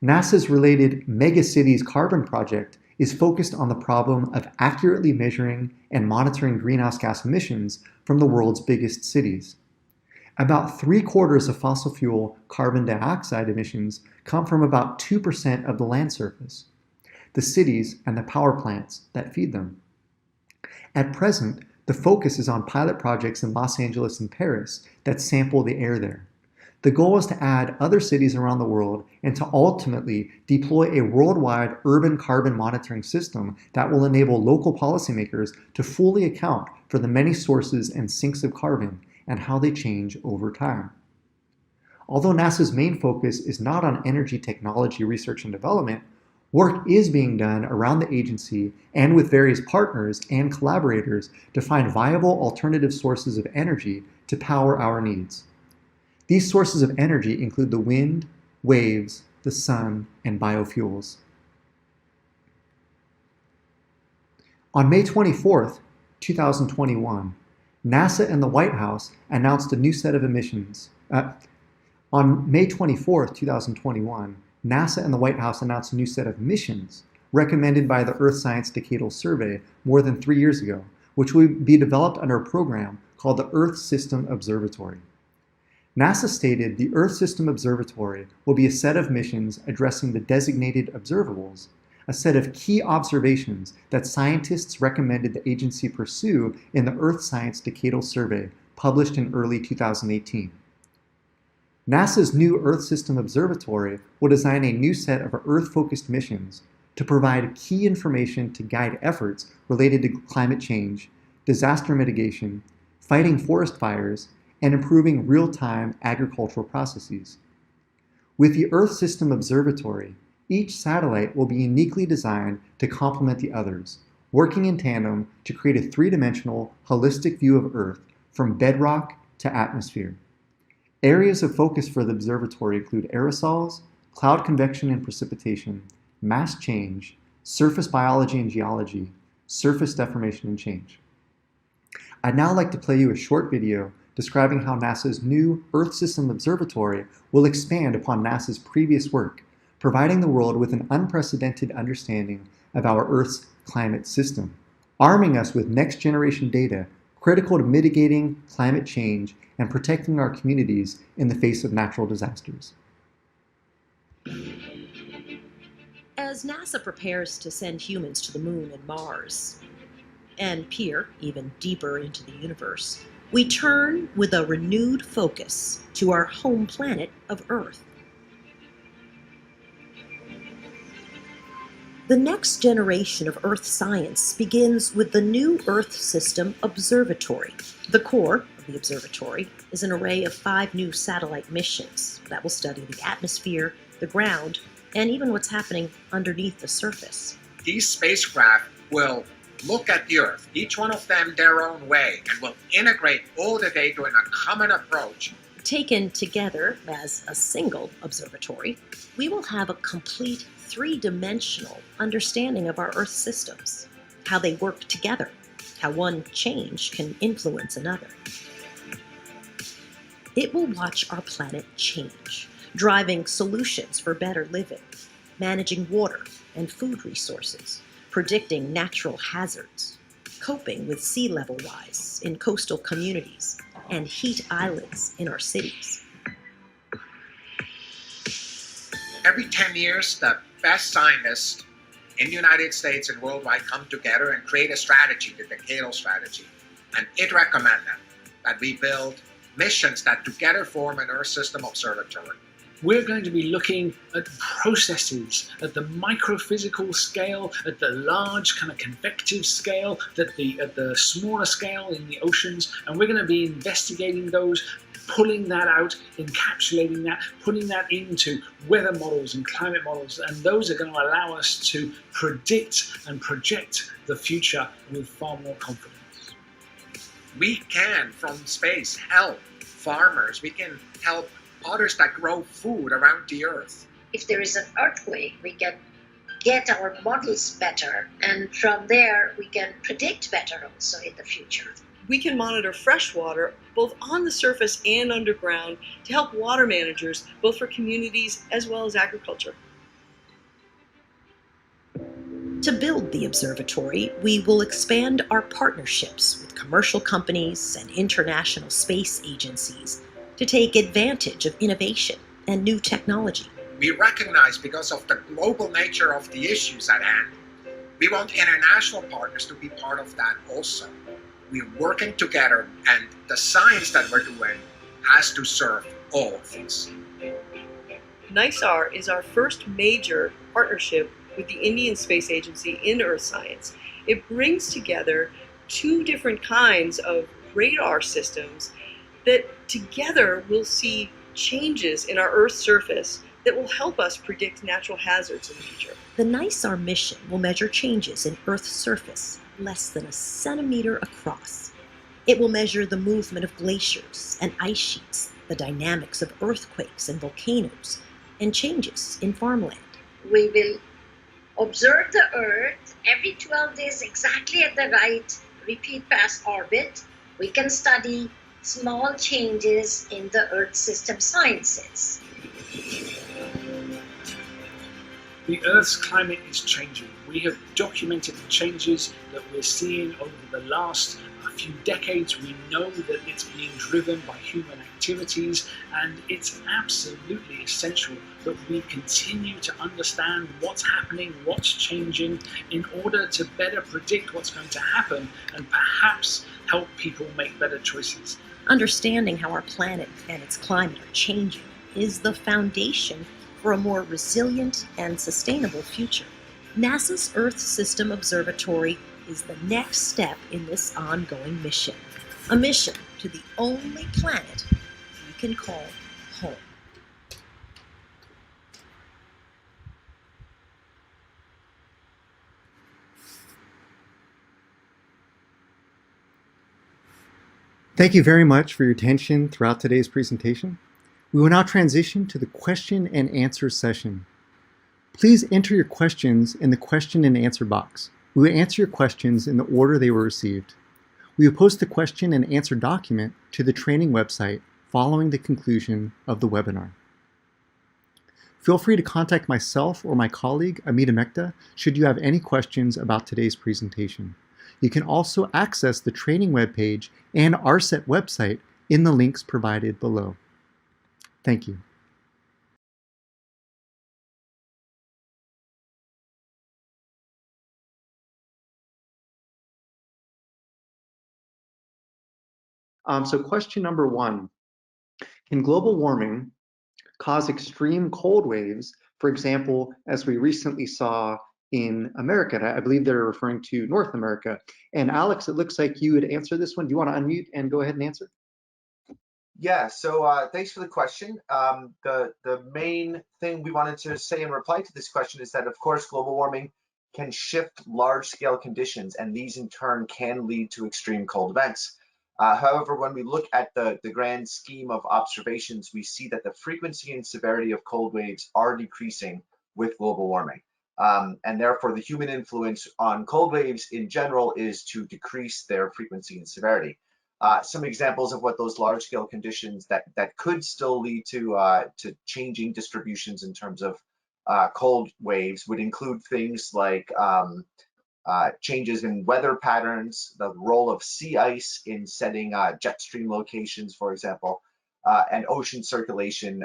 Speaker 1: NASA's related Megacities Carbon Project is focused on the problem of accurately measuring and monitoring greenhouse gas emissions from the world's biggest cities. About 3/4 of fossil fuel carbon dioxide emissions come from about 2% of the land surface, the cities and the power plants that feed them. At present, the focus is on pilot projects in Los Angeles and Paris that sample the air there. The goal is to add other cities around the world and to ultimately deploy a worldwide urban carbon monitoring system that will enable local policymakers to fully account for the many sources and sinks of carbon and how they change over time. Although NASA's main focus is not on energy technology research and development, work is being done around the agency and with various partners and collaborators to find viable alternative sources of energy to power our needs. These sources of energy include the wind, waves, the sun, and biofuels. On May 24th, 2021, NASA and the White House announced a new set of emissions. On May 24th, 2021, NASA and the White House announced a new set of missions recommended by the Earth Science Decadal Survey more than 3 years ago, which will be developed under a program called the Earth System Observatory. NASA stated the Earth System Observatory will be a set of missions addressing the designated observables, a set of key observations that scientists recommended the agency pursue in the Earth Science Decadal Survey published in early 2018. NASA's new Earth System Observatory will design a new set of Earth-focused missions to provide key information to guide efforts related to climate change, disaster mitigation, fighting forest fires, and improving real-time agricultural processes. With the Earth System Observatory, each satellite will be uniquely designed to complement the others, working in tandem to create a three-dimensional, holistic view of Earth from bedrock to atmosphere. Areas of focus for the observatory include aerosols, cloud convection and precipitation, mass change, surface biology and geology, surface deformation and change. I'd now like to play you a short video describing how NASA's new Earth System Observatory will expand upon NASA's previous work, providing the world with an unprecedented understanding of our Earth's climate system, arming us with next-generation data critical to mitigating climate change and protecting our communities in the face of natural disasters.
Speaker 2: As NASA prepares to send humans to the Moon and Mars, and peer even deeper into the universe, we turn with a renewed focus to our home planet of Earth. The next generation of Earth science begins with the new Earth System Observatory. The core of the observatory is an array of 5 new satellite missions that will study the atmosphere, the ground, and even what's happening underneath the surface.
Speaker 3: These spacecraft will look at the Earth, each one of them their own way, and will integrate all the data in a common approach.
Speaker 2: Taken together as a single observatory, we will have a complete 3-dimensional understanding of our Earth systems, how they work together, how one change can influence another. It will watch our planet change, driving solutions for better living, managing water and food resources, predicting natural hazards, coping with sea level rise in coastal communities, and heat islands in our cities.
Speaker 3: Every 10 years, the best scientists in the United States and worldwide come together and create a strategy, the decadal strategy. And it recommended that we build missions that together form an Earth System Observatory.
Speaker 4: We're going to be looking at processes at the microphysical scale, at the large kind of convective scale, at the smaller scale in the oceans, and we're going to be investigating those, pulling that out, encapsulating that, putting that into weather models and climate models, and those are going to allow us to predict and project the future with far more confidence.
Speaker 3: We can, from space, help farmers. We can help others that grow food around the Earth.
Speaker 5: If there is an earthquake, we can get our models better, and from there we can predict better also in the future.
Speaker 6: We can monitor fresh water both on the surface and underground to help water managers, both for communities as well as agriculture.
Speaker 2: To build the observatory, we will expand our partnerships with commercial companies and international space agencies to take advantage of innovation and new technology.
Speaker 3: We recognize, because of the global nature of the issues at hand, we want international partners to be part of that also. We're working together, and the science that we're doing has to serve all of us.
Speaker 6: NISAR is our first major partnership with the Indian Space Agency in Earth science. It brings together 2 different kinds of radar systems that together will see changes in our Earth's surface that will help us predict natural hazards in the future.
Speaker 2: The NISAR mission will measure changes in Earth's surface less than a centimeter across. It will measure the movement of glaciers and ice sheets, the dynamics of earthquakes and volcanoes, and changes in farmland.
Speaker 5: We will observe the Earth every 12 days exactly at the right repeat pass orbit. We can study small changes in the Earth system sciences.
Speaker 4: The Earth's climate is changing. We have documented the changes that we're seeing over the last few decades. We know that it's being driven by human activities, and it's absolutely essential that we continue to understand what's happening, what's changing, in order to better predict what's going to happen and perhaps help people make better choices.
Speaker 2: Understanding how our planet and its climate are changing is the foundation for a more resilient and sustainable future. NASA's Earth System Observatory is the next step in this ongoing mission, a mission to the only planet we can call home.
Speaker 1: Thank you very much for your attention throughout today's presentation. We will now transition to the question and answer session. Please enter your questions in the question and answer box. We will answer your questions in the order they were received. We will post the question and answer document to the training website following the conclusion of the webinar. Feel free to contact myself or my colleague, Amita Mekta, should you have any questions about today's presentation. You can also access the training webpage and ARSET website in the links provided below. Thank you. So question number 1, can global warming cause extreme cold waves, for example, as we recently saw in America? And I believe they're referring to North America. And Alex, it looks like you would answer this one. Do you want to unmute and go ahead and answer?
Speaker 7: Yeah, so thanks for the question. The main thing we wanted to say in reply to this question is that, of course, global warming can shift large-scale conditions, and these in turn can lead to extreme cold events. However, when we look at the grand scheme of observations, we see that the frequency and severity of cold waves are decreasing with global warming. And therefore, the human influence on cold waves in general is to decrease their frequency and severity. Some examples of what those large-scale conditions that could still lead to changing distributions in terms of cold waves would include things like changes in weather patterns, the role of sea ice in setting jet stream locations, for example, and ocean circulation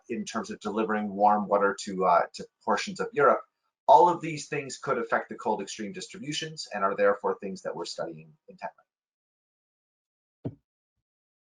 Speaker 7: in terms of delivering warm water to portions of Europe. All of these things could affect the cold extreme distributions and are therefore things that we're studying intently.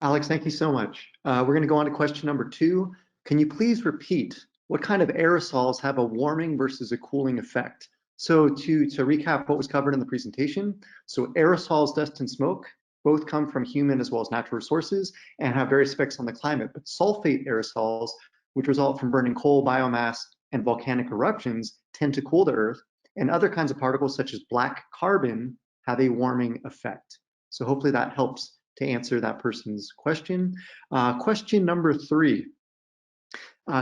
Speaker 1: Alex, thank you so much. We're going to go on to question number 2. Can you please repeat what kind of aerosols have a warming versus a cooling effect? So to recap what was covered in the presentation, so aerosols, dust and smoke, both come from human as well as natural resources and have various effects on the climate. But sulfate aerosols, which result from burning coal, biomass, and volcanic eruptions, tend to cool the Earth, and other kinds of particles such as black carbon have a warming effect. So hopefully that helps to answer that person's question. Question number 3.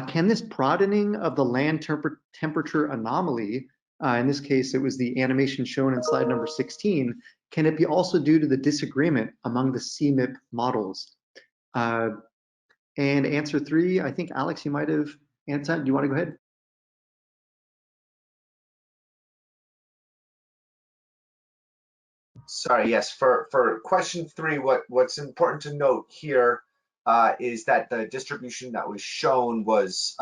Speaker 1: Can this broadening of the land temperature anomaly, in this case, it was the animation shown in slide number 16, can it be also due to the disagreement among the CMIP models? And answer 3, I think, Alex, you might have answered. Do you want to go ahead?
Speaker 7: Sorry, yes, for question 3, what's important to note here is that the distribution that was shown was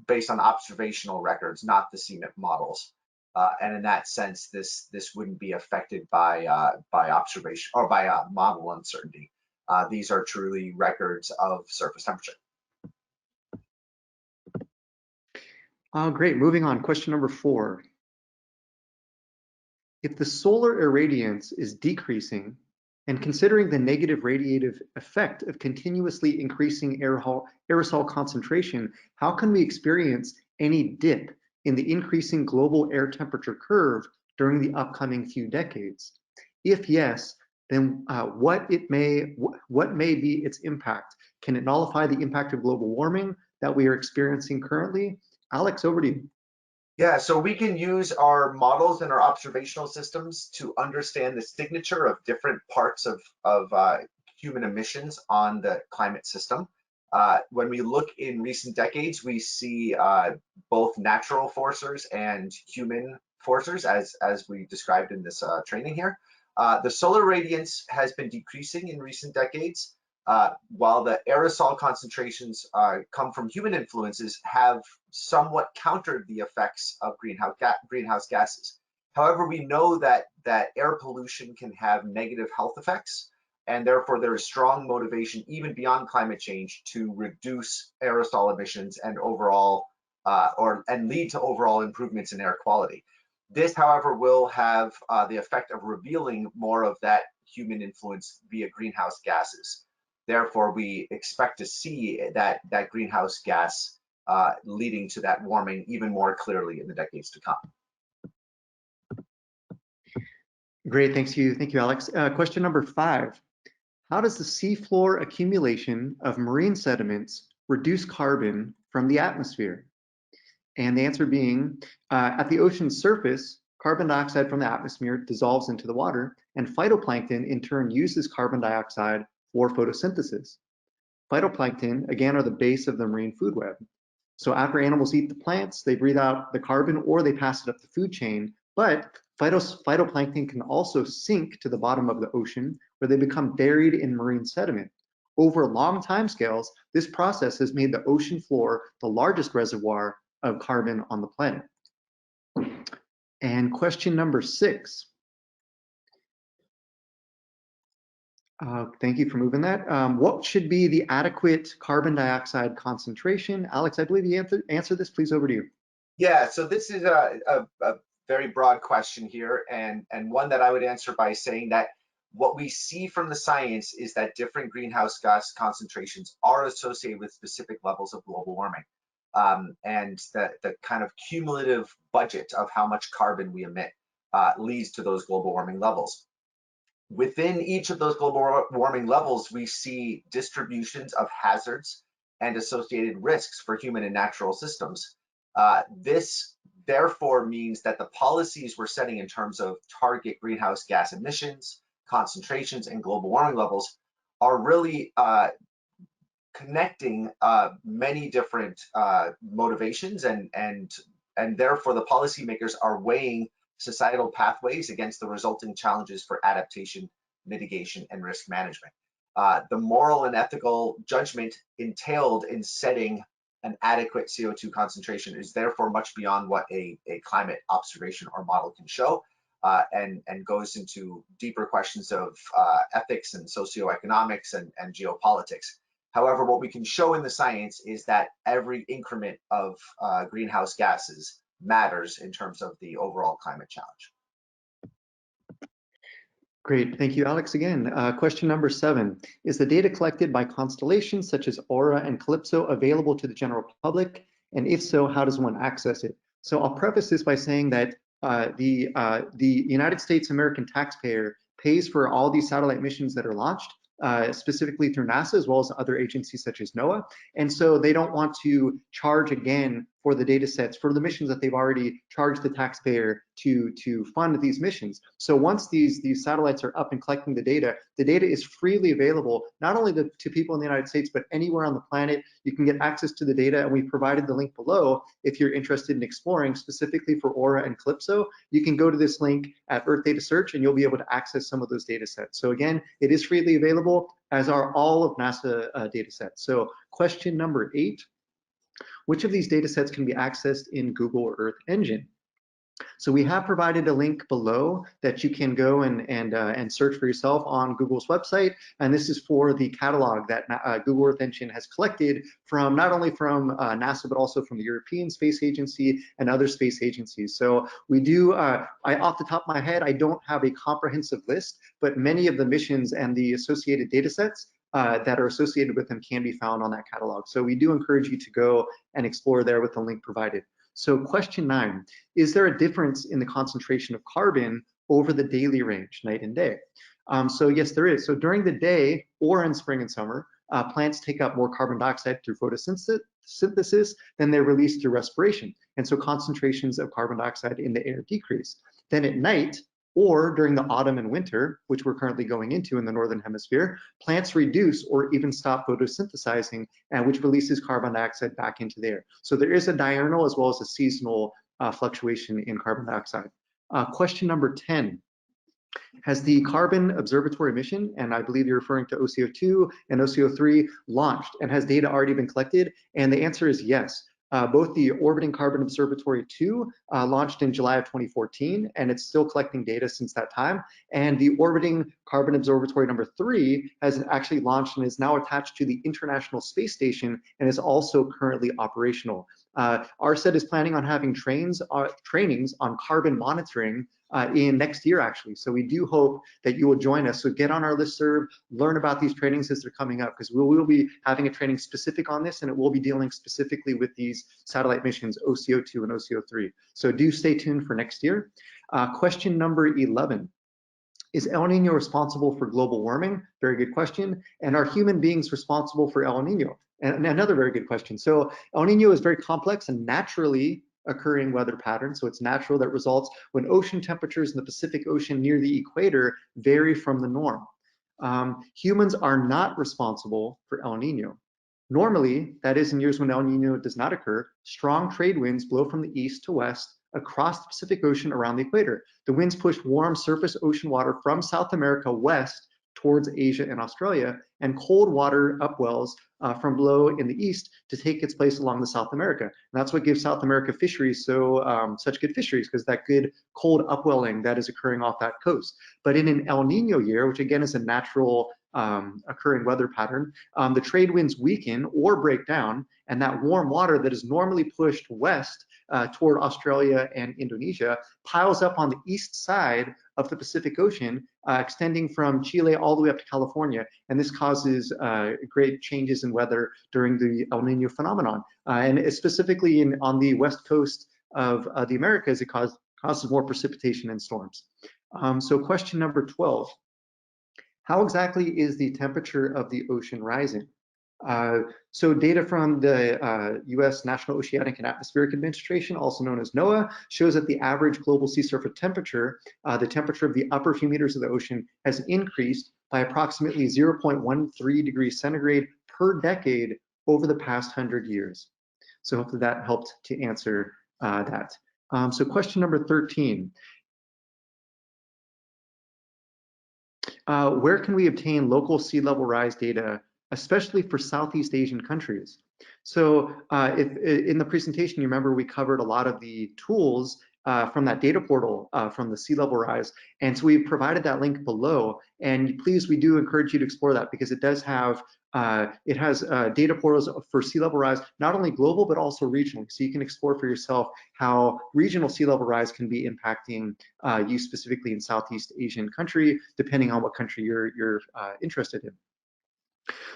Speaker 7: based on observational records, not the CMIP models. And in that sense, this wouldn't be affected by observation or by model uncertainty. These are truly records of surface temperature.
Speaker 1: Great, moving on, question number 4. If the solar irradiance is decreasing, and considering the negative radiative effect of continuously increasing aerosol concentration, how can we experience any dip in the increasing global air temperature curve during the upcoming few decades? If yes, then what may be its impact? Can it nullify the impact of global warming, that we are experiencing currently? Alex, over to you.
Speaker 7: Yeah, so we can use our models and our observational systems to understand the signature of different parts of human emissions on the climate system. When we look in recent decades, we see both natural forcers and human forcers, as we described in this training here. The solar radiance has been decreasing in recent decades, while the aerosol concentrations come from human influences have somewhat countered the effects of greenhouse gases. However, we know that air pollution can have negative health effects, and therefore there is strong motivation even beyond climate change to reduce aerosol emissions and lead to overall improvements in air quality. This, however, will have the effect of revealing more of that human influence via greenhouse gases. Therefore, we expect to see that greenhouse gas leading to that warming even more clearly in the decades to come.
Speaker 1: Great, thank you, Alex. Question number 5. How does the seafloor accumulation of marine sediments reduce carbon from the atmosphere? And the answer being, at the ocean's surface, carbon dioxide from the atmosphere dissolves into the water, and phytoplankton in turn uses carbon dioxide for photosynthesis. Phytoplankton, again, are the base of the marine food web. So after animals eat the plants, they breathe out the carbon or they pass it up the food chain, but phytoplankton can also sink to the bottom of the ocean where they become buried in marine sediment. Over long timescales, this process has made the ocean floor the largest reservoir of carbon on the planet. And question number 6. Thank you for moving that. What should be the adequate carbon dioxide concentration? Alex, I believe you answered this. Please, over to you.
Speaker 7: Yeah, so this is a very broad question here, and one that I would answer by saying that what we see from the science is that different greenhouse gas concentrations are associated with specific levels of global warming. And the kind of cumulative budget of how much carbon we emit leads to those global warming levels. Within each of those global warming levels, we see distributions of hazards and associated risks for human and natural systems. This therefore means that the policies we're setting in terms of target greenhouse gas emissions, concentrations, and global warming levels are really connecting many different motivations, and therefore the policymakers are weighing societal pathways against the resulting challenges for adaptation, mitigation, and risk management. The moral and ethical judgment entailed in setting an adequate CO2 concentration is therefore much beyond what a climate observation or model can show, and goes into deeper questions of ethics and socioeconomics and geopolitics. However, what we can show in the science is that every increment of greenhouse gases matters in terms of the overall climate challenge.
Speaker 1: Great, thank you, Alex. Again, question number 7. Is the data collected by constellations such as Aura and Calypso available to the general public? And if so, how does one access it? So I'll preface this by saying that the United States American taxpayer pays for all these satellite missions that are launched, specifically through NASA, as well as other agencies such as NOAA. And so they don't want to charge again for the data sets for the missions that they've already charged the taxpayer to fund these missions. So once these satellites are up and collecting the data is freely available, not only to people in the United States, but anywhere on the planet. You can get access to the data, and we've provided the link below if you're interested in exploring specifically for Aura and Calypso. You can go to this link at Earth Data Search, and you'll be able to access some of those data sets. So again, it is freely available, as are all of NASA data sets. So question number 8. Which of these data sets can be accessed in Google Earth Engine? So we have provided a link below that you can go and search for yourself on Google's website. And this is for the catalog that Google Earth Engine has collected from not only from NASA, but also from the European Space Agency and other space agencies. So we do, off the top of my head, I don't have a comprehensive list, but many of the missions and the associated data sets that are associated with them can be found on that catalog. So we do encourage you to go and explore there with the link provided. So question 9, is there a difference in the concentration of carbon over the daily range, night and day? So yes, there is. So during the day or in spring and summer, plants take up more carbon dioxide through photosynthesis, then they're released through respiration. And so concentrations of carbon dioxide in the air decrease. Then at night, or during the autumn and winter, which we're currently going into in the Northern Hemisphere, plants reduce or even stop photosynthesizing, which releases carbon dioxide back into the air. So there is a diurnal as well as a seasonal fluctuation in carbon dioxide. Question number 10. Has the carbon observatory mission, and I believe you're referring to OCO2 and OCO3, launched, and has data already been collected? And the answer is yes. Both the Orbiting Carbon Observatory 2 launched in July of 2014, and it's still collecting data since that time. And the Orbiting Carbon Observatory number 3 has actually launched and is now attached to the International Space Station and is also currently operational. ARSET is planning on having trainings on carbon monitoring in next year, actually. So we do hope that you will join us. So get on our listserv, learn about these trainings as they're coming up, because we will be having a training specific on this, and it will be dealing specifically with these satellite missions, OCO2 and OCO3. So do stay tuned for next year. Question number 11. Is El Nino responsible for global warming? Very good question. And are human beings responsible for El Nino? And another very good question. So El Nino is very complex and naturally occurring weather pattern. So it's natural that results when ocean temperatures in the Pacific Ocean near the equator vary from the norm. Humans are not responsible for El Nino. Normally, that is in years when El Nino does not occur, strong trade winds blow from the east to west across the Pacific Ocean around the equator. The winds push warm surface ocean water from South America west towards Asia and Australia, and cold water upwells from below in the east to take its place along the South America. And that's what gives South America fisheries such good fisheries, because that good cold upwelling that is occurring off that coast. But in an El Nino year, which again is a natural occurring weather pattern, the trade winds weaken or break down, and that warm water that is normally pushed west toward Australia and Indonesia piles up on the east side of the Pacific Ocean, extending from Chile all the way up to California. And this causes great changes in weather during the El Nino phenomenon. And specifically on the west coast of the Americas, it causes more precipitation and storms. So question number 12. How exactly is the temperature of the ocean rising? So data from the US National Oceanic and Atmospheric Administration, also known as NOAA, shows that the average global sea surface temperature, the temperature of the upper few meters of the ocean, has increased by approximately 0.13 degrees centigrade per decade over the past 100 years. So hopefully that helped to answer that. So question number 13. Where can we obtain local sea level rise data, especially for Southeast Asian countries? So if in the presentation, you remember we covered a lot of the tools from that data portal from the sea level rise. And so we provided that link below. And please, we do encourage you to explore that, because it does have, it has data portals for sea level rise, not only global, but also regionally. So you can explore for yourself how regional sea level rise can be impacting you specifically in Southeast Asian country, depending on what country you're interested in.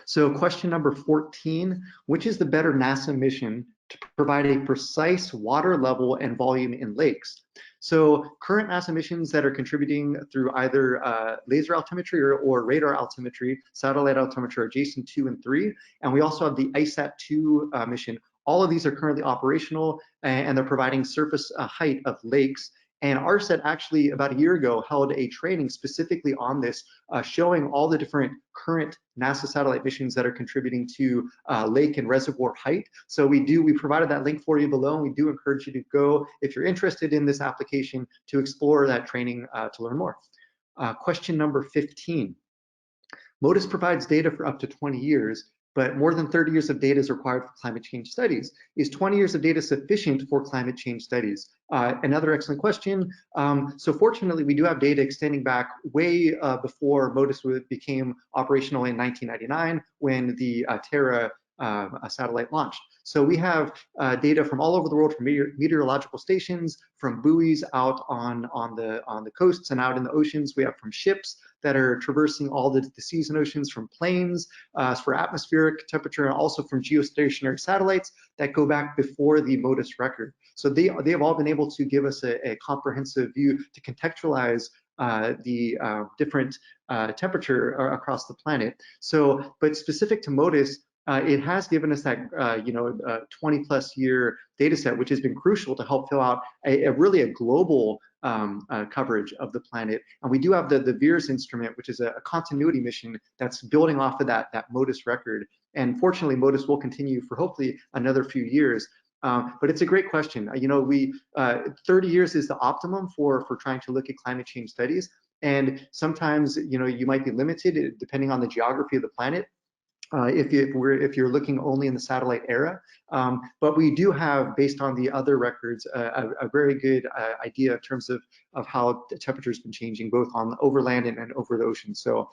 Speaker 1: So question number 14, which is the better NASA mission to provide a precise water level and volume in lakes? So current NASA missions that are contributing through either laser altimetry or radar altimetry, satellite altimetry are Jason 2 and 3, and we also have the ISAT-2 mission. All of these are currently operational, and they're providing surface height of lakes. And ARSET actually about a year ago held a training specifically on this, showing all the different current NASA satellite missions that are contributing to lake and reservoir height. So we provided that link for you below, and we do encourage you to go, if you're interested in this application, to explore that training to learn more. Question number 15. MODIS provides data for up to 20 years, but more than 30 years of data is required for climate change studies. Is 20 years of data sufficient for climate change studies? Another excellent question. So fortunately, we do have data extending back way before MODIS became operational in 1999, when the Terra satellite launched. So we have data from all over the world, from meteorological stations, from buoys out on the coasts and out in the oceans. We have from ships that are traversing all the seas and oceans, from planes for atmospheric temperature, and also from geostationary satellites that go back before the MODIS record. So they have all been able to give us a comprehensive view to contextualize the different temperature across the planet. So, but specific to MODIS, it has given us that 20 plus year data set, which has been crucial to help fill out really a global coverage of the planet. And we do have the VIRS instrument, which is a continuity mission that's building off of that MODIS record. And fortunately, MODIS will continue for hopefully another few years. But it's a great question. 30 years is the optimum for trying to look at climate change studies. And sometimes, you might be limited depending on the geography of the planet. If you're looking only in the satellite era, but we do have, based on the other records, a very good idea in terms of how the temperature's been changing, both on overland and over the ocean. So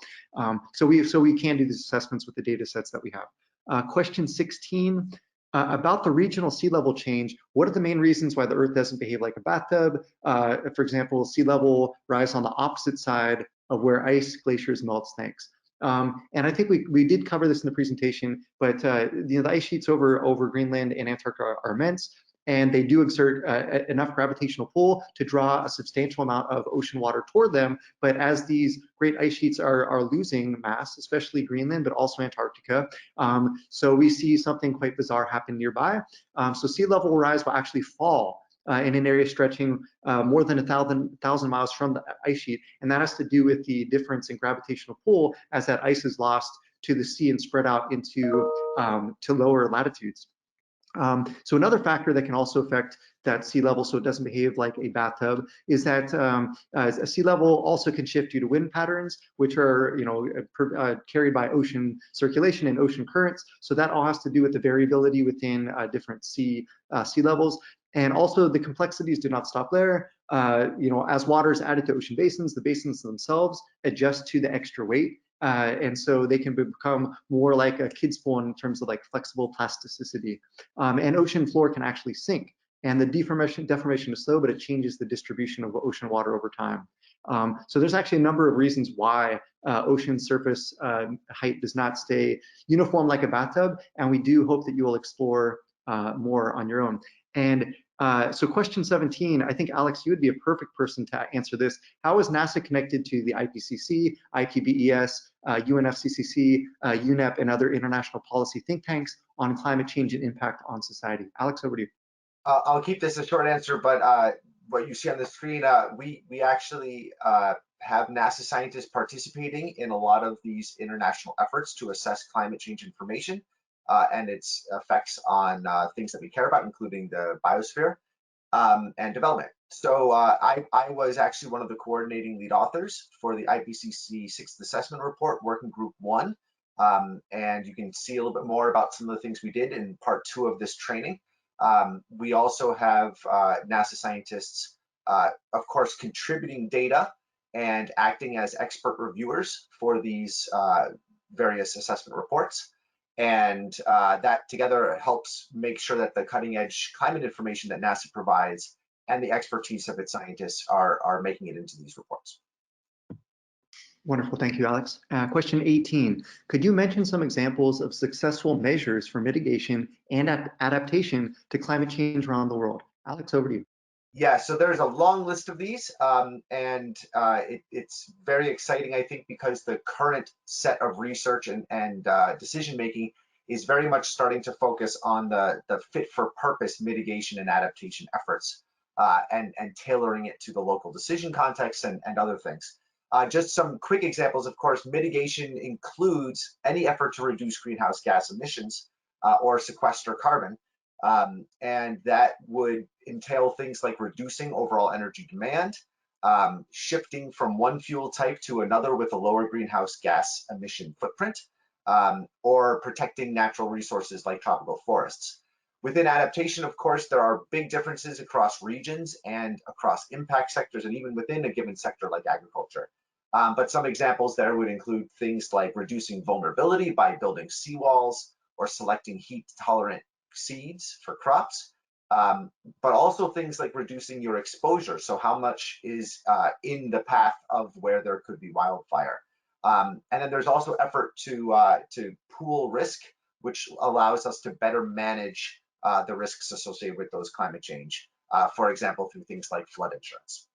Speaker 1: we can do these assessments with the data sets that we have. Question 16. About the regional sea level change, what are the main reasons why the Earth doesn't behave like a bathtub? For example, sea level rise on the opposite side of where ice, glaciers, melts. Thanks. And I think we did cover this in the presentation, but the ice sheets over Greenland and Antarctica are immense, and they do exert enough gravitational pull to draw a substantial amount of ocean water toward them. But as these great ice sheets are losing mass, especially Greenland, but also Antarctica, so we see something quite bizarre happen nearby. So sea level rise will actually fall in an area stretching more than 1,000 miles from the ice sheet. And that has to do with the difference in gravitational pull as that ice is lost to the sea and spread out into to lower latitudes. So another factor that can also affect that sea level so it doesn't behave like a bathtub is that a sea level also can shift due to wind patterns, which are carried by ocean circulation and ocean currents. So that all has to do with the variability within different sea levels. And also the complexities do not stop there. As water is added to ocean basins, the basins themselves adjust to the extra weight. And so they can become more like a kid's pool in terms of like flexible plasticity. And ocean floor can actually sink. And the deformation is slow, but it changes the distribution of ocean water over time. So there's actually a number of reasons why ocean surface height does not stay uniform like a bathtub. And we do hope that you will explore more on your own. And so question 17, I think, Alex, you would be a perfect person to answer this. How is NASA connected to the IPCC, IPBES, UNFCCC, UNEP, and other international policy think tanks on climate change and impact on society? Alex, over to you.
Speaker 7: I'll keep this a short answer, but what you see on the screen, we actually have NASA scientists participating in a lot of these international efforts to assess climate change information and its effects on things that we care about, including the biosphere and development. So I was actually one of the coordinating lead authors for the IPCC 6th Assessment Report, Working Group 1. And you can see a little bit more about some of the things we did in part 2 of this training. We also have NASA scientists, of course, contributing data and acting as expert reviewers for these various assessment reports. And that together helps make sure that the cutting edge climate information that NASA provides and the expertise of its scientists are making it into these reports.
Speaker 1: Wonderful, thank you, Alex. Question 18, could you mention some examples of successful measures for mitigation and adaptation to climate change around the world? Alex, over to you.
Speaker 7: Yeah, so there's a long list of these, and it's very exciting, I think, because the current set of research and decision-making is very much starting to focus on the fit-for-purpose mitigation and adaptation efforts and tailoring it to the local decision context and other things. Just some quick examples, of course, mitigation includes any effort to reduce greenhouse gas emissions or sequester carbon. And that would entail things like reducing overall energy demand, shifting from one fuel type to another with a lower greenhouse gas emission footprint, or protecting natural resources like tropical forests. Within adaptation, of course, there are big differences across regions and across impact sectors and even within a given sector like agriculture. But some examples there would include things like reducing vulnerability by building seawalls or selecting heat-tolerant seeds for crops, but also things like reducing your exposure. So how much is in the path of where there could be wildfire. And then there's also effort to pool risk, which allows us to better manage the risks associated with those climate change, for example, through things like flood insurance.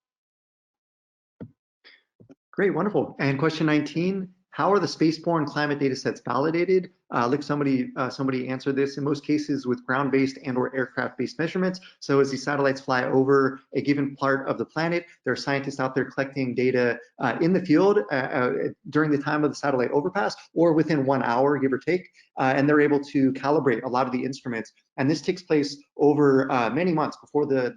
Speaker 1: Great, wonderful. And question 19, how are the spaceborne climate data sets validated? Look, somebody answered this. In most cases, with ground-based and/or aircraft-based measurements. So as these satellites fly over a given part of the planet, there are scientists out there collecting data in the field during the time of the satellite overpass, or within 1 hour, give or take, and they're able to calibrate a lot of the instruments. And this takes place over many months before the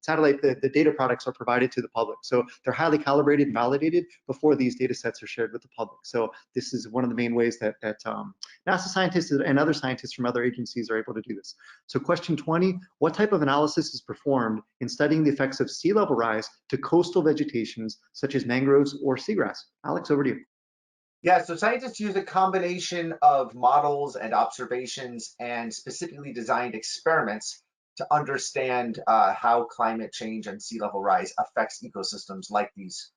Speaker 1: satellite, the data products are provided to the public. So they're highly calibrated and validated before these data sets are shared with the public. So this is one of the main ways that NASA scientists and other scientists from other agencies are able to do this. So question 20, what type of analysis is performed in studying the effects of sea level rise to coastal vegetations such as mangroves or seagrass? Alex, over to you.
Speaker 7: Yeah, so scientists use a combination of models and observations and specifically designed experiments to understand how climate change and sea level rise affects ecosystems like these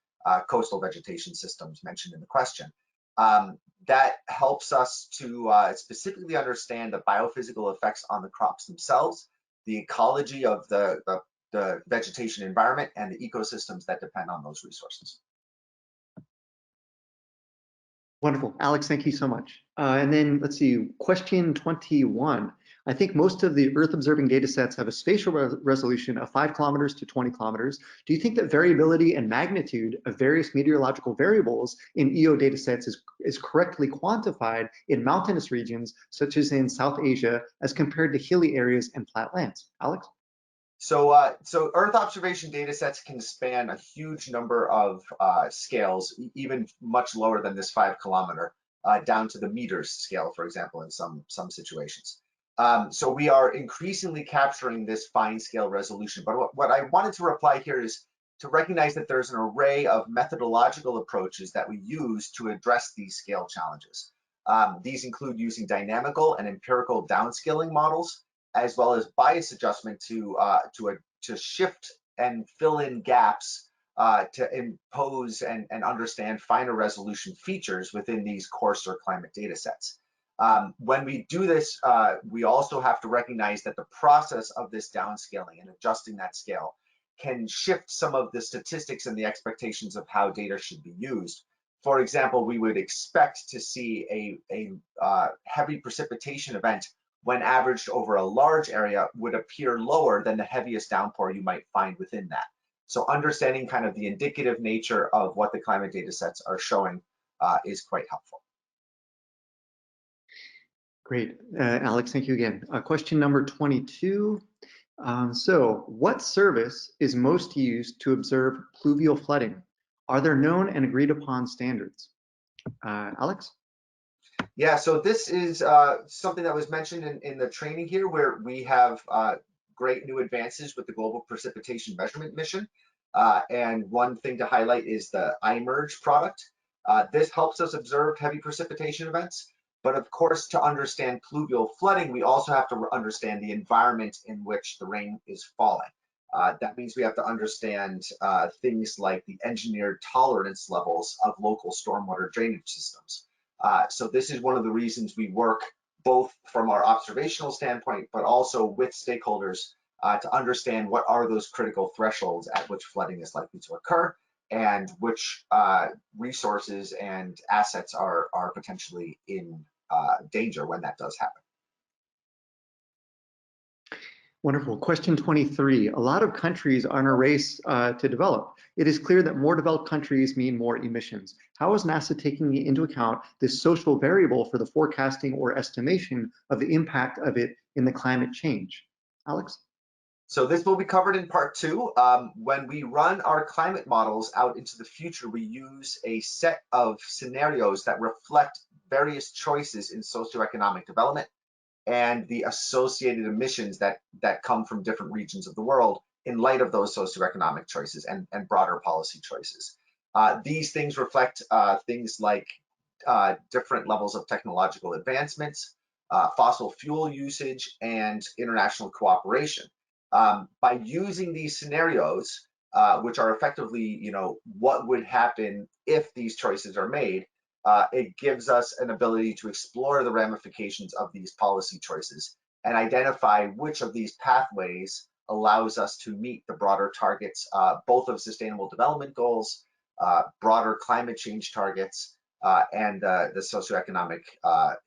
Speaker 7: coastal vegetation systems mentioned in the question. That helps us to specifically understand the biophysical effects on the crops themselves, the ecology of the vegetation environment, and the ecosystems that depend on those resources.
Speaker 1: Wonderful. Alex, thank you so much. And then let's see, question 21. I think most of the Earth observing data sets have a spatial resolution of 5 kilometers to 20 kilometers. Do you think that variability and magnitude of various meteorological variables in EO data sets is correctly quantified in mountainous regions, such as in South Asia, as compared to hilly areas and flat lands? Alex?
Speaker 7: So Earth observation data sets can span a huge number of scales, even much lower than this 5 kilometer, down to the meters scale, for example, in some situations. So we are increasingly capturing this fine scale resolution. But what I wanted to reply here is to recognize that there's an array of methodological approaches that we use to address these scale challenges. These include using dynamical and empirical downscaling models, as well as bias adjustment to shift and fill in gaps to impose and understand finer resolution features within these coarser climate data sets. When we do this, we also have to recognize that the process of this downscaling and adjusting that scale can shift some of the statistics and the expectations of how data should be used. For example, we would expect to see a heavy precipitation event when averaged over a large area would appear lower than the heaviest downpour you might find within that. So understanding kind of the indicative nature of what the climate data sets are showing is quite helpful.
Speaker 1: Great, Alex, thank you again. Question number 22. So what service is most used to observe pluvial flooding? Are there known and agreed upon standards? Alex?
Speaker 7: Yeah, so this is something that was mentioned in the training here, where we have great new advances with the Global Precipitation Measurement Mission. And one thing to highlight is the iMerge product. This helps us observe heavy precipitation events. But of course, to understand pluvial flooding, we also have to understand the environment in which the rain is falling. That means we have to understand things like the engineered tolerance levels of local stormwater drainage systems. So this is one of the reasons we work both from our observational standpoint, but also with stakeholders to understand what are those critical thresholds at which flooding is likely to occur, and which resources and assets are potentially in danger when that does happen.
Speaker 1: Wonderful. Question 23. A lot of countries are in a race to develop. It is clear that more developed countries mean more emissions. How is NASA taking into account this social variable for the forecasting or estimation of the impact of it in the climate change? Alex?
Speaker 7: So this will be covered in part 2. When we run our climate models out into the future, we use a set of scenarios that reflect various choices in socioeconomic development and the associated emissions that come from different regions of the world in light of those socioeconomic choices and broader policy choices. These things reflect things like different levels of technological advancements, fossil fuel usage, and international cooperation. By using these scenarios, which are effectively, what would happen if these choices are made, it gives us an ability to explore the ramifications of these policy choices and identify which of these pathways allows us to meet the broader targets, both of sustainable development goals, broader climate change targets, and the socioeconomic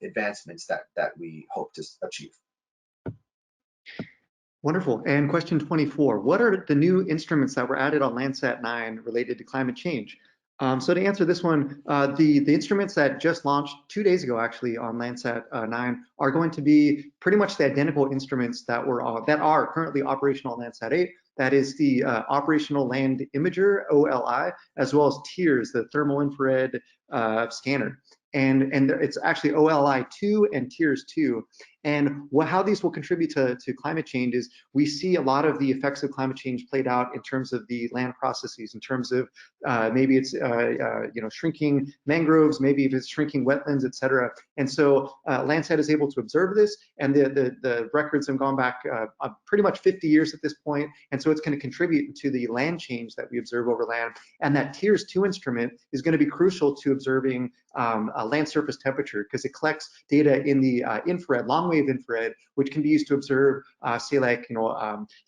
Speaker 7: advancements that we hope to achieve.
Speaker 1: Wonderful. And question 24, what are the new instruments that were added on Landsat 9 related to climate change? So to answer this one, the instruments that just launched 2 days ago, actually, on Landsat 9 are going to be pretty much the identical instruments that are currently operational on Landsat 8. That is the Operational Land Imager, OLI, as well as TIRS, the Thermal Infrared Scanner. And it's actually OLI2 and TIRS2. And how these will contribute to climate change is we see a lot of the effects of climate change played out in terms of the land processes, in terms of maybe it's shrinking mangroves, maybe if it's shrinking wetlands, et cetera. And so Landsat is able to observe this, and the records have gone back pretty much 50 years at this point. And so it's going to contribute to the land change that we observe over land. And that TIRS2 instrument is going to be crucial to observing land surface temperature, because it collects data in the infrared, long wave infrared, which can be used to observe, say, like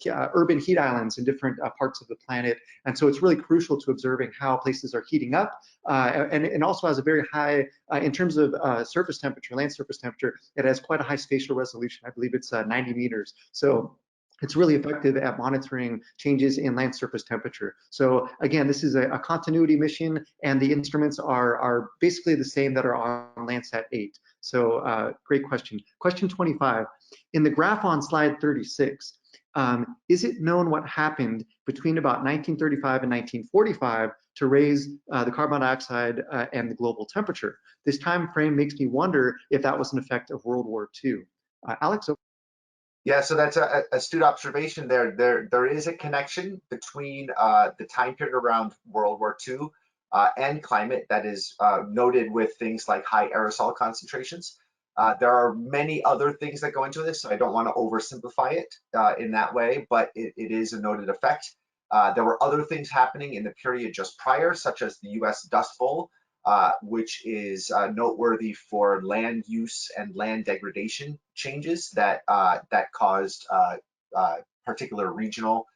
Speaker 1: urban heat islands in different parts of the planet. And so it's really crucial to observing how places are heating up, and also has a very high, in terms of surface temperature, land surface temperature, it has quite a high spatial resolution. I believe it's 90 meters. So it's really effective at monitoring changes in land surface temperature. So again, this is a continuity mission, and the instruments are basically the same that are on Landsat 8. So great question. Question 25, in the graph on slide 36, is it known what happened between about 1935 and 1945 to raise the carbon dioxide and the global temperature? This time frame makes me wonder if that was an effect of World War II. Alex?
Speaker 7: Yeah, so that's an astute observation there. There is a connection between the time period around World War II and climate that is noted with things like high aerosol concentrations. There are many other things that go into this, so I don't want to oversimplify it in that way, but it is a noted effect. There were other things happening in the period just prior, such as the US Dust Bowl, which is noteworthy for land use and land degradation changes that caused particular regional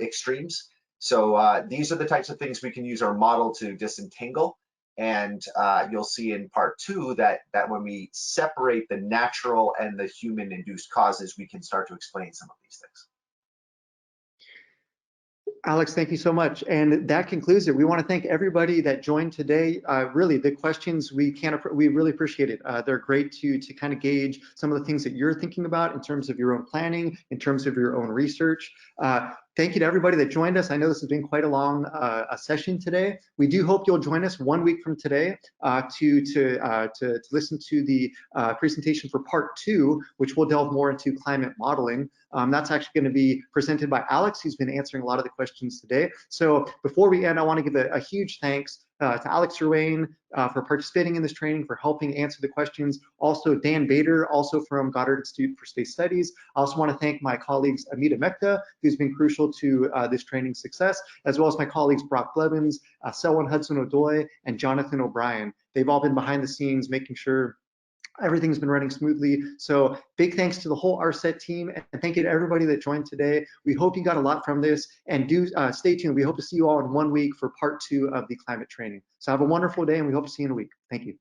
Speaker 7: extremes. So these are the types of things we can use our model to disentangle. And you'll see in part 2 that when we separate the natural and the human-induced causes, we can start to explain some of these things.
Speaker 1: Alex, thank you so much. And that concludes it. We want to thank everybody that joined today. Really, the questions, we really appreciate it. They're great to kind of gauge some of the things that you're thinking about in terms of your own planning, in terms of your own research. Thank you to everybody that joined us. I know this has been quite a long session today. We do hope you'll join us 1 week from today to listen to the presentation for part 2, which will delve more into climate modeling. That's actually going to be presented by Alex, who's been answering a lot of the questions today. So before we end, I want to give a huge thanks to Alex Ruane for participating in this training, for helping answer the questions. Also, Dan Bader, also from Goddard Institute for Space Studies. I also want to thank my colleagues, Amita Mekta, who's been crucial to this training success, as well as my colleagues, Brock Blevins, Selwyn Hudson-Odoi, and Jonathan O'Brien. They've all been behind the scenes, making sure everything's been running smoothly. So big thanks to the whole ARSET team, and thank you to everybody that joined today. We hope you got a lot from this, and do stay tuned. We hope to see you all in 1 week for part 2 of the climate training. So have a wonderful day, and we hope to see you in a week. Thank you.